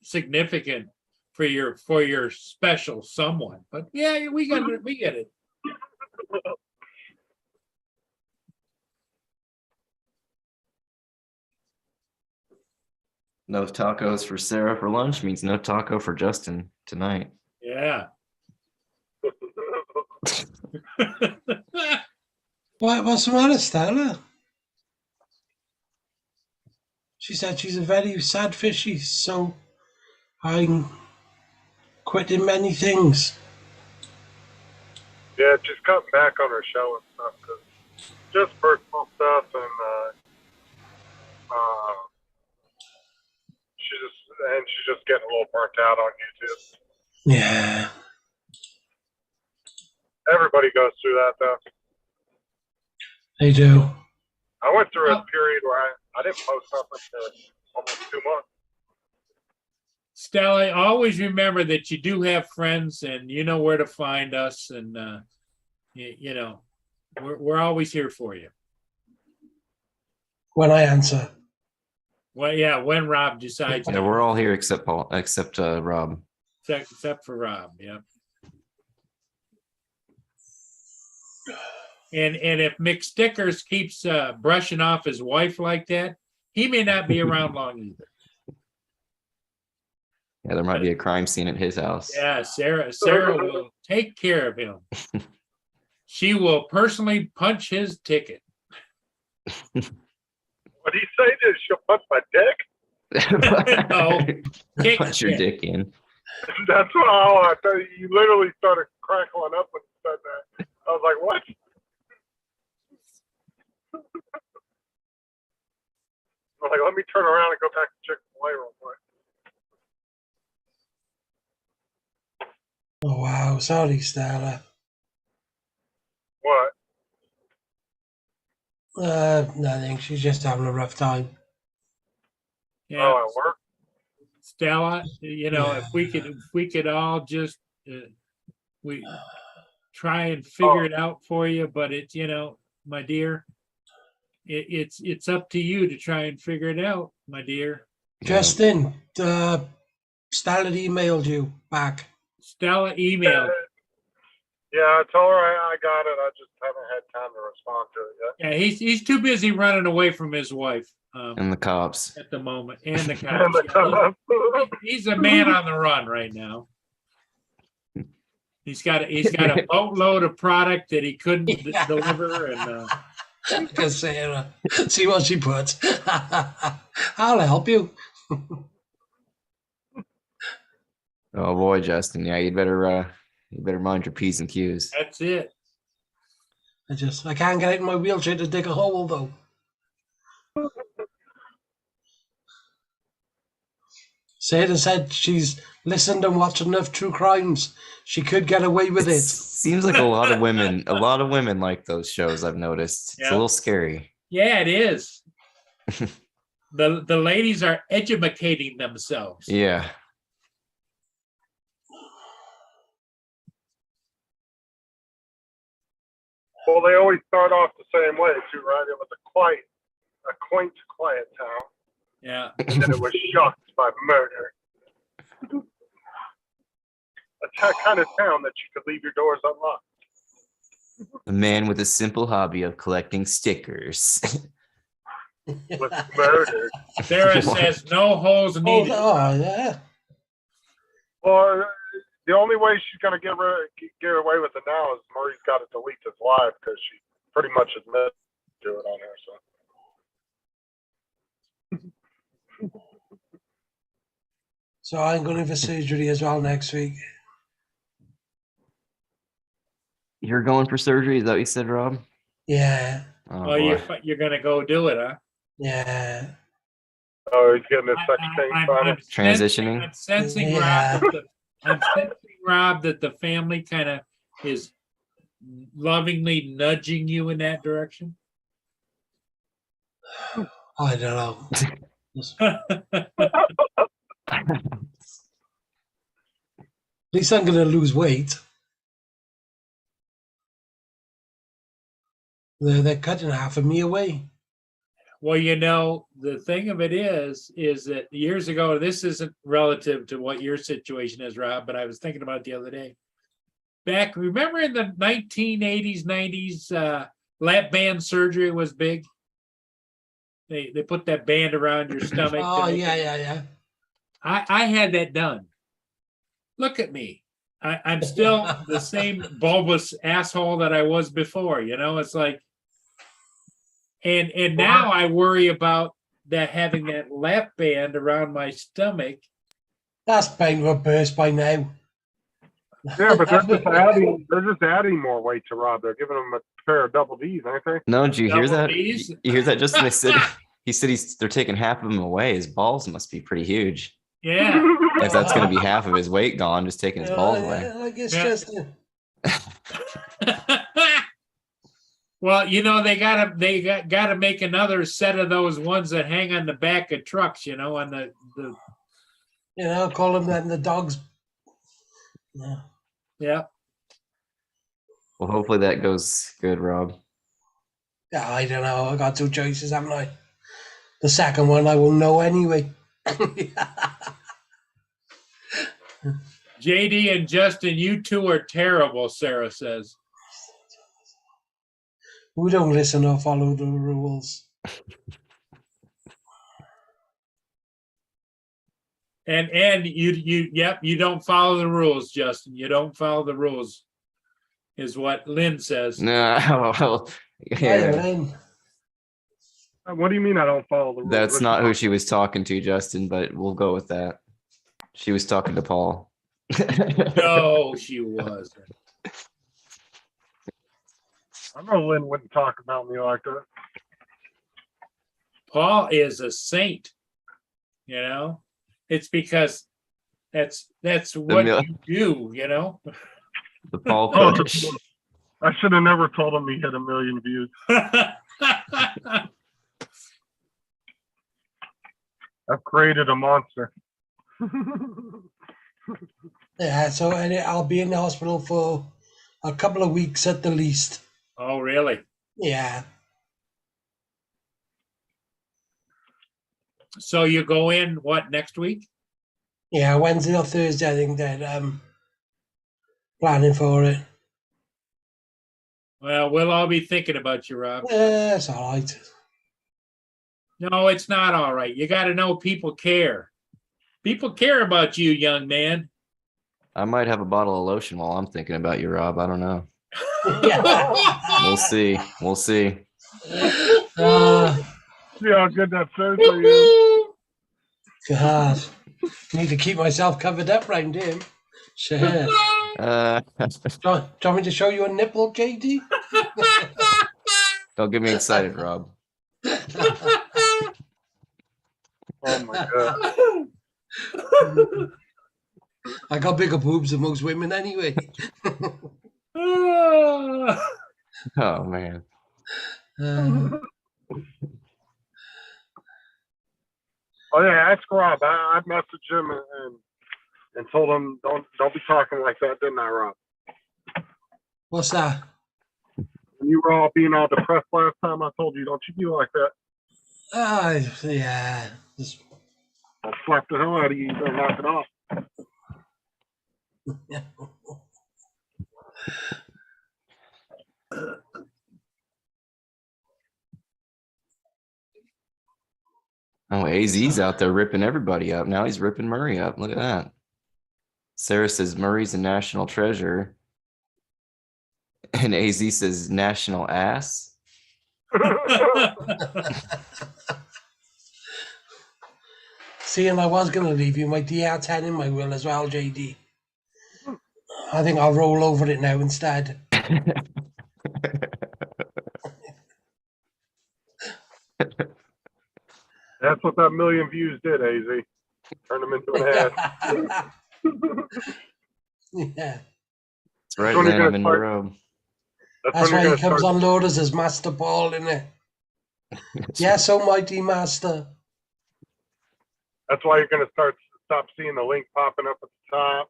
significant for your special someone. But yeah, we get it. No tacos for Sarah for lunch means no taco for Justin tonight. Yeah. What's the matter, Stella? She said she's a very sad fishy, so I'm quitting many things. yeah, just cutting back on her show and stuff because just personal stuff and she's just getting a little burnt out on YouTube. Yeah. Everybody goes through that though. They do. I went through a period where I didn't post something for almost 2 months. Stella, always remember that you do have friends and you know where to find us, and you know, we're always here for you. When I answer. Well, yeah, when Rob decides, Yeah, we're all here except Rob. except for Rob, yeah. And if Mick Stickers keeps brushing off his wife like that, he may not be around long either. Yeah, there might be a crime scene at his house. Yeah, Sarah will take care of him. She will personally punch his ticket. What do you say? Did she'll punch my dick? No, kick Punch your it. dick in. That's what I thought. You literally started crackling up when you said that. I was like, what? I'm like, let me turn around and go back to Chick-fil-A real quick. Oh wow, sorry, Stella. What? Nothing. She's just having a rough time. Yeah, Oh, at work? Stella, if we could all just, we try and figure it out for you, but it's, my dear, it's up to you to try and figure it out, my dear. Justin, Stella emailed you back. Stella emailed. Yeah, I told her I got it. I just haven't had time to respond to it yet. Yeah, he's too busy running away from his wife And the cops. at the moment, and the And the cops. cops. He's a man on the run right now. He's got a boatload of product that he couldn't deliver, and Because Sarah, see what she put. I'll help you. Oh boy, Justin. Yeah, you better mind your P's and Q's. that's it. I can't get out in my wheelchair to dig a hole though. Sarah said she's listened and watched enough true crimes. She could get away with it. Seems like a lot of women like those shows. I've noticed. It's Yeah. a little scary. Yeah, it is. The ladies are educating themselves. Yeah. Well, they always start off the same way, too, right? It was a quaint, quiet town, Yeah. and then it was shocked by murder. A kind of town that you could leave your doors unlocked. A man with a simple hobby of collecting stickers. With murder. Sarah says no holes Oh, needed. yeah. Well, the only way she's going to get away with it now is Murray's got to delete this live because she pretty much admitted to it on here. So So I'm going for surgery as well next week. You're going for surgery? Is that what you said, Rob? Yeah. Oh, Oh, boy. you're gonna go do it, huh? Yeah. oh, he's getting his sex thing I'm Transitioning? I'm sensing, Yeah. Rob, that the family kind of is lovingly nudging you in that direction. I don't know. At least I'm going to lose weight. They're cutting half of me away. Well, the thing of it is that years ago, this isn't relative to what your situation is, Rob, but I was thinking about it the other day. Remember in the 1980s, 90s, lap band surgery was big? They put that band around your stomach. Oh, yeah. I had that done. Look at me. I'm still the same bulbous asshole that I was before. It's like, and now I worry about having that lap band around my stomach. That's bound to burst by now. yeah, but they're just adding more weight to Rob. They're giving him a pair of double D's, aren't they? No, did you hear Double that? Ds? You hear that? Justin, he said they're taking half of him away. His balls must be pretty huge. Yeah. If that's going to be half of his weight gone, just taking his balls away. I guess Yeah. just Well, they gotta make another set of those ones that hang on the back of trucks, on the call them that in the dogs. Yeah. yeah. Well, hopefully that goes good, Rob. Yeah, I don't know. I got two choices, haven't I? The second one I will know anyway. JD and Justin, you two are terrible, Sarah says. We don't listen or follow the rules. And you don't follow the rules, Justin. You don't follow the rules, is what Lynn says. No, well, Hey, yeah, Lynn. What do you mean I don't follow the rules? that's not who she was talking to, Justin, but we'll go with that. She was talking to Paul. No, she wasn't. I know Lynn wouldn't talk about me like that. Paul is a saint, you know? It's because that's what mil- you do, you know? The Paul Oh, push. I should have never told him he had 1 million views. I've created a monster. Yeah, so and I'll be in the hospital for a couple of weeks at the least. Oh, really? Yeah. So you go in, what, next week? Yeah, Wednesday or Thursday, I think they're planning for it. Well, we'll all be thinking about you, Rob. Yeah, it's all right. No, it's not all right. You got to know people care. People care about you, young man. I might have a bottle of lotion while I'm thinking about you, Rob. I don't know. Yeah. We'll see. We'll see. See how good that surgery is. God. Need to keep myself covered up round him. Sure. Do you want me to show you a nipple, JD? Don't get me excited, Rob. Oh my god. I got bigger boobs than most women anyway. Oh man. Oh yeah, ask Rob. I messaged him and told him don't be talking like that, didn't I, Rob? What's that? When you were all being all depressed last time, I told you don't you be like that. Yeah. Just- I'll slap the hell out of you. You better knock it off. Oh, AZ's out there ripping everybody up. Now he's ripping Murray up. Look at that. Sarah says Murray's a national treasure. And AZ says national ass. See, and I was going to leave you my DR10 in my will as well, JD. I think I'll roll over it now instead. That's what that 1 million views did, AZ. Turned him into an ass. Yeah. That's right, Tony man. I'm got in the fired. robe. That's when why you're he gonna comes start- on loaders as Master Paul, innit? Yes, almighty master. That's why you're gonna stop seeing the link popping up at the top.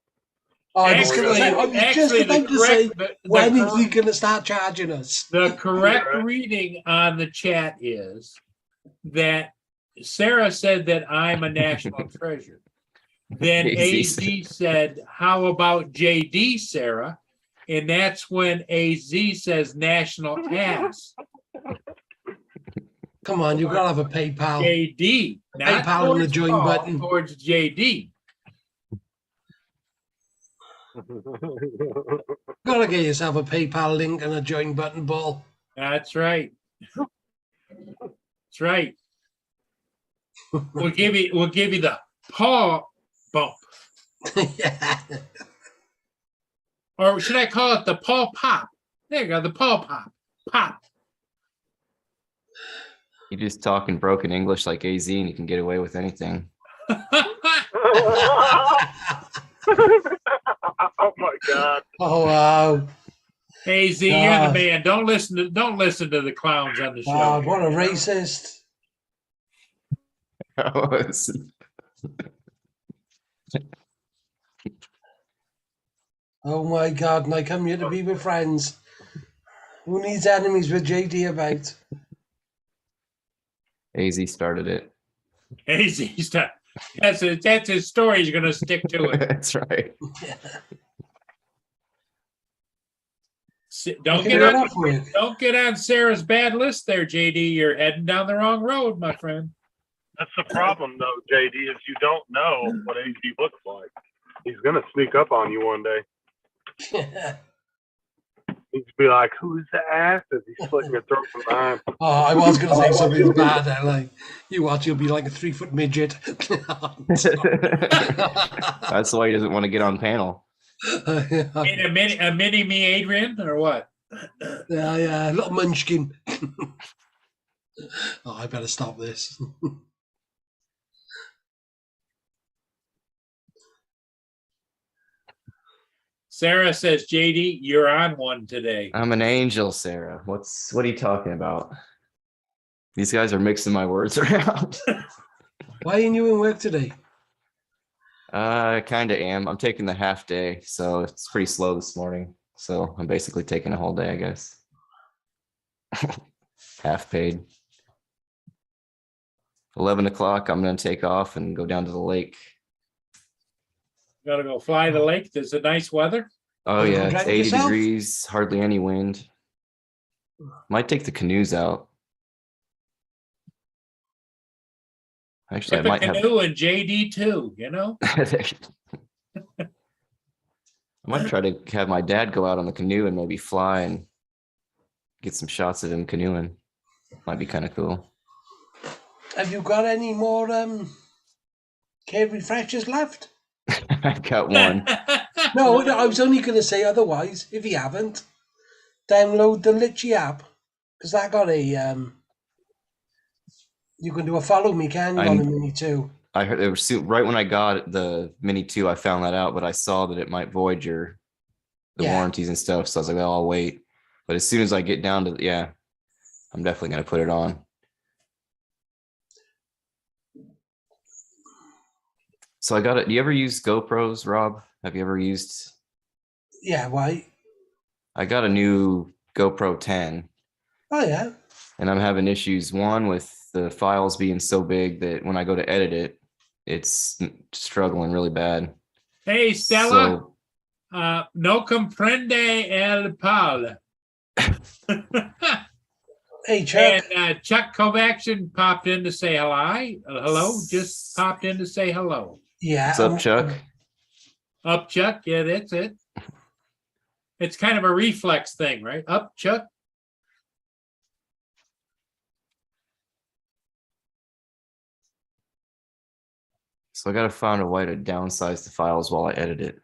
Oh, I was gonna say, I was just about to say, when is he going to start charging us? The correct Right. reading on the chat is that Sarah said that I'm a national treasure. Then AZ AZ said, how about JD, Sarah? And that's when AZ says national ass. Come on, you've got to have a PayPal. JD, not PayPal and the towards join Paul, button. towards JD. Got to get yourself a PayPal link and a join button, Paul. That's right. That's right. We'll give you the paw bump. Yeah. Or should I call it the paw pop? There you go, the paw pop. Pop. You just talk in broken English like AZ and you can get away with anything. Oh my god. Oh, wow. AZ, you're the man. Don't listen to the clowns on the show. God, what a racist. Oh, my God. And I come here to be with friends. Who needs enemies with JD about? AZ started it. AZ's done. That's his story. He's going to stick to it. That's right. Don't Look at get that on. up with. Don't get on Sarah's bad list there, JD. You're heading down the wrong road, my friend. That's the problem though, JD, is you don't know what AZ looks like. He's gonna sneak up on you one day. He'd be like, "Who's the ass?" as he's slitting your throat from behind. Oh, I was going to say something bad there. Like, you watch, you'll be like a 3-foot midget. That's why he doesn't want to get on panel. Ain't a mini me, Adrian, or what? Yeah, little munchkin. Oh, I better stop this. Sarah says, JD, you're on one today. I'm an angel, Sarah. What are you talking about? These guys are mixing my words around. Why ain't you in work today? I kind of am. I'm taking the half day, so it's pretty slow this morning. So I'm basically taking a whole day, I guess. Half paid. 11 o'clock, I'm going to take off and go down to the lake. Gotta go fly the lake. There's a nice weather. Oh, You yeah, gonna it's drive 80 yourself? degrees, hardly any wind. Might take the canoes out. Actually, I Tip a might have. canoe and JD too, you know? I might try to have my dad go out on the canoe and maybe fly and get some shots of him canoeing. Might be kind of cool. Have you got any more cave refreshers left? I got one. No, I was only going to say otherwise. If you haven't, download the Litchi app because that got a you can do a follow me, can you, on the Mini 2? I heard it was right when I got the Mini 2, I found that out, but I saw that it might void the Yeah. warranties and stuff. So I was like, well, I'll wait. But as soon as I get down to, yeah, I'm definitely going to put it on. So I got it. Do you ever use GoPros, Rob? Have you ever used? Yeah, why? I got a new GoPro 10 Oh yeah. and I'm having issues. One with the files being so big that when I go to edit it, it's struggling really bad. Hey, Stella, So no comprende el pal. Hey Chuck. And Chuck Kovacian popped in to say hello. Just popped in to say hello. Yeah. what's up, Chuck? Up, Chuck. Yeah, that's it. It's kind of a reflex thing, right? Up, Chuck. So I got to find a way to downsize the files while I edit it.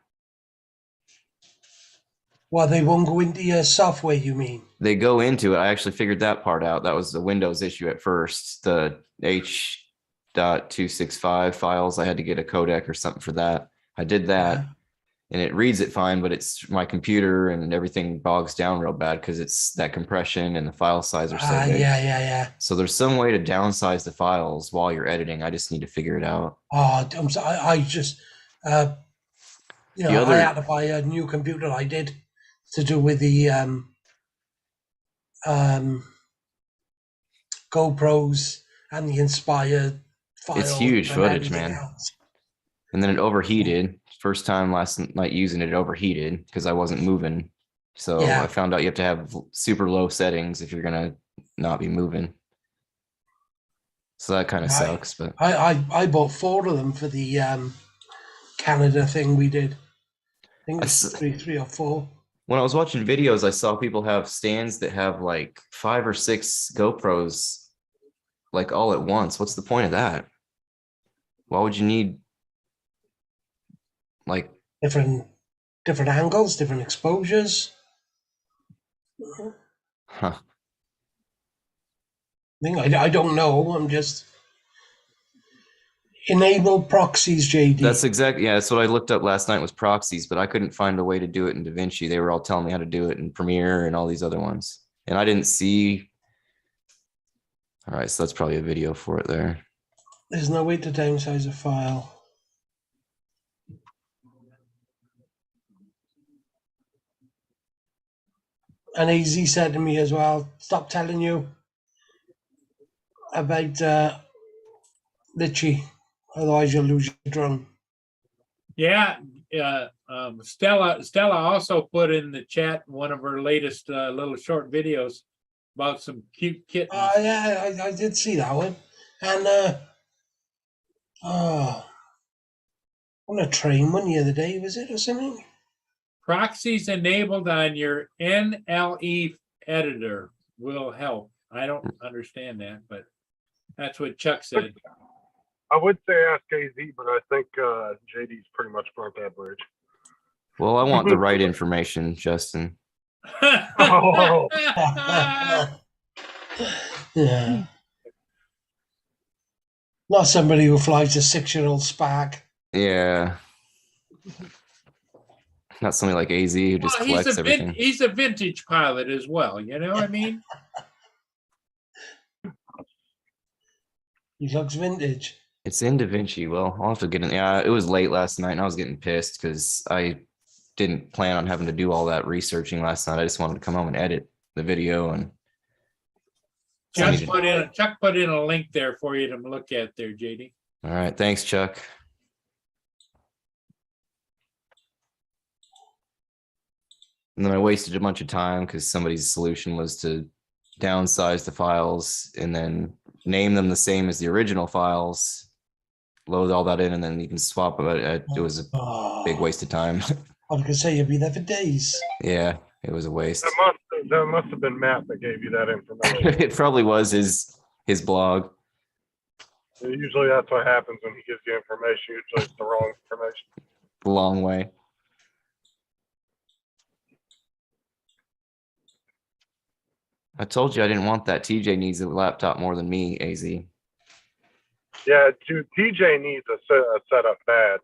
Well, they won't go into your software, you mean? They go into it. I actually figured that part out. That was the Windows issue at first. The H.265 files, I had to get a codec or something for that. I did that. Yeah. And it reads it fine, but it's my computer and everything bogs down real bad because it's that compression and the file size are so big. Yeah. So there's some way to downsize the files while you're editing. I just need to figure it out. Oh, I'm sorry. I just, I had to buy a new computer. I did to do with the GoPros and the Inspire files. It's huge and footage, everything man. else. And then it overheated. First time last night using it, it overheated because I wasn't moving. So Yeah. I found out you have to have super low settings if you're gonna not be moving. So that kind of Right. sucks. But I bought 4 of them for the Canada thing we did. I think it was I s- three or 4. when I was watching videos, I saw people have stands that have like 5 or 6 GoPros like all at once. What's the point of that? Why would you need like Different angles, different exposures. huh? I don't know. I'm just enable proxies, JD. That's exactly, yeah, that's what I looked up last night was proxies, but I couldn't find a way to do it in DaVinci. They were all telling me how to do it in Premiere and all these other ones. And I didn't see. All right, so that's probably a video for it there. There's no way to downsize a file. And AZ said to me as well, stop telling you about Litchi, otherwise you'll lose your drone. Yeah, Stella also put in the chat one of her latest little short videos about some cute kittens. Yeah, I did see that one. And on a train one the other day, was it, or something? Proxies enabled on your NLE editor will help. I don't understand that, but that's what Chuck said. I would say ask AZ, but I think JD's pretty much burnt that bridge. Well, I want the right information, Justin. Oh. Yeah. Not somebody who flies a 6-year-old Spark. Yeah. Not somebody like AZ who just Well, collects everything. he's a vintage pilot as well, you know what I mean? He looks vintage. It's in DaVinci. Well, I'll have to get in. Yeah, it was late last night and I was getting pissed because I didn't plan on having to do all that researching last night. I just wanted to come home and edit the video and I needed- Chuck put in a link there for you to look at there, JD. all right. Thanks, Chuck. And then I wasted a bunch of time because somebody's solution was to downsize the files and then name them the same as the original files, load all that in, and then you can swap it. It was a Oh, big waste of time. I was gonna say you'll be there for days. Yeah, it was a waste. That must have been Matt that gave you that information. It probably was his blog. Usually that's what happens when he gives you information. Usually it's the wrong information. The long way. I told you I didn't want that. TJ needs a laptop more than me, AZ. Yeah, dude, TJ needs a setup bad.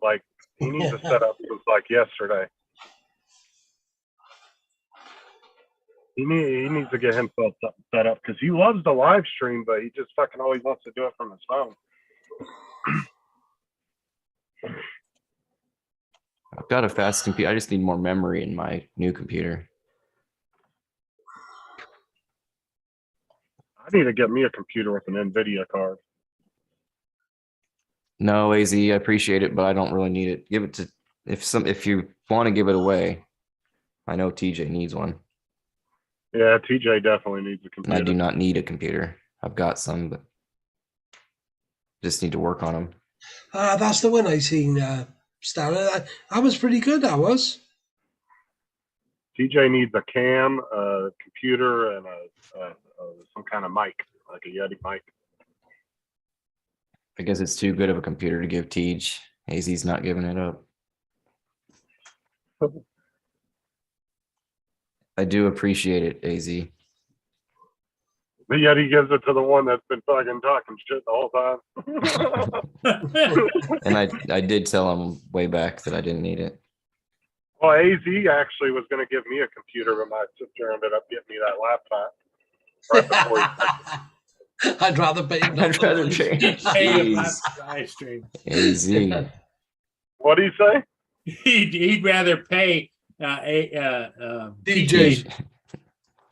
Like, he needs a setup like yesterday. He needs to get himself set up because he loves the live stream, but he just fucking always wants to do it from his phone. I've got a fast computer. I just need more memory in my new computer. I need to get me a computer with an NVIDIA card. No, AZ, I appreciate it, but I don't really need it. Give it to if you want to give it away. I know TJ needs one. Yeah, TJ definitely needs a And computer. I do not need a computer. I've got some, but just need to work on them. That's the one I seen, Stella. That was pretty good, that was. TJ needs a cam, a computer, and some kind of mic, like a Yeti mic. I guess it's too good of a computer to give Tej. AZ's not giving it up. I do appreciate it, AZ. The Yeti gives it to the one that's been fucking talking shit the whole time. And I did tell him way back that I didn't need it. Well, AZ actually was going to give me a computer, but my sister ended up getting me that laptop right before he I'd rather pay him. I'd rather change. Hey, Jeez. live stream. AZ. What do you say? He'd rather pay DJ.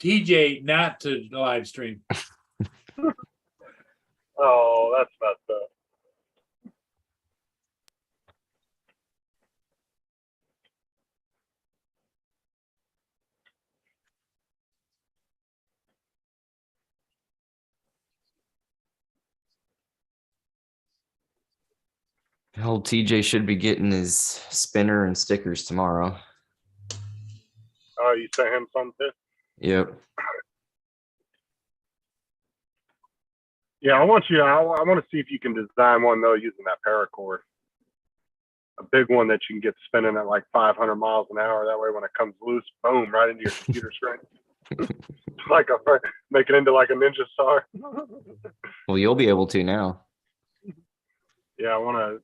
TJ not to live stream. Oh, that's messed up. Old TJ should be getting his spinner and stickers tomorrow. Oh, you sent him some too? Yep. Yeah, I want to see if you can design one though using that paracord. A big one that you can get spinning at like 500 miles an hour. That way, when it comes loose, boom, right into your computer screen. Like make it into like a ninja star. Well, you'll be able to now. Yeah, I want to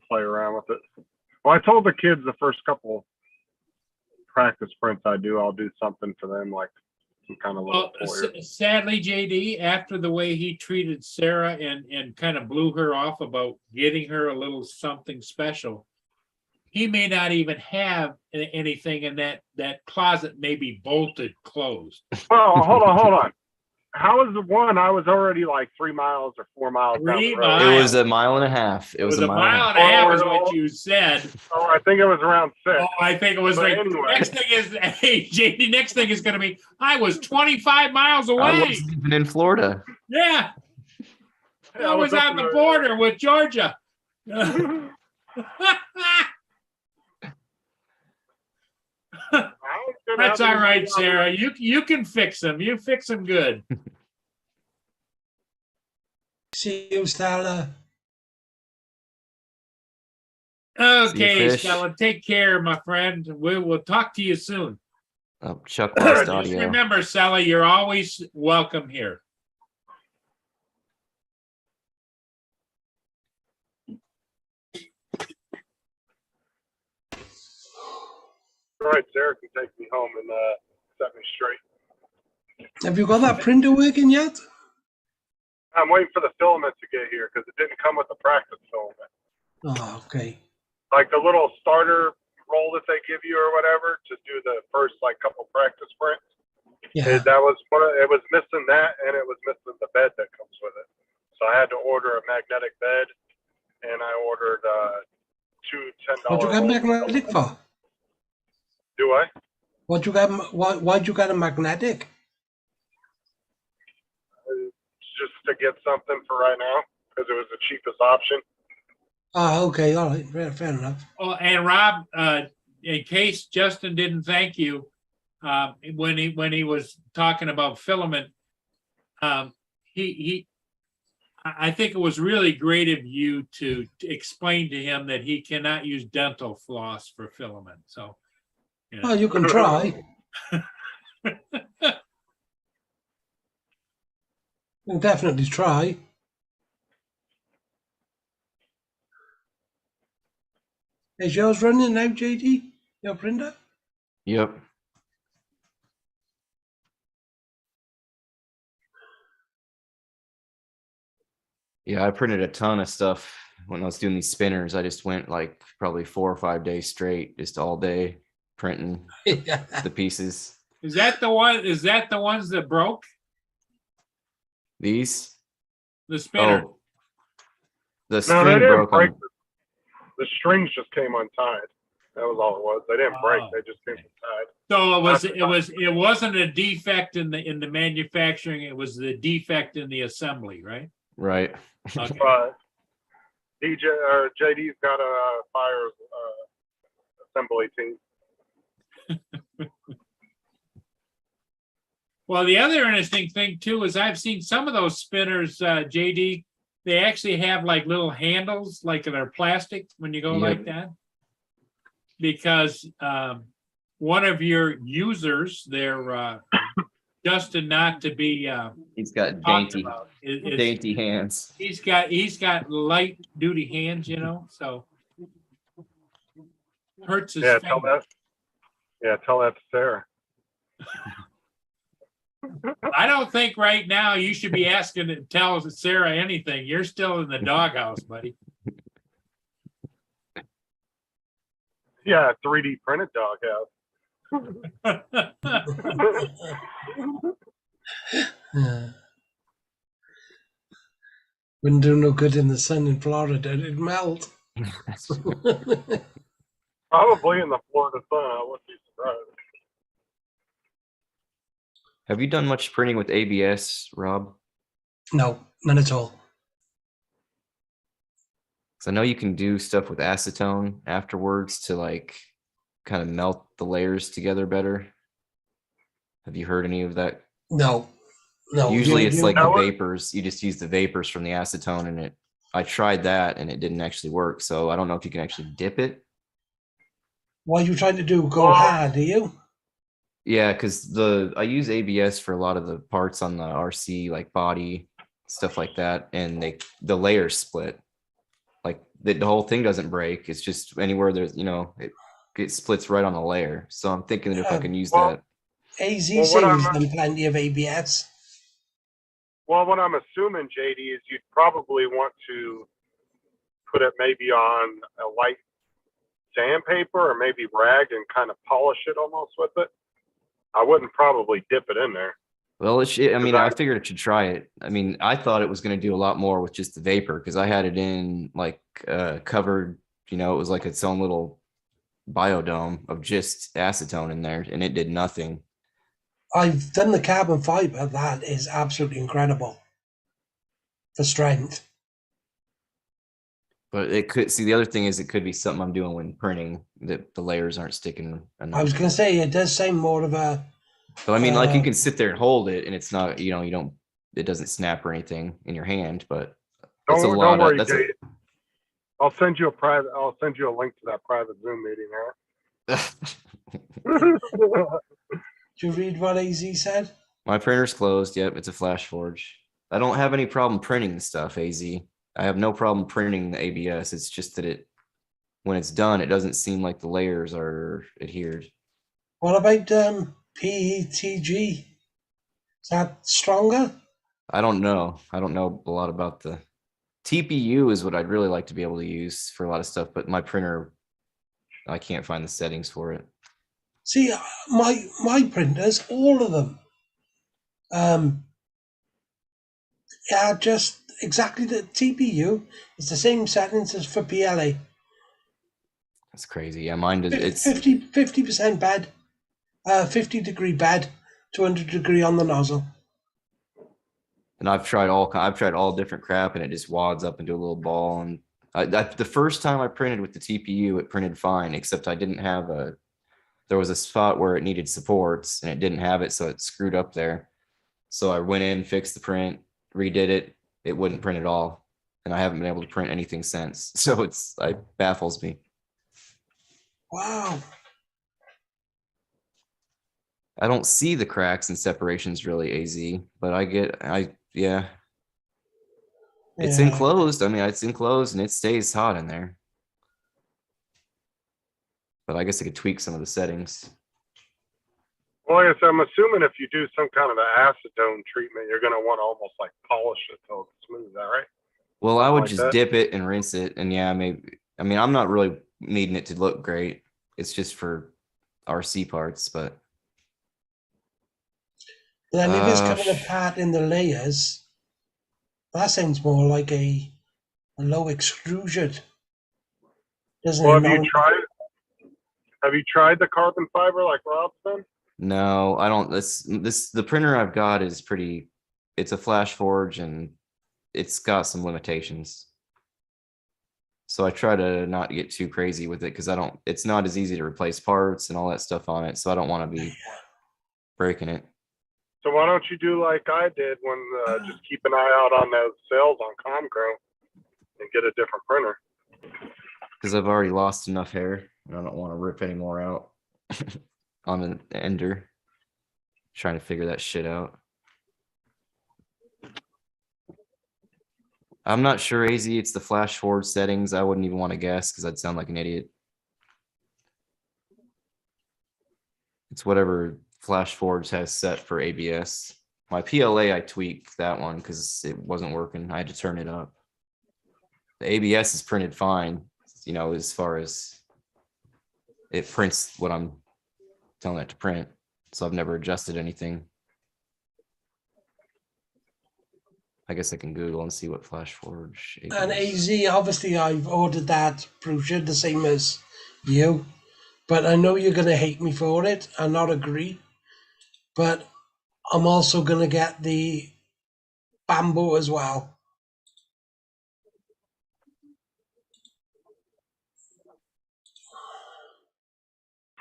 play around with it. Well, I told the kids the first couple practice sprints I do, I'll do something for them, like some kind of little Well, toy. sadly, JD, after the way he treated Sarah and kind of blew her off about getting her a little something special, he may not even have anything in that closet, maybe bolted closed. Oh, hold on. How is the one? I was already like 3 miles or 4 miles down the 3 road. miles. It was a mile and a half. It was a mile and a half is what you said. Oh, I think it was around 6. Oh, I think it was But like, anyway. next thing is, hey, JD, next thing is going to be, I was 25 miles I away. wasn't even in Florida. Yeah. Yeah, I was up on in the border with Georgia. That's all right, Sarah. You can fix them. You fix them good. See you, Stella. Okay, fish. Stella, take care, my friend. We'll talk to you soon. Oh, Chuck lost Just audio. remember, Stella, you're always welcome here. right. Sarah can take me home and set me straight. Have you got that printer working yet? I'm waiting for the filament to get here because it didn't come with the practice filament. Oh, okay. Like the little starter roll that they give you or whatever to do the first like couple practice prints. Yeah. That was it was missing that, and it was missing the bed that comes with it. So I had to order a magnetic bed, and I ordered two $10. What'd you get magnetic for? Do I? Why'd you get a magnetic? Just to get something for right now because it was the cheapest option. Oh, okay. All right. Fair enough. Oh, and Rob, in case Justin didn't thank you, when he was talking about filament, I think it was really great of you to explain to him that he cannot use dental floss for filament. So, you know. Well, you can try. You can definitely try. Is yours running now, JD? Your printer? Yep. Yeah, I printed a ton of stuff when I was doing these spinners. I just went like probably 4 or 5 days straight, just all day printing the pieces. Is that the one? Is that the ones that broke These? the spinner? Oh, the No, they string didn't broke break. on. The strings just came untied. That was all it was. They didn't break. Oh, They just came okay. untied. So it wasn't a defect in the manufacturing. It was the defect in the assembly, right? Right. Okay. But DJ or JD's got a fire assembly team. Well, the other interesting thing too is I've seen some of those spinners, JD. They actually have like little handles, like they're plastic when you go Yep. like that. Because one of your users, they're Justin, not to be He's got talked dainty, about, dainty hands. he's got light duty hands, you know, so hurts his Yeah, tell finger. that. Yeah, tell that to Sarah. I don't think right now you should be asking to tell Sarah anything. You're still in the doghouse, buddy. Yeah, 3D printed doghouse. Yeah. Wouldn't do no good in the sun in Florida. It'd melt. Probably in the Florida sun. I wouldn't be surprised. Have you done much printing with ABS, Rob? No, none at all. Because I know you can do stuff with acetone afterwards to like kind of melt the layers together better. Have you heard any of that? No. Usually it's like the That was- vapors. You just use the vapors from the acetone and it. I tried that and it didn't actually work. So I don't know if you can actually dip it. What are you trying to do? Go Well- hard, are you? Yeah, because I use ABS for a lot of the parts on the RC, like body stuff like that, and the layers split. Like the whole thing doesn't break. It's just anywhere there's it splits right on the layer. So I'm thinking that if I can use Well- that. AZ Well, what saves I'm- them plenty of ABS. Well, what I'm assuming, JD, is you'd probably want to put it maybe on a light sandpaper or maybe rag and kind of polish it almost with it. I wouldn't probably dip it in there. Well, I mean, I- I figured I should try it. I mean, I thought it was going to do a lot more with just the vapor because I had it in like covered, it was like its own little biodome of just acetone in there and it did nothing. I've done the carbon fiber. That is absolutely incredible for strength. But it could see the other thing is it could be something I'm doing when printing that the layers aren't sticking enough. I was going to say it does sound more of a. So I mean, like you can sit there and hold it, and it's not, it doesn't snap or anything in your hand, but it's a lot. Don't worry, That's JD. I'll send you a link to that private Zoom meeting. Huh? Do you read what AZ said? My printer's closed. Yep, it's a Flash Forge. I don't have any problem printing the stuff, AZ. I have no problem printing the ABS. It's just that when it's done, it doesn't seem like the layers are adhered. What about PETG? Is that stronger? I don't know. I don't know a lot about the TPU is what I'd really like to be able to use for a lot of stuff, but my printer, I can't find the settings for it. See, my printers, all of them, are just exactly the TPU. It's the same settings as for PLA. It's crazy. Yeah, mine does. It's 50% bed, 50-degree bed, 200-degree on the nozzle. and I've tried all different crap, and it just wads up into a little ball. And the first time I printed with the TPU, it printed fine, except I didn't have a. There was a spot where it needed supports, and it didn't have it, so it screwed up there. So I went in, fixed the print, redid it. It wouldn't print at all, and I haven't been able to print anything since. So it baffles me. Wow. I don't see the cracks and separations really, AZ, but yeah. It's Yeah. enclosed. I mean, it's enclosed and it stays hot in there. But I guess I could tweak some of the settings. Well, I guess I'm assuming if you do some kind of an acetone treatment, you're going to want to almost like polish it till it's smooth. Is that right? Well, I would Like just that? dip it and rinse it. And yeah, maybe, I mean, I'm not really needing it to look great. It's just for RC parts, but Then if it's Uh, coming apart in the layers, that sounds more like a low extrusion, doesn't Well, it? have you tried the carbon fiber like Rob's done? no, I don't. The printer I've got is pretty, it's a Flash Forge and it's got some limitations. So I try to not get too crazy with it because it's not as easy to replace parts and all that stuff on it. So I don't want to be breaking it. So why don't you do like I did when just keep an eye out on those sales on Comcro and get a different printer. Because I've already lost enough hair and I don't want to rip any more out on an ender. Trying to figure that shit out. I'm not sure, AZ. It's the Flash Forward settings. I wouldn't even want to guess because I'd sound like an idiot. It's whatever Flash Forge has set for ABS. My PLA, I tweaked that one because it wasn't working. I had to turn it up. The ABS is printed fine, you know, as far as it prints what I'm telling it to print. So I've never adjusted anything. I guess I can Google and see what Flash Forge ABS. And AZ, obviously, I've ordered that brochure the same as you, but I know you're going to hate me for it and not agree. But I'm also going to get the Bamboo as well.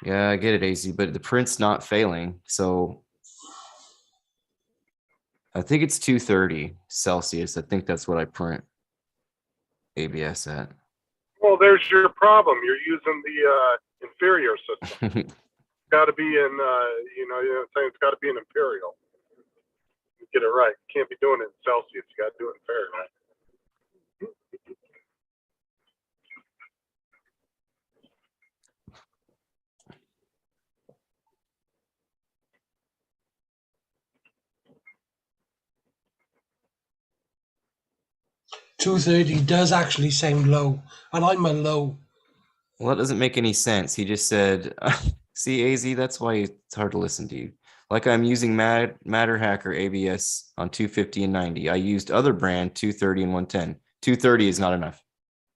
Yeah, I get it, AZ, but the print's not failing. So I think it's 230 Celsius. I think that's what I print ABS at. Well, there's your problem. You're using the inferior system. It's got to be in, you know what I'm saying? It's got to be an imperial. You get it right. You can't be doing it in Celsius. You got to do it in Fahrenheit. $230 does actually sound low, and I'm a low. Well, that doesn't make any sense. He just said, see, AZ, that's why it's hard to listen to you. Like I'm using Matter Hacker ABS on 250 and 90. I used other brand 230 and 110. 230 is not enough.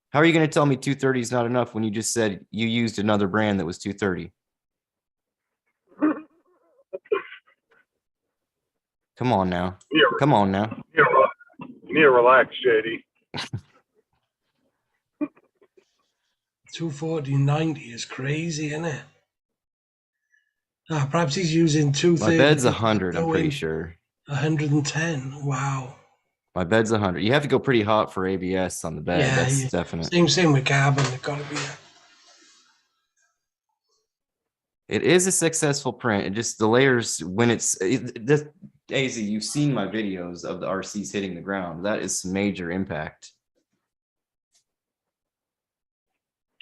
How are you going to tell me 230 is not enough when you just said you used another brand that was 230? Come on now. Come on now. You need to relax, JD. 240/90 is crazy, isn't it? Perhaps he's using 230. My bed's 100, I'm pretty sure. 110. Wow. My bed's 100. You have to go pretty hot for ABS on the bed. Yeah, That's yeah. definite. Same with carbon. It got to be. It is a successful print. It just the layers when this AZ, you've seen my videos of the RCs hitting the ground. That is some major impact.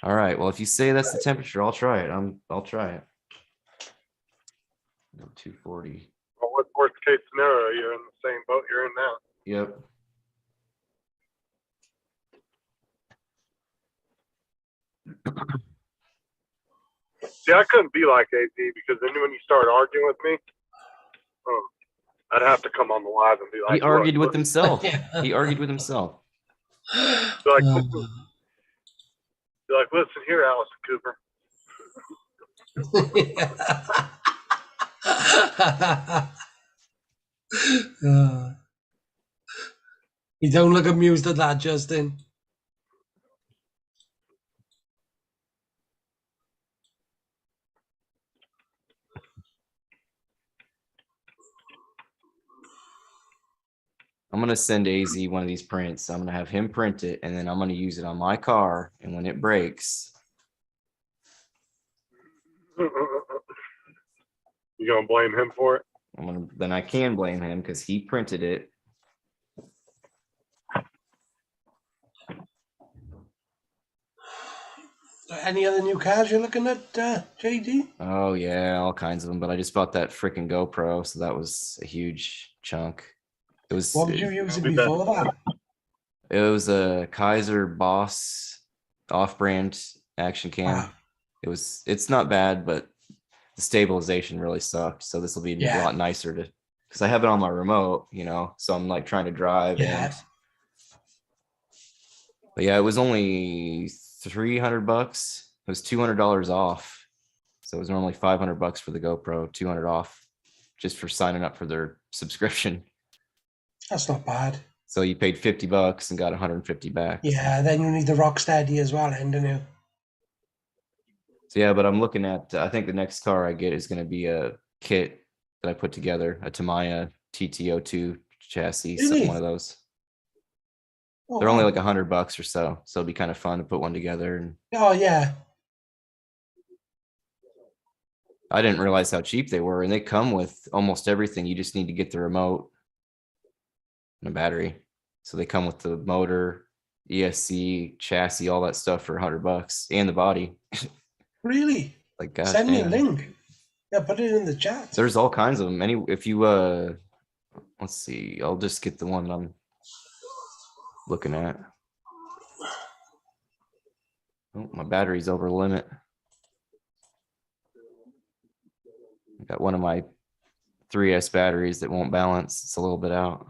All right. Well, if you say that's the temperature, I'll try it. I'll try it. No, 240. Well, what's worst case scenario? You're in the same boat you're in now. Yep. See, I couldn't be like AZ because then when you start arguing with me, I'd have to come on the live and be like, He argued look, with himself. He argued with himself. Be like, listen here, Allison Cooper. You don't look amused at that, Justin. I'm gonna send AZ one of these prints. I'm gonna have him print it, and then I'm gonna use it on my car. And when it breaks, You gonna blame him for it? then I can blame him because he printed it. Any other new cars you're looking at, JD? Oh yeah, all kinds of them. But I just bought that freaking GoPro, so that was a huge chunk. It was. What was you using I'll be back. before that? It was a Kaiser Boss off-brand action cam. Wow. It's not bad, but the stabilization really sucked. So this will be Yeah. a lot nicer to, because I have it on my remote, so I'm like trying to drive. Yeah. But yeah, it was only $300. It was $200 off. So it was normally $500 for the GoPro, 200 off just for signing up for their subscription. That's not bad. So you paid $50 and got 150 back. Yeah, then you need the Rocksteady as well, don't you? So yeah, but I'm looking at, I think the next car I get is going to be a kit that I put together, a Tamiya TT02 chassis, Really? one of those. Oh, They're only wow. like $100 or so. So it'll be kind of fun to put one together. And Oh, yeah. I didn't realize how cheap they were. And they come with almost everything. You just need to get the remote and a battery. So they come with the motor, ESC, chassis, all that stuff for $100 and the body. Really? Like, gosh, Send me a damn. link. Yeah, put it in the chat. There's all kinds of them. If you let's see, I'll just get the one I'm looking at. Oh, my battery's over the limit. I got one of my 3S batteries that won't balance. It's a little bit out.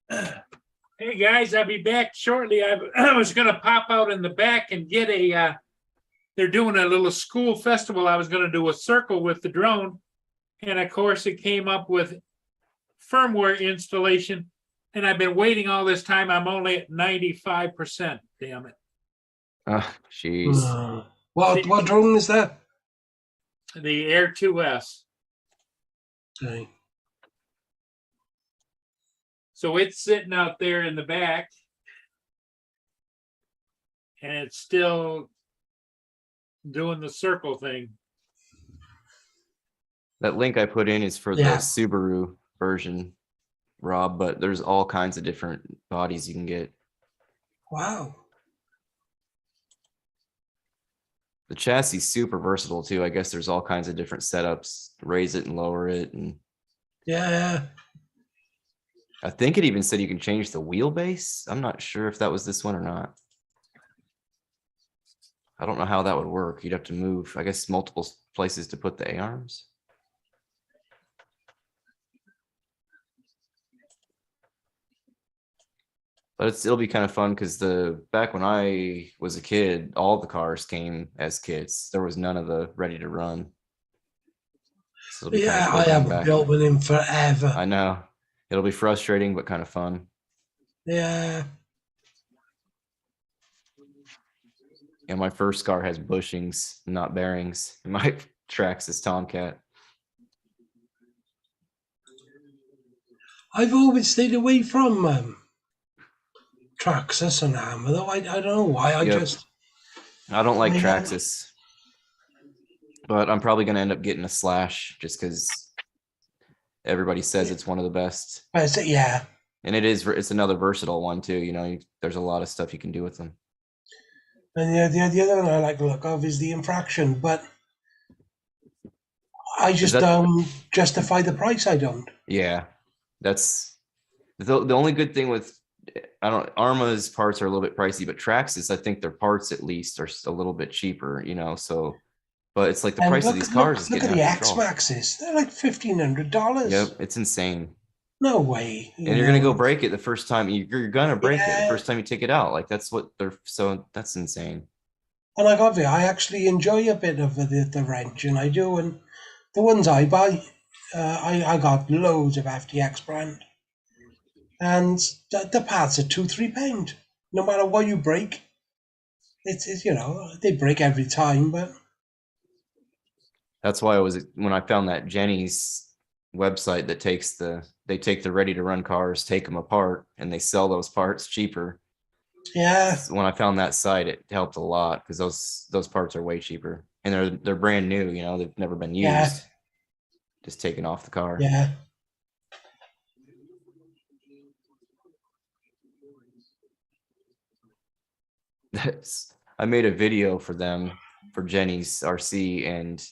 Hey, guys, I'll be back shortly. I was gonna pop out in the back and get they're doing a little school festival. I was gonna do a circle with the drone. And of course, it came up with firmware installation. And I've been waiting all this time. I'm only at 95%. Damn it. Jeez. What drone is that? The Air 2S. Okay. So it's sitting out there in the back. And it's still doing the circle thing. That link I put in is for the Yeah. Subaru version, Rob, but there's all kinds of different bodies you can get. Wow. The chassis is super versatile too. I guess there's all kinds of different setups, raise it and lower it. And Yeah. I think it even said you can change the wheelbase. I'm not sure if that was this one or not. I don't know how that would work. You'd have to move, I guess, multiple places to put the A-arms. But it'll be kind of fun because back when I was a kid, all the cars came as kits. There was none of the ready to run. So it'll be kinda Yeah, cool I going haven't back. built with him forever. I know. It'll be frustrating, but kind of fun. Yeah. And my first car has bushings, not bearings. My Traxxas Tomcat. I've always stayed away from Traxxas and Hammer, though. I don't know why. Yep. I don't like Yeah. Traxxas, but I'm probably going to end up getting a Slash just because everybody says it's one of the best. But it's, yeah. And it is, it's another versatile one too, you know, there's a lot of stuff you can do with them. And the other one I like the look of is the infraction, but I just that- don't justify the price. I don't. Yeah, that's the only good thing with, Arma's parts are a little bit pricey, but Traxxas, I think their parts at least are a little bit cheaper, you know, so, but it's like the And price of these cars is look getting at the out of X control. Maxes. They're like $1,500. Yep, it's insane. No way. And you're gonna go break it the first time, you're gonna break it the Yeah. first time you take it out. Like that's what they're, so that's insane. And I got I actually enjoy a bit of the wrench, and I do. And the ones I buy, I got loads of FTX brand, and the pads are £2-3. No matter what you break, it's you know, they break every time, but That's why when I found that Jenny's website that they take the ready to run cars, take them apart, and they sell those parts cheaper. yeah, When I found that site, it helped a lot because those parts are way cheaper and they're brand new. You know, they've never been used. Yeah. Just taken off the car. yeah. I made a video for them for Jenny's RC, and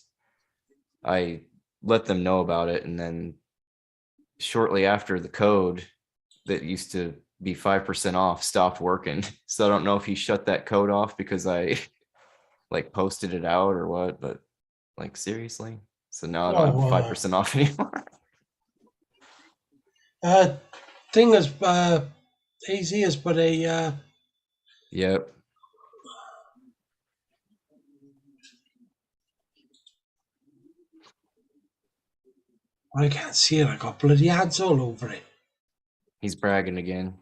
I let them know about it. And then shortly after, the code that used to be 5% off stopped working. So I don't know if he shut that code off because I like posted it out or what, but like seriously. So now I don't have 5% off anymore. Thing is, AZ has put a Yep. I can't see it. I got bloody ads all over it. He's bragging again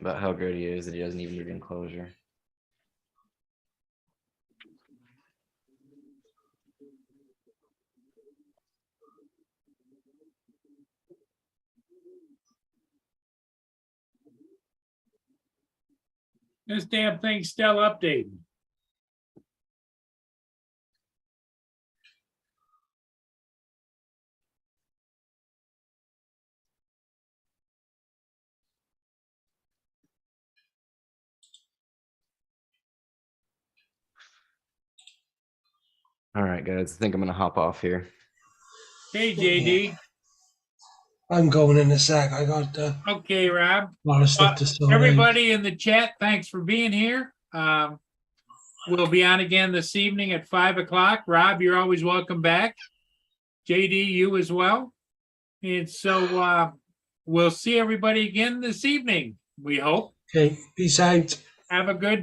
about how good he is that he doesn't even need enclosure. This damn thing's still updating. All right, guys, I think I'm gonna hop off here. Hey, JD. I'm going in a sec. I got Okay, Rob. a lot of stuff to sort out. Everybody in the chat, thanks for being here. We'll be on again this evening at 5 o'clock. Rob, you're always welcome back. JD, you as well. And so we'll see everybody again this evening, we hope. Okay, peace out. Have a good